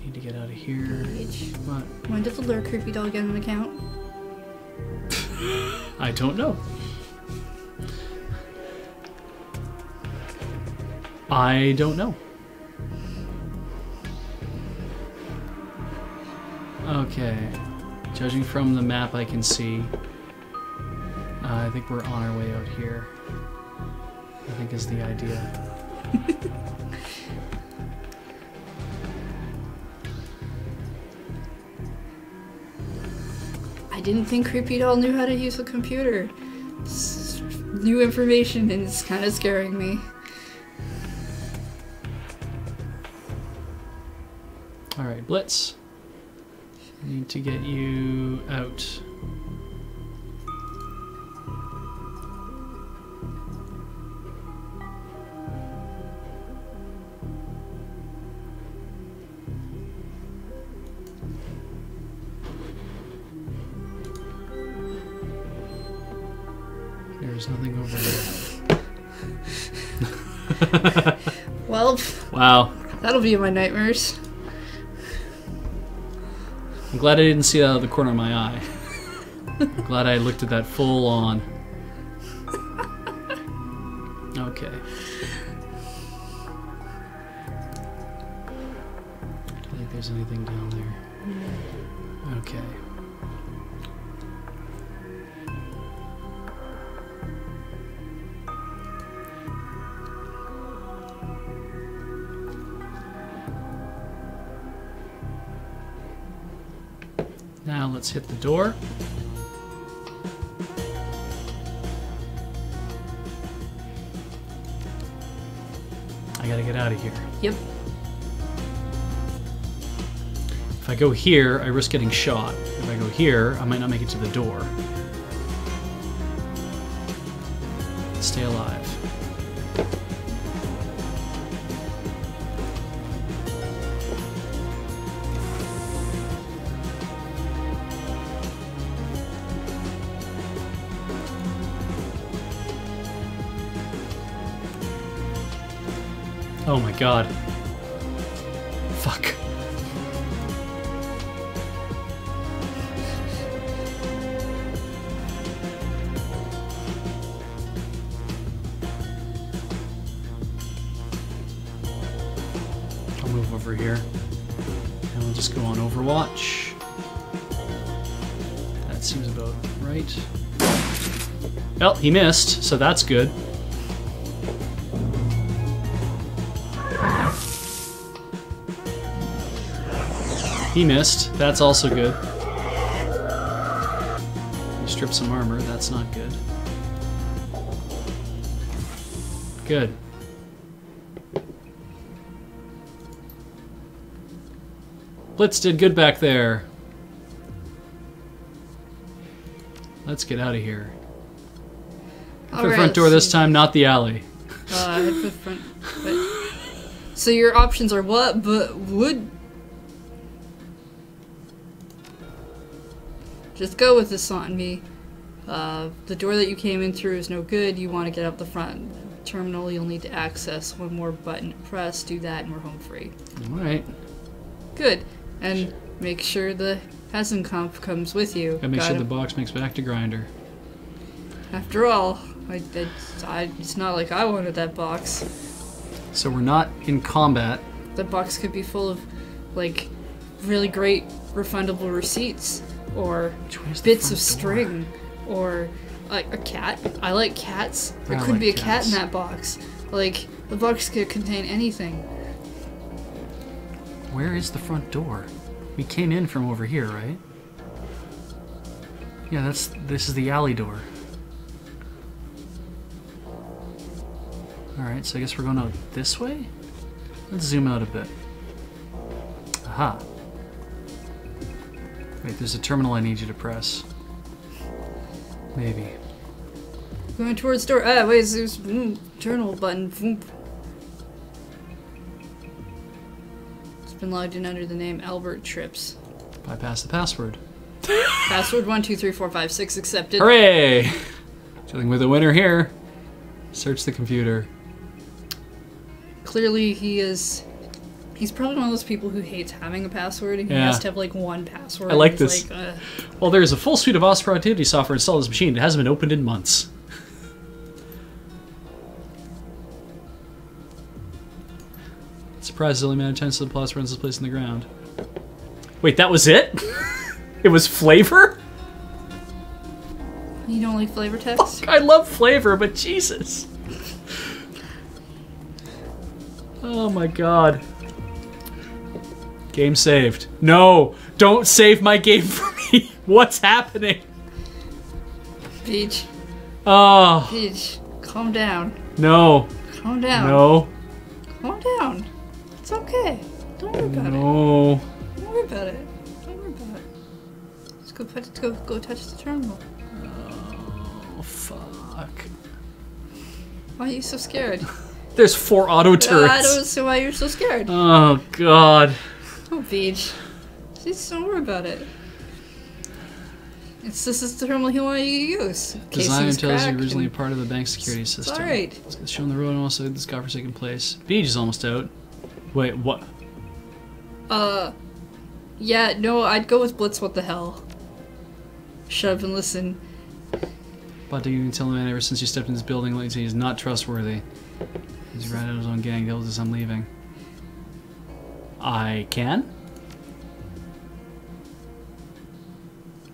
Need to get out of here. What? When did the Lure Creepy Doll get an account? I don't know. I don't know. Okay. Judging from the map I can see, I think we're on our way out here. I think is the idea. I didn't think Creepy Doll knew how to use a computer. It's new information and it's kind of scaring me. Alright, Blitz. I need to get you out. There's nothing over there. Well, wow. That'll be in my nightmares. I'm glad I didn't see that out of the corner of my eye. I'm glad I looked at that full on. Okay. I don't think there's anything down there. Okay. Now let's hit the door. I gotta get out of here. Yep. If I go here, I risk getting shot. If I go here, I might not make it to the door. Stay alive. Oh my god. Fuck. I'll move over here. And we'll just go on Overwatch. That seems about right. Well, he missed, so that's good. He missed. That's also good. You strip some armor. That's not good. Good. Blitz did good back there. Let's get out of here. For the front door this time, not the alley. Head for the front. But, so your options are what? But would just go with this on me. The door that you came in through is no good. You want to get up the front terminal. You'll need to access one more button. Press. Do that, and we're home free. All right. Good. And make sure the Hassan comp comes with you. Gotta make sure the box makes back to grinder. After all, it's not like I wanted that box. So we're not in combat. That box could be full of, like, really great refundable receipts, or bits of string, or like a cat. I like cats. There could be a cat in that box. Like, the box could contain anything. Where is the front door? We came in from over here, right? Yeah, this is the alley door. Alright, so I guess we're going out this way? Let's zoom out a bit. Aha. Wait, there's a terminal I need you to press. Maybe. Going towards door. Ah, wait, there's terminal button. It's been logged in under the name Albert Trips. Bypass the password. Password 123456 accepted. Hooray! Dealing with a winner here. Search the computer. Clearly he's probably one of those people who hates having a password, and he has to have like one password. I like this. Like, well, there's a full suite of OS productivity software installed on this machine. It hasn't been opened in months. Surprised the only amount of times the plus runs this place in the ground. Wait, that was it? It was flavor? You don't like flavor text? I love flavor, but Jesus. Oh my god. Game saved. No! Don't save my game for me! What's happening? Beej. Oh. Beej, calm down. No. Calm down. No. Calm down. It's okay. Don't worry about it. No. Don't worry about it. Don't worry about it. Let's go touch the terminal. Oh, fuck. Why are you so scared? There's 4 auto turrets. I don't see why you're so scared. Oh, God. Oh, Beej. Just don't worry about it. This is the terminal he wanted you to use. Designer tells you originally part of the bank security system. It's alright. It's shown the road and also this godforsaken place. Beej is almost out. Wait, what? Yeah, no, I'd go with Blitz, what the hell. Shut up and listen. But you can tell the man ever since you stepped in this building, like he's not trustworthy. He's ran out of his own gang, tells us I'm leaving. I can?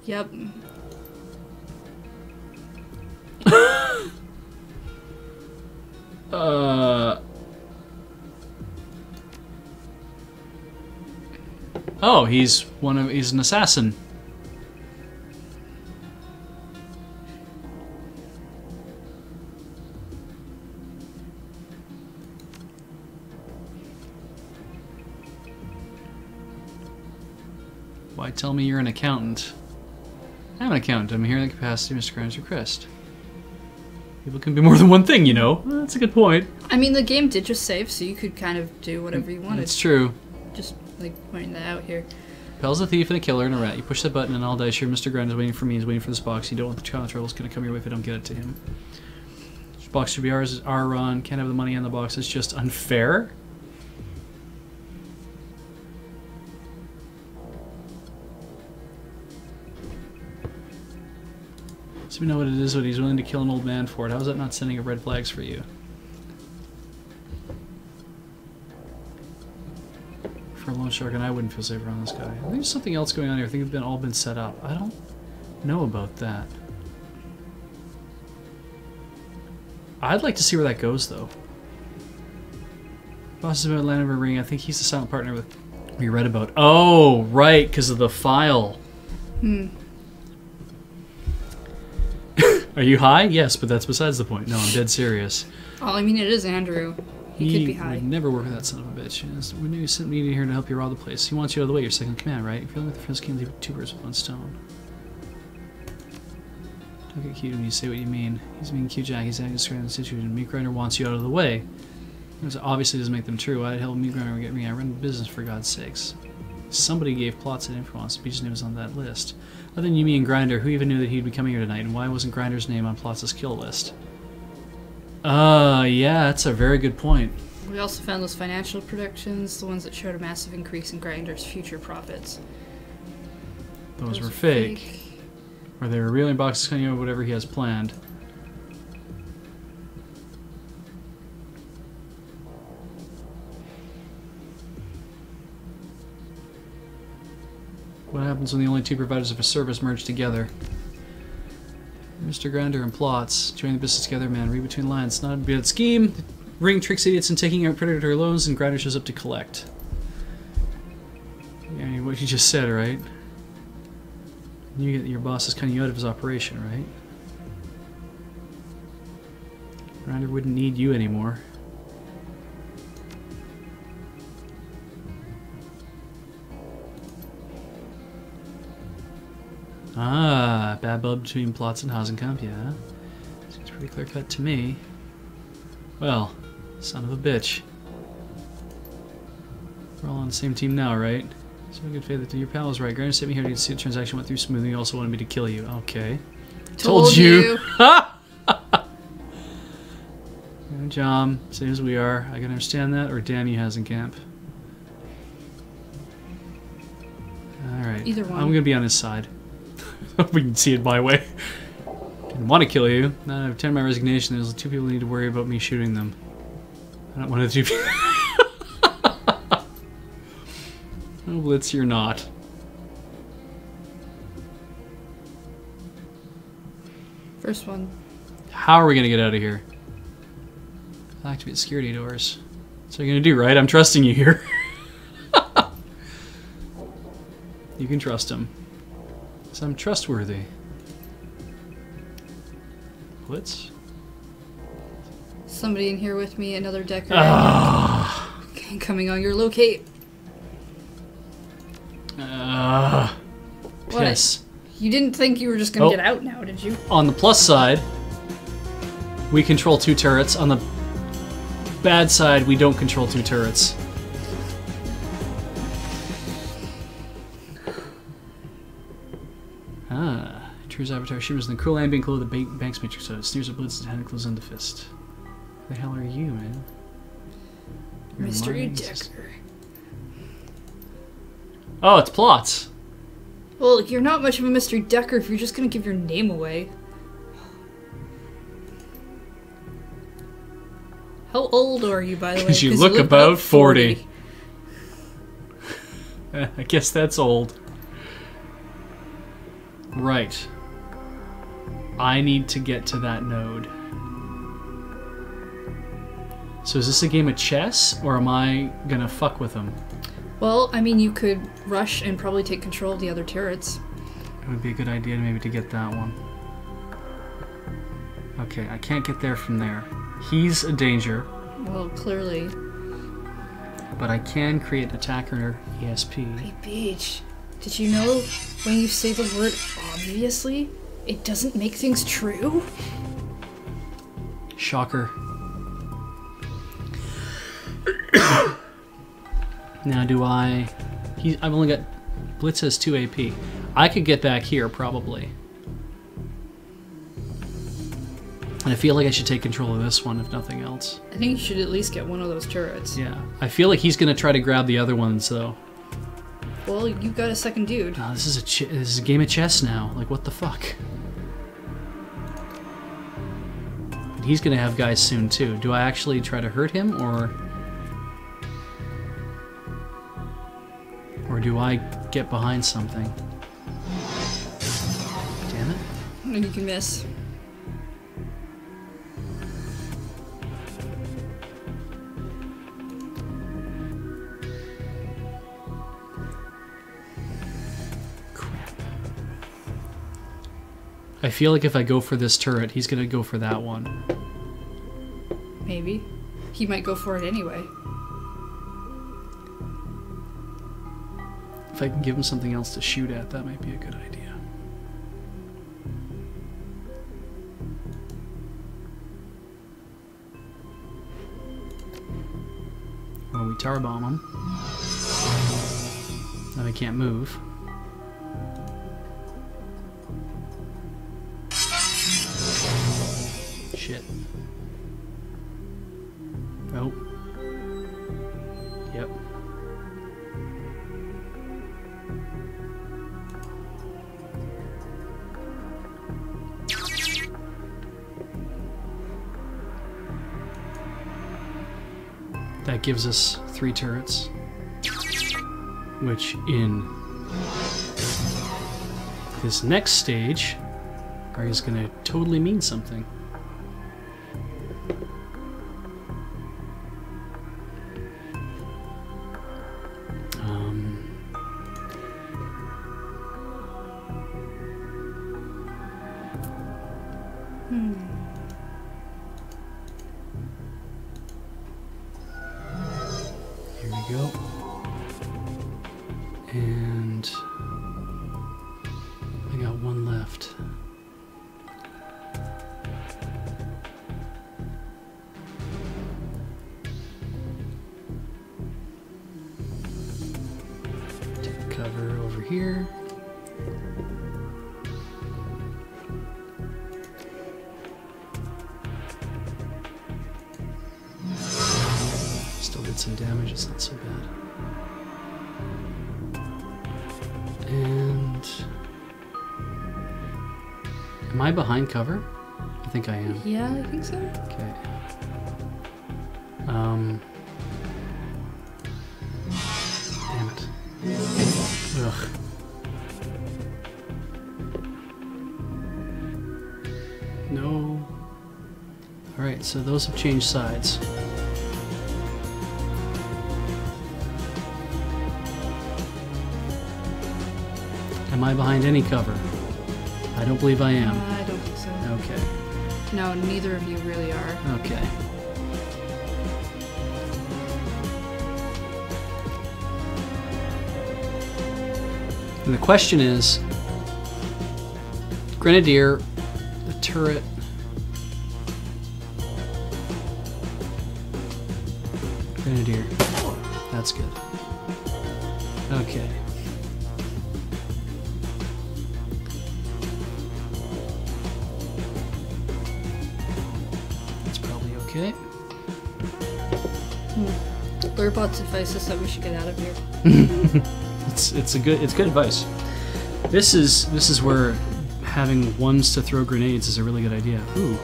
Yep. Oh, he's an assassin. Why tell me you're an accountant? I'm an accountant. I'm here in the capacity of Mr. Grimes' request. People can be more than one thing, you know. Well, that's a good point. I mean, the game did just save, so you could kind of do whatever you wanted. It's true. Just, like, pointing that out here. Pel's a thief and a killer and a rat. You push that button and I'll die. Sure, Mr. Grimes is waiting for me. He's waiting for this box. You don't want the trouble. It's going to come your way if I don't get it to him. This box should be ours. Our run. Can't have the money in the box. It's just unfair. So we know what it is, what he's willing to kill an old man for it. How is that not sending up red flags for you? For a loan shark, and I wouldn't feel safe around this guy. I think there's something else going on here. I think it's all been set up. I don't know about that. I'd like to see where that goes, though. Boss is about land of a ring. I think he's the silent partner with We read about. Oh, right, because of the file. Are you high? Yes, but that's besides the point. No, I'm dead serious. Oh, I mean, it is Andrew. He could be high. Would never work with that son of a bitch. Yes, we knew you sent me here to help you rob the place. He wants you out of the way. You're second in command, right? You're feeling like the friends can't leave two birds with one stone. Don't get cute when you say what you mean. He's being cute, Jack. He's acting straight in the situation. Meat Grinder wants you out of the way. This obviously doesn't make them true. Why the hell would Meat Grinder get me? I run the business, for God's sakes. Somebody gave Plots and influence. Beej's name was on that list. Other than Yumi and Grinder, who even knew that he'd be coming here tonight? And why wasn't Grinder's name on Plots' kill list? Yeah, that's a very good point. We also found those financial predictions, the ones that showed a massive increase in Grinder's future profits. Those were fake. Or they were reeling boxes coming out whatever he has planned. What happens when the only two providers of a service merge together? Mr. Grinder and Plots. Join the business together, man. Read between lines. Not a bad scheme. Ring tricks idiots into taking out predatory loans, and Grinder shows up to collect. Yeah, what you just said, right? Your boss is cutting you out of his operation, right? Grinder wouldn't need you anymore. Ah, bad blood between Plots and Hasenkamp, yeah. Seems pretty clear cut to me. Well, son of a bitch. We're all on the same team now, right? So good faith that your pal was right. Grinder sent me here to see the transaction went through smoothly. He also wanted me to kill you. Okay. Told you! Good job. Same as we are. I can understand that. Or damn you, Hasenkamp. Alright. Either one. I'm gonna be on his side. We can see it my way. Didn't want to kill you. Now I've turned my resignation. There's two people who need to worry about me shooting them. I don't want to do. Oh, Blitz, you're not. First one. How are we gonna get out of here? I activate security doors. That's what you're gonna do, right? I'm trusting you here. You can trust him. So I'm trustworthy. Blitz? Somebody in here with me, another decker. Ah. Coming on your locate. Piss. What? You didn't think you were just gonna get out now, did you? On the plus side, we control 2 turrets. On the bad side, we don't control 2 turrets. True's avatar shimmers in the cruel ambient glow of the bank's matrix. So it sneers at Blitz and tentacles on the fist. Who the hell are you, man? Mystery Decker. Oh, it's Plots. Well, you're not much of a mystery Decker if you're just gonna give your name away. How old are you, by the way? Because you look about 40. I guess that's old. Right. I need to get to that node. So is this a game of chess, or am I gonna fuck with them? Well, I mean, you could rush and probably take control of the other turrets. It would be a good idea maybe to get that one. Okay, I can't get there from there. He's a danger. Well, clearly. But I can create attacker ESP. Hey, Beej, did you know when you say the word obviously, it doesn't make things true? Shocker. Now do I... I've only got... Blitz has 2 AP. I could get back here, probably. And I feel like I should take control of this one, if nothing else. I think you should at least get one of those turrets. Yeah. I feel like he's going to try to grab the other ones, though. Well, you've got a second dude. No, this is a game of chess now. Like, what the fuck? But he's going to have guys soon, too. Do I actually try to hurt him, or... Or do I get behind something? Damn it. And you can miss. I feel like if I go for this turret, he's gonna go for that one. Maybe. He might go for it anyway. If I can give him something else to shoot at, that might be a good idea. Or we tower bomb him. Then I can't move. Shit. Oh. Yep. That gives us 3 turrets, which in this next stage is going to totally mean something. Here we go. And I got 1 left. Take cover over here. Still did some damage, it's not so bad. And am I behind cover? I think I am. Yeah, I think so. Okay. Damn it. Ugh. No. Alright, so those have changed sides. Am I behind any cover? I don't believe I am. I don't think so. Okay. No, neither of you really are. Okay. And the question is, Grenadier, the turret. Grenadier. That's good. Okay. That's probably okay. Blurbots advice us that we should get out of here. It's good advice. This is where having ones to throw grenades is a really good idea. Ooh.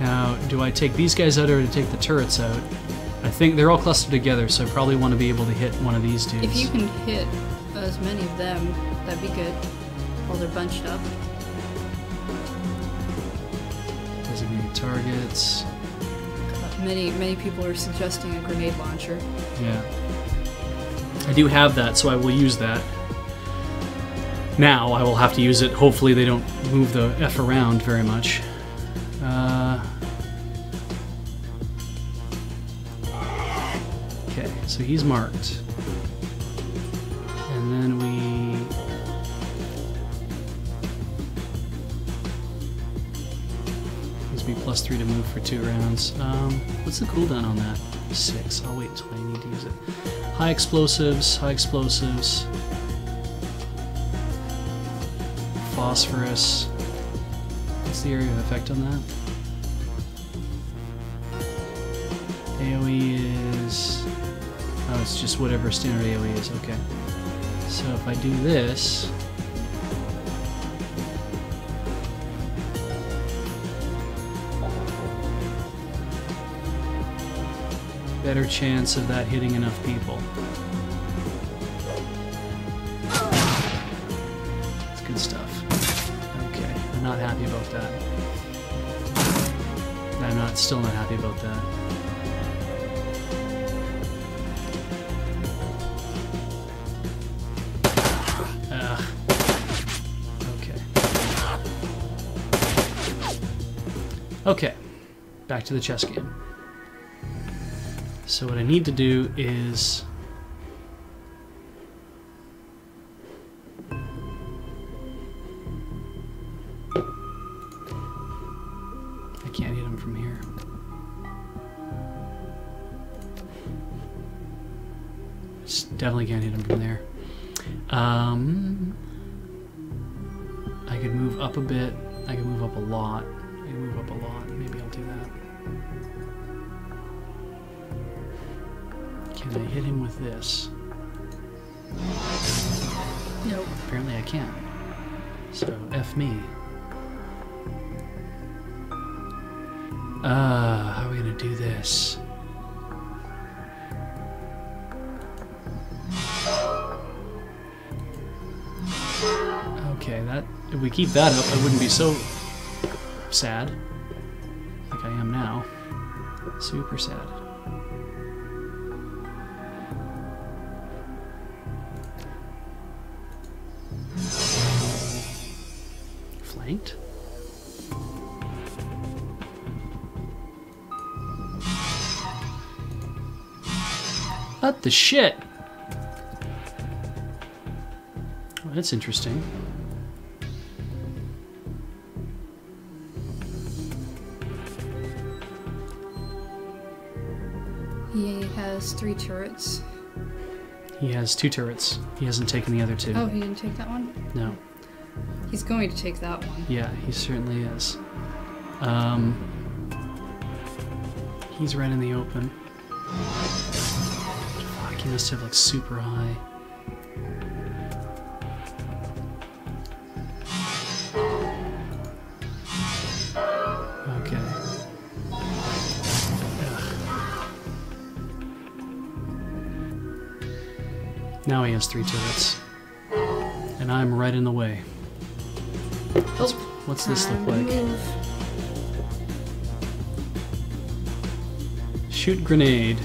Now, do I take these guys out or to take the turrets out? I think they're all clustered together, so I probably want to be able to hit one of these dudes. If you can hit as many of them, that'd be good. While they're bunched up. Designated targets. Many people are suggesting a grenade launcher. Yeah. I do have that, so I will use that. Now I will have to use it. Hopefully they don't move the F around very much. Okay, so he's marked. And then we... Needs to be +3 to move for 2 rounds. What's the cooldown on that? 6. I'll wait until I need to use it. High explosives, high explosives. Phosphorus. What's the area of effect on that? AoE is... Oh, it's just whatever standard AoE is, okay. So if I do this... Better chance of that hitting enough people. It's good stuff. Okay, I'm not happy about that. I'm still not happy about that. Okay, back to the chess game. So what I need to do is... I can't hit him from here. Definitely can't hit him from there. I could move up a bit. I could move up a lot. I could move up a lot. Maybe I'll do that. Can I hit him with this? Nope. Apparently I can't. So, F me. How are we gonna do this? Okay, that if we keep that up, I wouldn't be so sad like I am now. Super sad. Flanked? What the shit? Well, that's interesting. He has 3 turrets. He has 2 turrets. He hasn't taken the other 2. Oh, he didn't take that one? No. He's going to take that one. Yeah, he certainly is. He's right in the open. Fuck, he must have like super high. Okay. Ugh. Now he has 3 turrets. And I'm right in the way. What's this look like? Shoot grenade.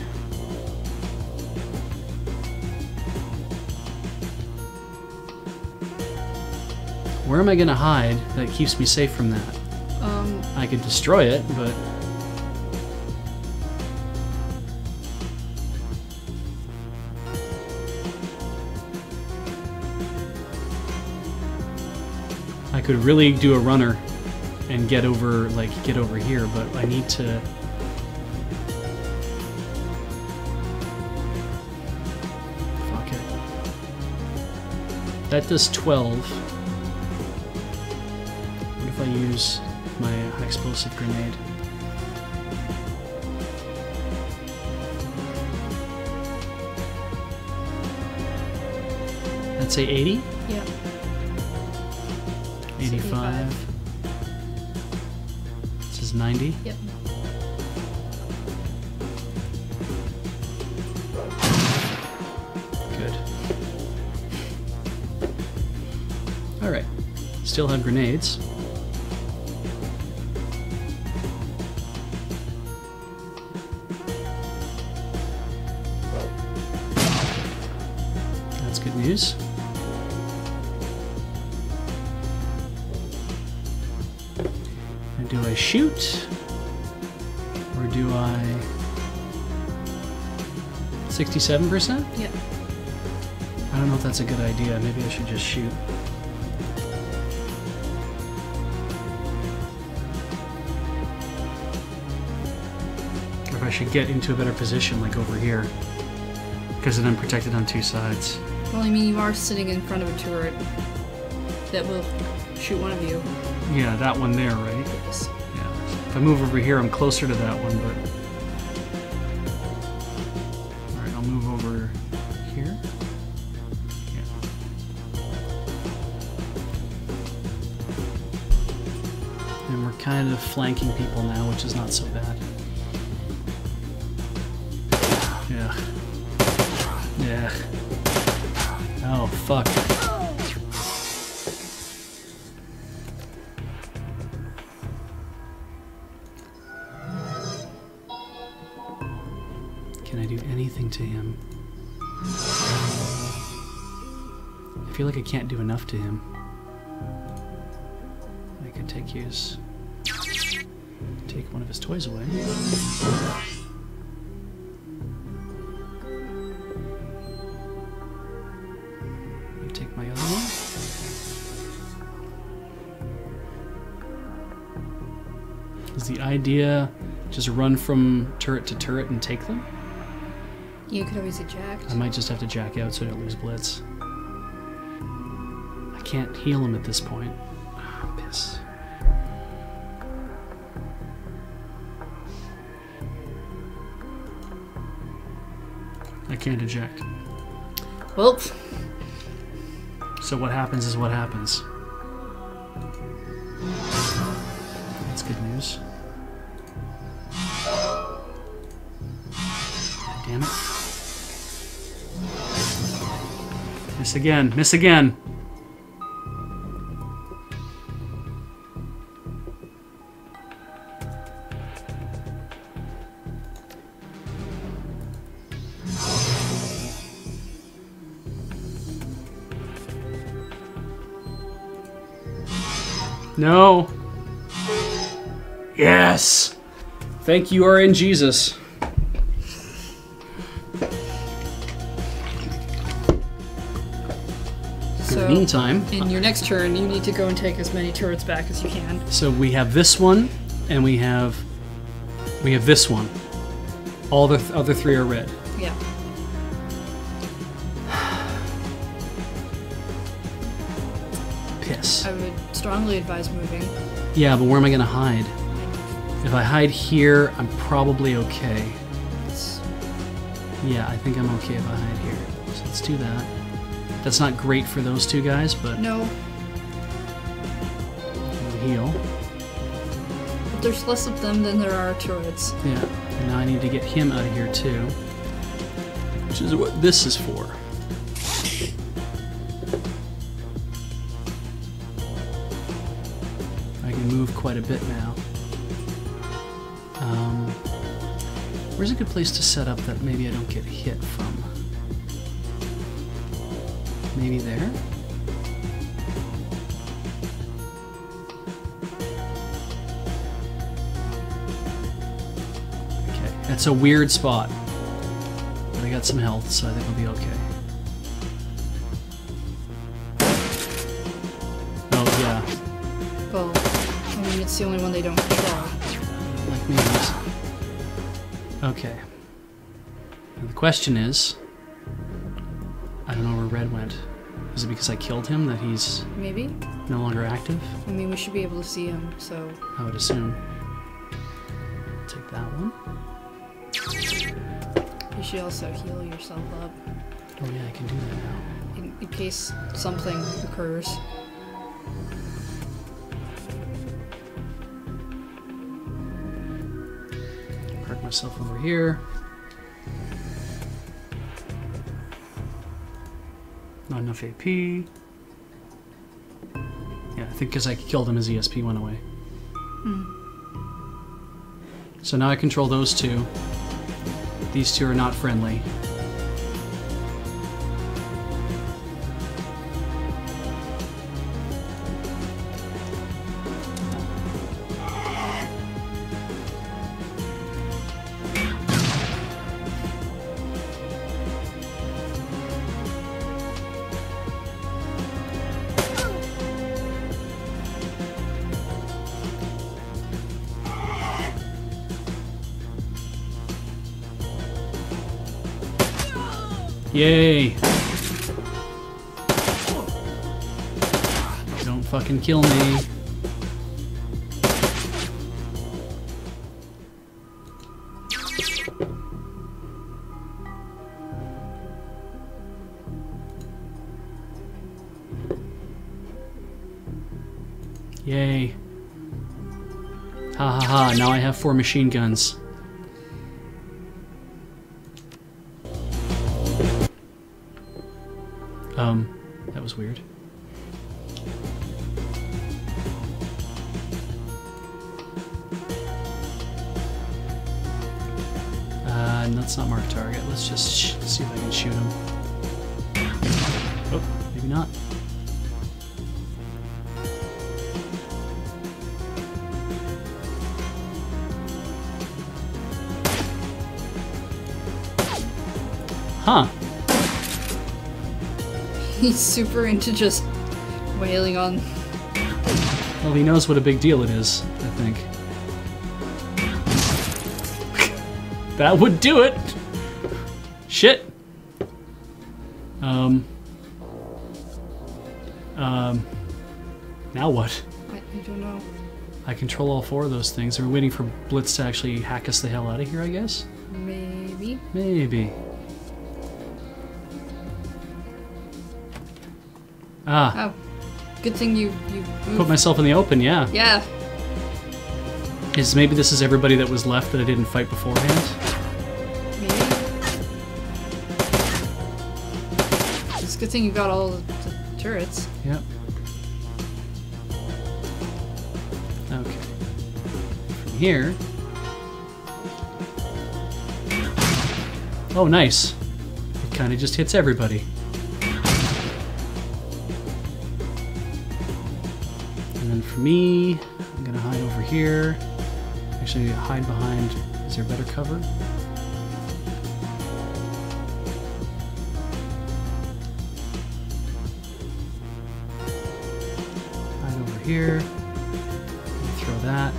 Where am I gonna hide that keeps me safe from that? I could destroy it, but... I could really do a runner and get over, like, get over here, but I need to... Fuck it. That does 12. What if I use my high explosive grenade? Let's say 80? Yeah. 85. This is 90. Yep. Good. Alright. Still have grenades. That's good news. Do I shoot? Or do I... 67%? Yep. I don't know if that's a good idea. Maybe I should just shoot. Or if I should get into a better position, like over here. Because then I'm protected on 2 sides. Well, I mean, you are sitting in front of a turret that will shoot one of you. Yeah, that one there, right? Yes. Yeah. If I move over here, I'm closer to that one, but... Alright, I'll move over here. Yeah. And we're kind of flanking people now, which is not so bad. Yeah. Yeah. Oh, fuck. Can I do anything to him? I feel like I can't do enough to him. I could take his... Take one of his toys away. And take my other one. Is the idea just run from turret to turret and take them? You could always eject. I might just have to jack out so I don't lose blitz. I can't heal him at this point. Ah, piss. I can't eject. Well. So what happens is what happens. That's good news. Damn it. Miss again. Miss again. No. Yes. Thank you, RN Jesus. So, in the meantime, in your next turn, you need to go and take as many turrets back as you can. So we have this one, and we have this one. All the other three are red. Yeah. Piss. I would strongly advise moving. Yeah, but where am I going to hide? If I hide here, I'm probably okay. Yeah, I think I'm okay if I hide here. So let's do that. That's not great for those two guys, but... No. We'll heal. But there's less of them than there are turrets. Yeah, and now I need to get him out of here too. Which is what this is for. I can move quite a bit now. Where's a good place to set up that maybe I don't get hit from? Maybe there? Okay, that's a weird spot. But I got some health, so I think we'll be okay. Oh, yeah. Well, I mean, it's the only one they don't control. Like me. Okay. Now the question is, I don't know where Red went. Is it because I killed him that he's Maybe? no longer active? I mean, we should be able to see him, so... I would assume. Take that one. You should also heal yourself up. Oh yeah, I can do that now. In case something occurs. Park myself over here. Not enough AP. Yeah, I think because I killed him, his ESP went away. So now I control those two. These two are not friendly. Yay! Don't fucking kill me. Yay. Ha ha ha, now I have 4 machine guns. That was weird. Let's not mark target. Let's just see if I can shoot him. Oh, maybe not. Huh. He's super into just wailing on... Well, he knows what a big deal it is, I think. That would do it! Shit! Now what? I don't know. I control all 4 of those things. Are we waiting for Blitz to actually hack us the hell out of here, I guess? Maybe. Maybe. Ah. Oh. Good thing you moved. Put myself in the open, yeah. Yeah. Maybe this is everybody that was left that I didn't fight beforehand? Maybe. It's a good thing you got all the turrets. Yep. Okay. From here... Oh, nice. It kind of just hits everybody. And then for me, I'm gonna hide over here. Actually, hide behind... Is there better cover? Hide over here. Throw that.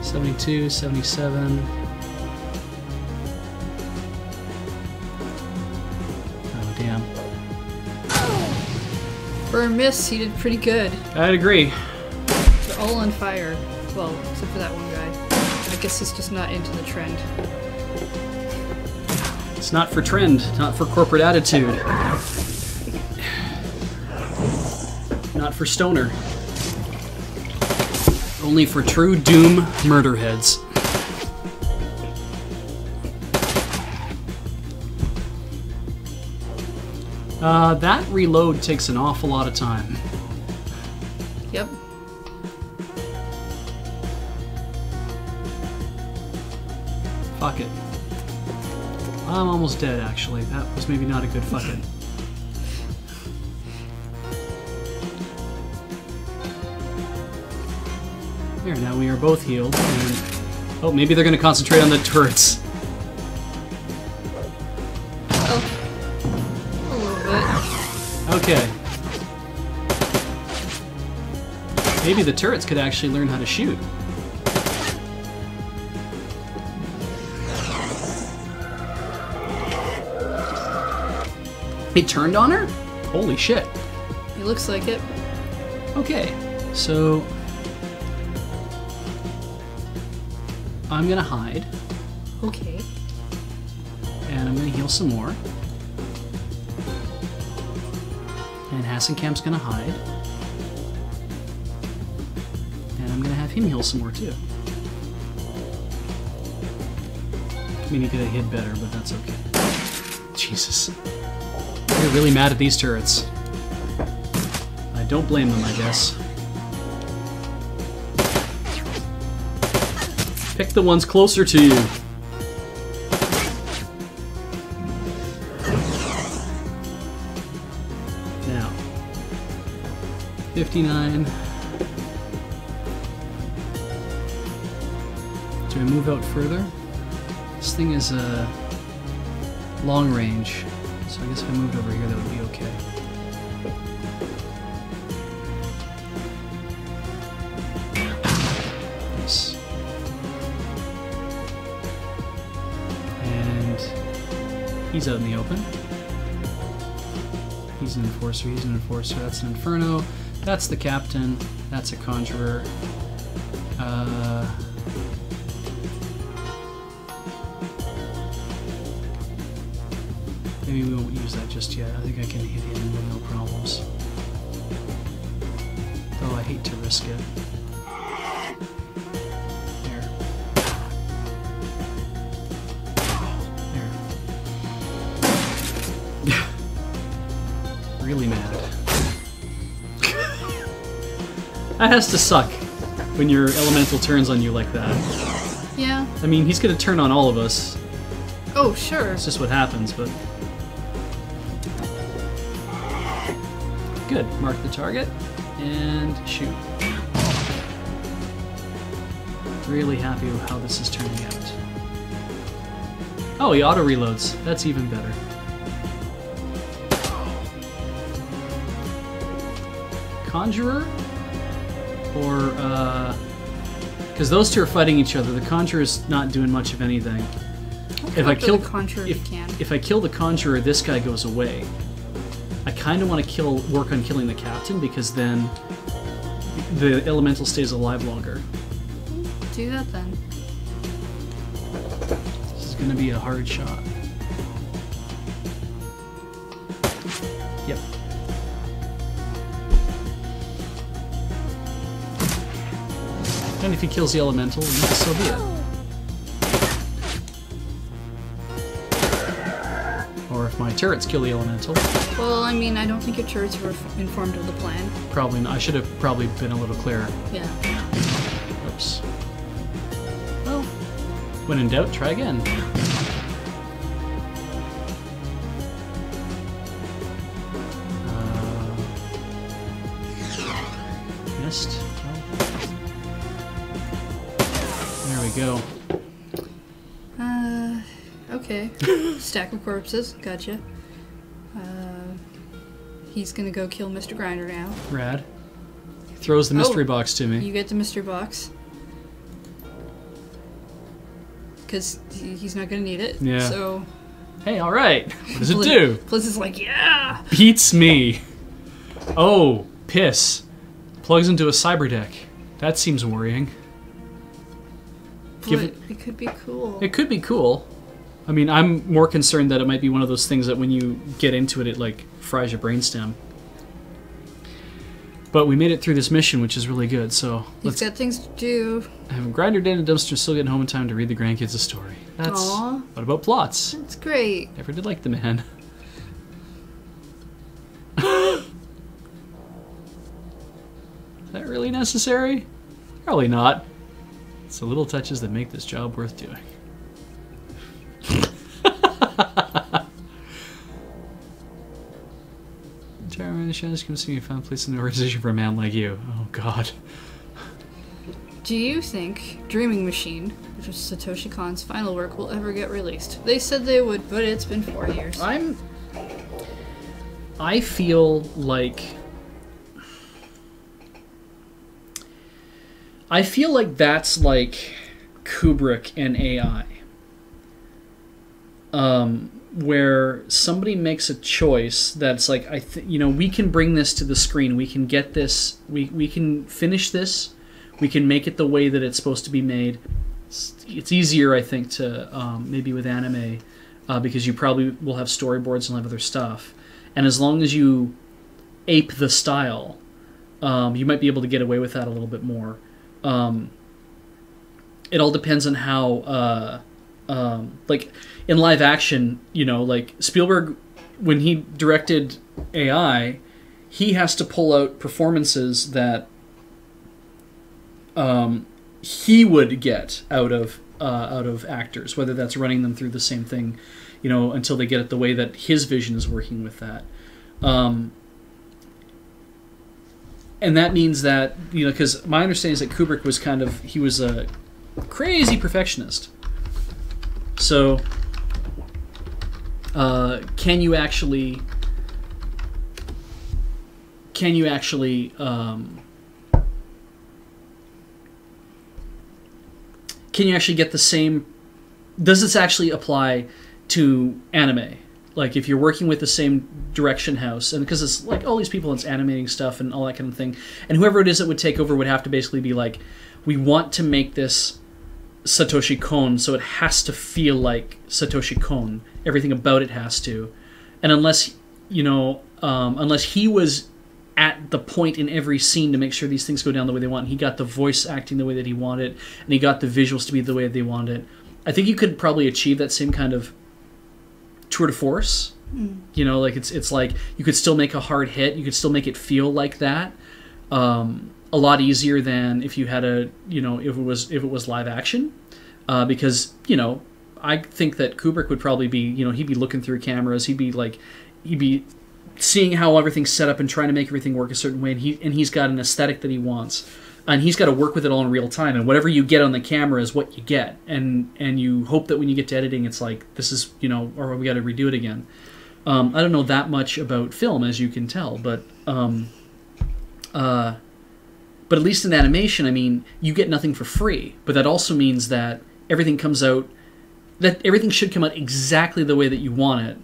$72, $77. Oh, damn. For a miss, he did pretty good. I'd agree. They're all on fire. Well, except for that one guy. I guess he's just not into the trend. It's not for trend, not for corporate attitude. Not for stoner. Only for true doom murder heads. That reload takes an awful lot of time. Yep. Fuck it. I'm almost dead, actually. That was maybe not a good fuck it. There, now we are both healed. And... Oh, maybe they're going to concentrate on the turrets. Oh. A little bit. Okay. Maybe the turrets could actually learn how to shoot. It turned on her? Holy shit. It looks like it. Okay, so... I'm gonna hide. Okay. And I'm gonna heal some more. And Hassenkamp's gonna hide. And I'm gonna have him heal some more too. I mean, he could have hid better, but that's okay. Jesus. They're really mad at these turrets. I don't blame them, I guess. Pick the ones closer to you. Now, 59. Do I move out further? This thing is long range, so I guess if I moved over here, that would be okay. Nice. And he's out in the open. He's an enforcer, he's an enforcer, that's an inferno, that's the captain, that's a conjurer. Maybe we won't use that just yet. I think I can hit him with no problems. Though I hate to risk it. There. There. Really mad. That has to suck when your elemental turns on you like that. Yeah. I mean, he's gonna turn on all of us. Oh, sure. It's just what happens, but... good. Mark the target and shoot. Really happy with how this is turning out. Oh, he auto reloads. That's even better. Conjurer? Or, because those two are fighting each other. The Conjurer's not doing much of anything. If I kill the Conjurer, if I kill the Conjurer, this guy goes away. I kind of want to work on killing the Captain, because then the Elemental stays alive longer. Do that then. This is going to be a hard shot. Yep. And if he kills the Elemental, then so be it. Or if my turrets kill the Elemental. Well, I mean, I don't think your turrets were informed of the plan. Probably not. I should have probably been a little clearer. Yeah. Oops. Well, when in doubt, try again. Missed. There we go. Okay. Stack of corpses. Gotcha. He's gonna go kill Mr. Grinder now. Rad. He throws the mystery box to me. You get the mystery box. Because he's not gonna need it. Yeah. So. Hey, alright. What does it do? Blizz is like, yeah! Beats me. Oh, piss. Plugs into a cyber deck. That seems worrying. But it could be cool. It could be cool. I mean, I'm more concerned that it might be one of those things that when you get into it, it like fries your brainstem. But we made it through this mission, which is really good, so He's got things to do. Grinder Dan and Dumpster still getting home in time to read the grandkids a story. That's... Aww. What about plots? That's great. Never did like the man. Is that really necessary? Probably not. It's the little touches that make this job worth doing. Entire the shadows comes to me, found a place in the organization for a man like you. Oh god. Do you think Dreaming Machine, which was Satoshi Kon's final work, will ever get released? They said they would, but it's been 4 years. I feel like that's like Kubrick and AI. Where somebody makes a choice that's like, we can bring this to the screen. We can get this. We can finish this. We can make it the way that it's supposed to be made. It's easier, I think, to maybe with anime because you probably will have storyboards and have other stuff. And as long as you ape the style, you might be able to get away with that a little bit more. It all depends on how, like in live action, like Spielberg, when he directed AI, he has to pull out performances that he would get out of actors, whether that's running them through the same thing, until they get it the way that his vision is working with that. And that means that, because my understanding is that Kubrick was he was a crazy perfectionist. So, can you actually get the same? Does this actually apply to anime? Like, if you're working with the same direction house, and because it's like all these people, it's animating stuff and all that kind of thing, and whoever it is that would take over would have to basically be like, we want to make this Satoshi Kon, so it has to feel like Satoshi Kon. Everything about it has to. And unless he was at the point in every scene to make sure these things go down the way they want, and he got the voice acting the way that he wanted, and he got the visuals to be the way they wanted, I think you could probably achieve that same kind of tour de force. Like it's like you could still make a hard hit, you could still make it feel like that. A lot easier than if you had if it was live action, because I think that Kubrick would probably be he'd be looking through cameras, he'd be seeing how everything's set up and trying to make everything work a certain way, and he's got an aesthetic that he wants, and he's got to work with it all in real time, and whatever you get on the camera is what you get, and you hope that when you get to editing, it's like, this is, you know, or we got to redo it again. I don't know that much about film, as you can tell, but at least in animation, I mean, you get nothing for free, but that also means that everything comes out, that everything should come out exactly the way that you want it,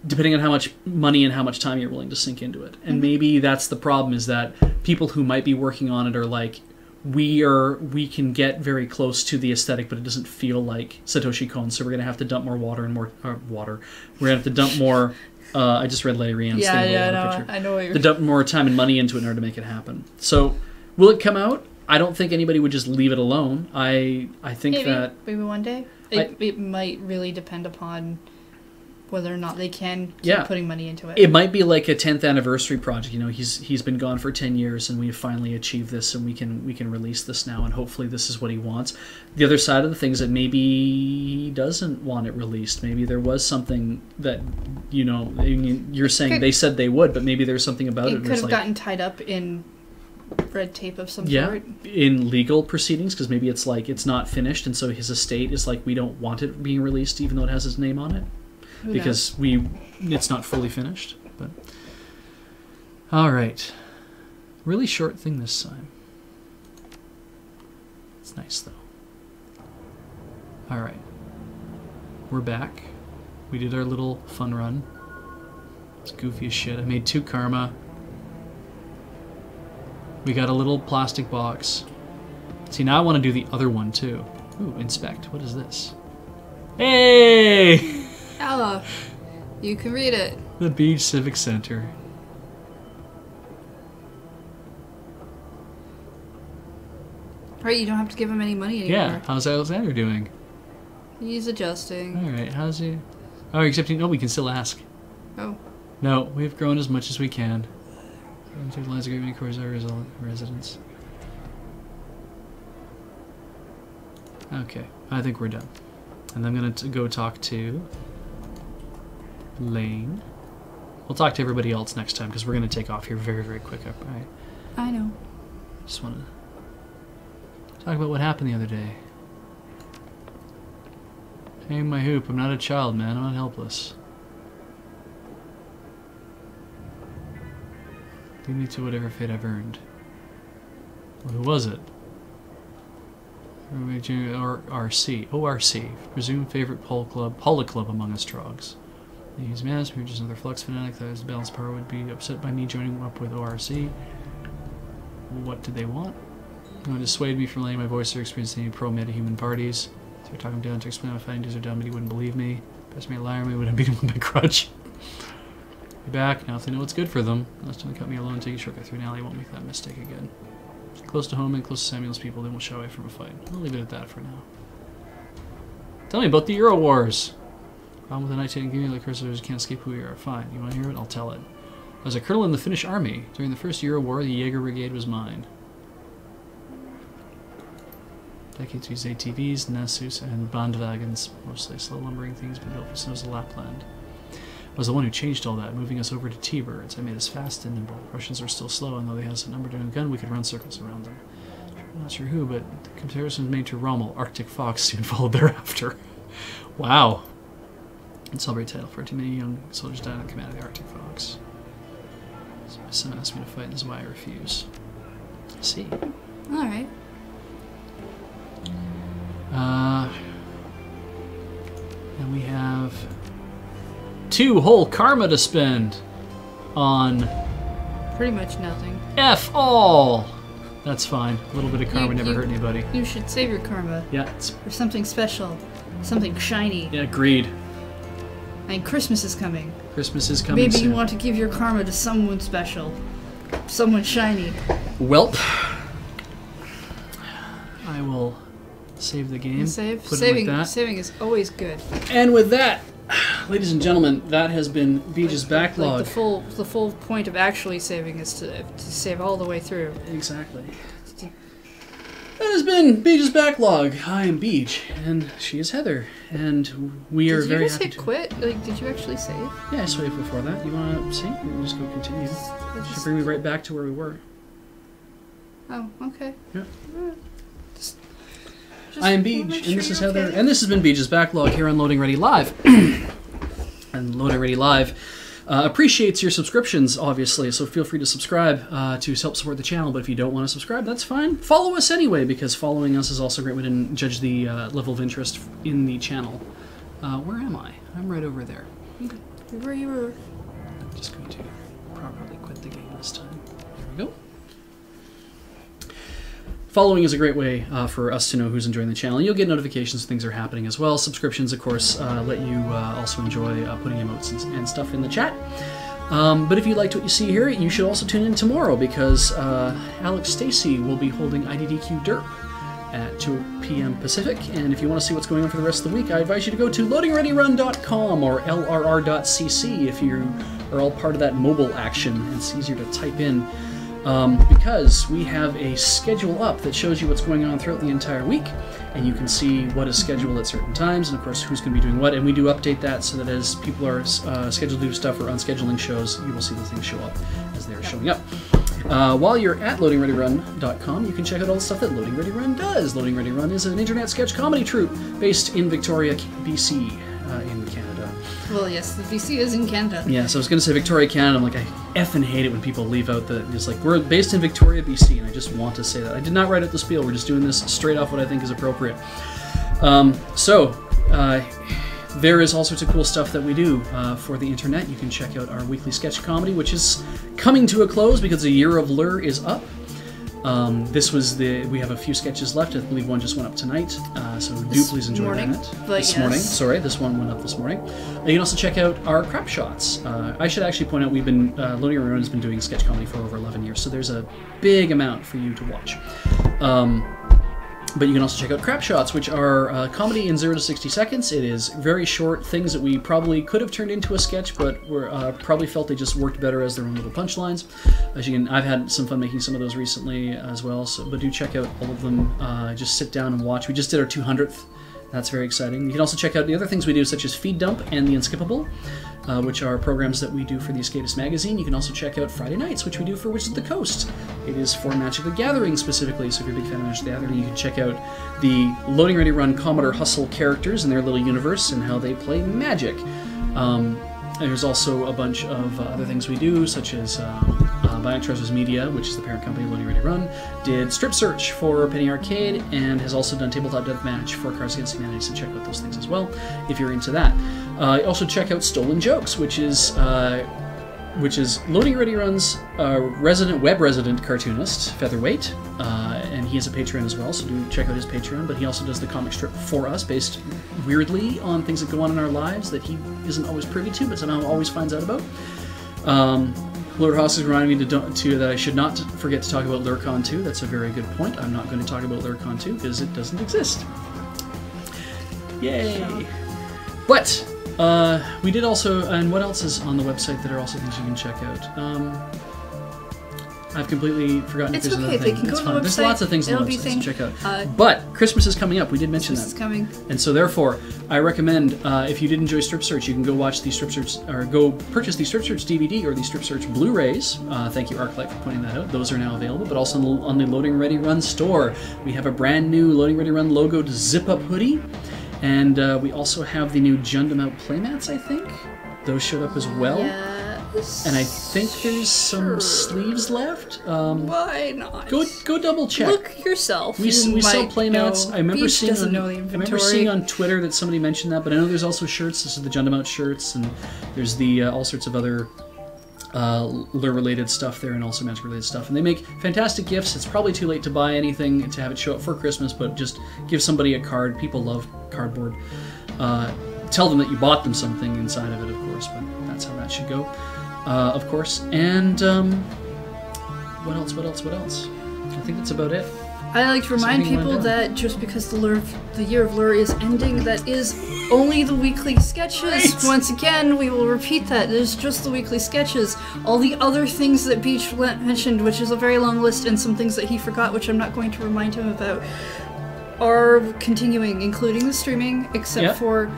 depending on how much money and how much time you're willing to sink into it. And maybe that's the problem, is that people who might be working on it are like, we can get very close to the aesthetic, but it doesn't feel like Satoshi Kon, so we're going to have to dump more water and more water. We're going to have to dump more... I just read Larry Ann's thing. I know what you're... To dump more time and money into it in order to make it happen. So, will it come out? I don't think anybody would just leave it alone. I think maybe one day. It might really depend upon whether or not they can keep putting money into it. It might be like a 10th anniversary project. You know, he's been gone for 10 years, and we have finally achieved this, and we can release this now, and hopefully this is what he wants. The other side of the thing is that maybe he doesn't want it released. Maybe there was something that, you know, you're saying they said they would, but maybe there's something about it. It could have gotten tied up in red tape of some sort. In legal proceedings, because maybe it's like it's not finished, and so his estate is like, we don't want it being released even though it has his name on it. Because it's not fully finished. But all right, really short thing this time. It's nice though. All right, we're back. We did our little fun run. It's goofy as shit. I made 2 karma. We got a little plastic box. See, now I want to do the other one too. Ooh, inspect. What is this? Hey! Ella, you can read it. The Beej Civic Center. Right, you don't have to give him any money anymore. Yeah, how's Alexander doing? He's adjusting. Alright, how's he? Oh, except we can still ask. Oh. No, we've grown as much as we can. Take the lines of agreement towards our residents. Okay, I think we're done. And I'm going to go talk to Lane. We'll talk to everybody else next time, because we're going to take off here very, very quick. Right? I know. Just want to talk about what happened the other day. Hang my hoop. I'm not a child, man. I'm not helpless. Lead me to whatever fate I've earned. Well, who was it? RC. ORC. Presumed favorite Polo Club among us trogs. He's mass, we're just another flux fanatic that has balanced power, would be upset by me joining up with ORC. What did they want? They want to dissuade me from letting my voice or experience any pro-meta-human parties. So I talked him down to explain my findings are dumb, but he wouldn't believe me. Best me a liar, me wouldn't beat him with my grudge. Be back, now if they know what's good for them. Last time they cut me alone, take a shortcut through an alley, won't make that mistake again. Close to home and close to Samuel's people, they won't shy away from a fight. I'll leave it at that for now. Tell me about the Euro Wars! Problem with the night game, like cursors can't escape who we are. Fine, you want to hear it? I'll tell it. I was a colonel in the Finnish army. During the first Euro War, the Jaeger Brigade was mine. Decades used ATVs, Nasus, and Bandwagons, mostly slow lumbering things, but built for snows of Lapland. I was the one who changed all that, moving us over to T-birds. I made us fast and nimble. Russians were still slow, and though they had us outnumbered in a gun, we could run circles around them. I'm not sure who, but the comparison was made to Rommel. Arctic Fox soon followed thereafter. Wow. And celebrate title for too many young soldiers died in command of the Arctic Fox. So my son asked me to fight, and this is why I refuse. I see. Alright. And we have 2 whole karma to spend on Pretty much nothing. F all! That's fine. A little bit of karma never hurt anybody. You should save your karma. Yeah. For something special. Something shiny. Yeah, agreed. And Christmas is coming. Christmas is coming Maybe soon. you want to give your karma to someone special. Someone shiny. Welp. I will save the game. Save? Put Saving, it like that. saving is always good. And with that, ladies and gentlemen, that has been Beej's Backlog. Like the full point of actually saving is to save all the way through. Exactly. That has has been Beej's Backlog. I am Beej, and she is Heather, and we are very happy to... Did you just hit quit? Like, did you actually save? Yeah, I saved before that. You want to see? We can just go continue. Should bring me right back to where we were. Oh, okay. Yeah. Just I am Beej, and this is Heather, and this has been Beej's Backlog here on Loading Ready Live. And Loading Ready Live appreciates your subscriptions, obviously, so feel free to subscribe to help support the channel, but if you don't want to subscribe, that's fine. Follow us anyway, because following us is also a great way to judge the level of interest in the channel. Where am I? I'm right over there. Okay. Where you were. I'm just going to properly quit the game this time. There we go. Following is a great way for us to know who's enjoying the channel. You'll get notifications if things are happening as well. Subscriptions, of course, let you also enjoy putting emotes and stuff in the chat. But if you liked what you see here, you should also tune in tomorrow because Alex Stacey will be holding IDDQ Derp at 2 p.m. Pacific. And if you want to see what's going on for the rest of the week, I advise you to go to loadingreadyrun.com or lrr.cc if you are all part of that mobile action. It's easier to type in. Because we have a schedule up that shows you what's going on throughout the entire week, and you can see what is scheduled at certain times, and of course who's going to be doing what, and we do update that so that as people are scheduled to do stuff or unscheduling shows, you will see the things show up as they are showing up. While you're at loadingreadyrun.com, you can check out all the stuff that Loading Ready Run does. Loading Ready Run is an internet sketch comedy troupe based in Victoria, BC, in Canada. Well, yes, the BC is in Canada. Yeah, so I was going to say Victoria, Canada. I'm like, I effing hate it when people leave out the... It's like, we're based in Victoria, BC, and I just want to say that. I did not write out the spiel. We're just doing this straight off what I think is appropriate. There is all sorts of cool stuff that we do for the internet. You can check out our weekly sketch comedy, which is coming to a close because the Year of Lure is up. We have a few sketches left. I believe one just went up tonight, so do please enjoy that. This morning, sorry, this one went up this morning. You can also check out our crap shots. I should actually point out we've been, Loading Ready Run has been doing sketch comedy for over 11 years, so there's a big amount for you to watch. But you can also check out Crap Shots, which are comedy in 0 to 60 seconds. It is very short things that we probably could have turned into a sketch, but we're probably felt they just worked better as their own little punchlines. As you can, I've had some fun making some of those recently as well. So, but do check out all of them. Just sit down and watch. We just did our 200th. That's very exciting. You can also check out the other things we do, such as Feed Dump and The Unskippable, which are programs that we do for the Escapist magazine. You can also check out Friday Nights, which we do for Wizards of the Coast. It is for Magic the Gathering specifically, so if you're a big fan of Magic the Gathering, you can check out the Loading Ready Run Commodore Hustle characters and their little universe and how they play Magic. There's also a bunch of other things we do, such as Bionic Treasures Media, which is the parent company of Loading Ready Run, did Strip Search for Penny Arcade, and has also done Tabletop Deathmatch for Cards Against Humanity, so check out those things as well, if you're into that. Also check out Stolen Jokes, which is Loading Ready Run's web resident cartoonist, Featherweight, and he is a Patreon as well, so do check out his Patreon, but he also does the comic strip for us, based weirdly on things that go on in our lives that he isn't always privy to, but somehow always finds out about. Lord Haas is reminding me that I should not forget to talk about LureCon 2. That's a very good point. I'm not going to talk about LureCon 2 because it doesn't exist. Yay! But we did also, and what else is on the website that are also things you can check out? I've completely forgotten if there's another thing. It's fine. There's lots of things on the website to check out. But Christmas is coming up. We did mention that. Christmas is coming. And so therefore, I recommend, if you did enjoy Strip Search, you can go watch the Strip Search, or go purchase the Strip Search DVD or the Strip Search Blu-rays. Thank you, ArcLight, for pointing that out. Those are now available. But also on the Loading Ready Run store, we have a brand new Loading Ready Run logoed zip-up hoodie. And we also have the new Jundum Out playmats, I think. Those showed up as well. Yes. And I think there's some sleeves left. Why not? Go double check. Look yourself. We sell playmats. I remember seeing on Twitter that somebody mentioned that, but I know there's also shirts. This is the Jundum Out shirts, and there's the all sorts of other lure-related stuff there, and also magic-related stuff. And they make fantastic gifts. It's probably too late to buy anything to have it show up for Christmas, but just give somebody a card. People love cardboard. Tell them that you bought them something inside of it, of course, but that's how that should go. Of course. And what else? I think that's about it. I like to remind Something people went that just because the year of Lure is ending, that is only the weekly sketches. Right. Once again, we will repeat that. There's just the weekly sketches. All the other things that Beej mentioned, which is a very long list, and some things that he forgot, which I'm not going to remind him about, are continuing, including the streaming, except for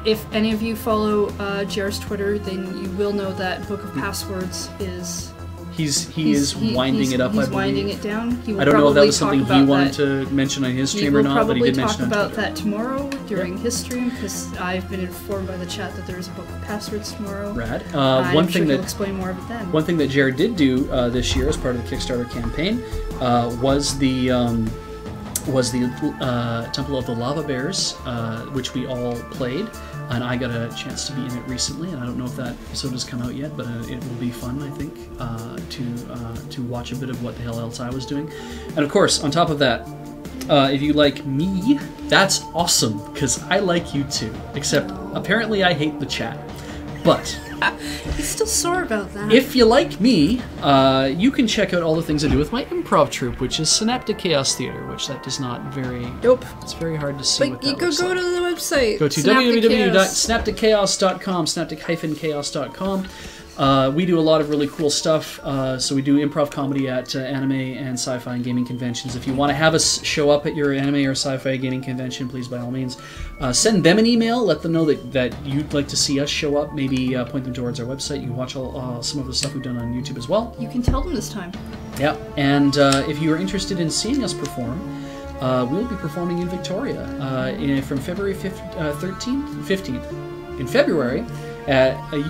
if any of you follow JR's Twitter, then you will know that Book of Passwords is... He is winding it up, I believe. He's winding it down. He will I don't know if that was probably something he talk wanted about to mention on his stream or not, but he did mention talk on about Twitter. that tomorrow during his stream, because I've been informed by the chat that there is a Book of Passwords tomorrow. Rad. I'm sure he'll explain more of it then. One thing that Jared did do this year as part of the Kickstarter campaign was the Temple of the Lava Bears, which we all played. And I got a chance to be in it recently, and I don't know if that episode has come out yet, but it will be fun, I think, to watch a bit of what the hell else I was doing. And of course, on top of that, if you like me, that's awesome, because I like you too. Except, apparently I hate the chat. But... He's still sore about that. If you like me, you can check out all the things I do with my improv troupe, which is Synaptic Chaos Theater, which that does not very... Nope. It's very hard to see what that looks like. Go to the website. Go to www.synapticchaos.com, synaptic-chaos.com. We do a lot of really cool stuff. So we do improv comedy at anime and sci-fi and gaming conventions. If you want to have us show up at your anime or sci-fi gaming convention, please, by all means, send them an email. Let them know that you'd like to see us show up. Maybe point them towards our website. You can watch some of the stuff we've done on YouTube as well. You can tell them this time. Yeah, and if you are interested in seeing us perform, we'll be performing in Victoria from February 15th. In February,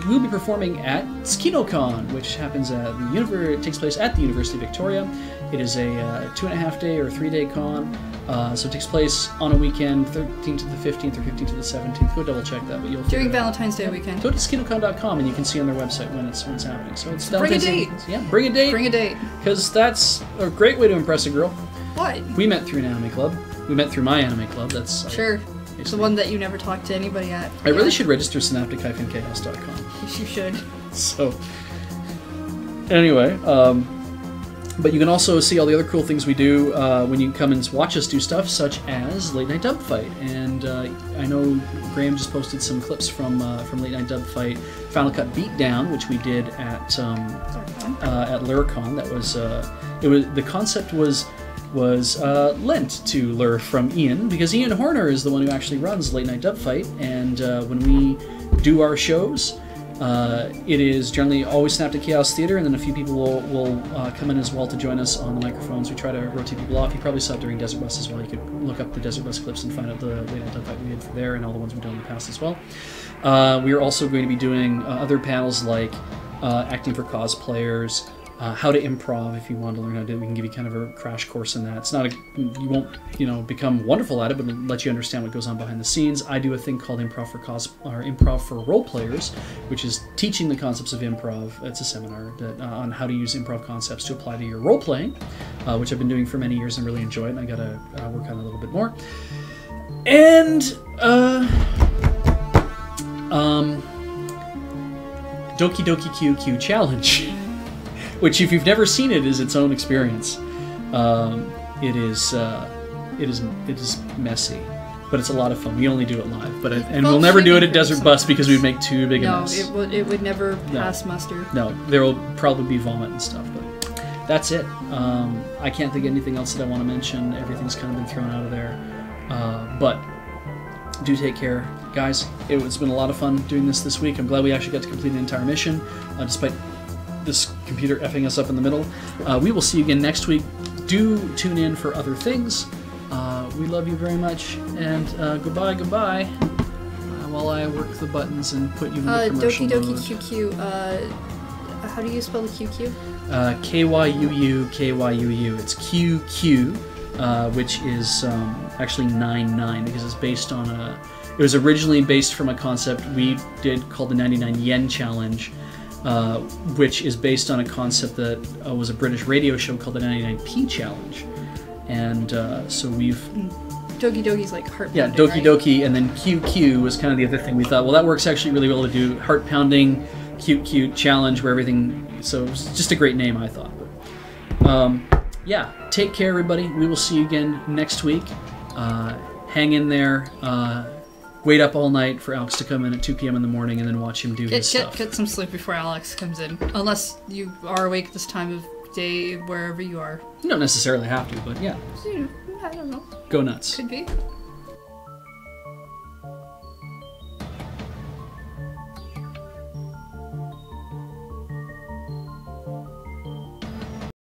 we'll be performing at SkinoCon, which happens at it takes place at the University of Victoria. It is a 2.5-day or 3-day con, so it takes place on a weekend, 13th to the 15th or 15th to the 17th. Go double check that, but you'll during Valentine's Day weekend. Go to skinocon.com and you can see on their website when it's happening. So it's bring a date. Yeah, bring a date. Bring a date. Because that's a great way to impress a girl. What? We met through an anime club. We met through my anime club. That's sure. It's the one that you never talked to anybody at. I really should register synaptic-chaos.com. You should. So, anyway, but you can also see all the other cool things we do when you come and watch us do stuff, such as Late Night Dub Fight. And I know Graham just posted some clips from Late Night Dub Fight, Final Cut Beatdown, which we did at Luricon. That was the concept was lent to Lure from Ian, because Ian Horner is the one who actually runs Late Night Dub Fight, and when we do our shows, it is generally always Synaptic Chaos Theater, and then a few people will come in as well to join us on the microphones. We try to rotate people off. You probably saw it during Desert Bus as well. You could look up the Desert Bus clips and find out the Late Night Dub Fight we did for there, and all the ones we've done in the past as well. We are also going to be doing other panels like acting for cosplayers, how to improv. If you want to learn how to do it, we can give you kind of a crash course in that. It's not you won't become wonderful at it, but it'll let you understand what goes on behind the scenes. I do a thing called improv for role players, which is teaching the concepts of improv. It's a seminar on how to use improv concepts to apply to your role playing, which I've been doing for many years and really enjoy it, and I gotta work on it a little bit more. And Doki Doki QQ Challenge, which, if you've never seen it, is its own experience. It is messy, but it's a lot of fun. We only do it live, and we'll never do it at Desert Bus because we'd make too big a mess. No, it would never pass muster. No, there will probably be vomit and stuff, but that's it. I can't think of anything else that I want to mention. Everything's kind of been thrown out of there, but do take care, guys. It's been a lot of fun doing this week. I'm glad we actually got to complete the entire mission, despite this computer effing us up in the middle. We will see you again next week. Do tune in for other things. We love you very much, and goodbye. While I work the buttons and put you in the commercial Doki mode. Doki QQ. How do you spell the QQ? KYUU. It's QQ, which is actually 99 because it's based on it was originally based from a concept we did called the 99 Yen Challenge, which is based on a concept that was a British radio show called the 99p Challenge. And so we've... Doki Doki's like heart pounding, yeah, Doki right? Doki, and then QQ was kind of the other thing we thought, well, that works actually really well to do heart pounding, cute challenge where everything... So it's just a great name, I thought. But, yeah, take care, everybody. We will see you again next week. Hang in there. Wait up all night for Alex to come in at 2 p.m. in the morning and then watch him do his stuff. Get some sleep before Alex comes in. Unless you are awake this time of day, wherever you are. You don't necessarily have to, but yeah. I don't know. Go nuts. Could be.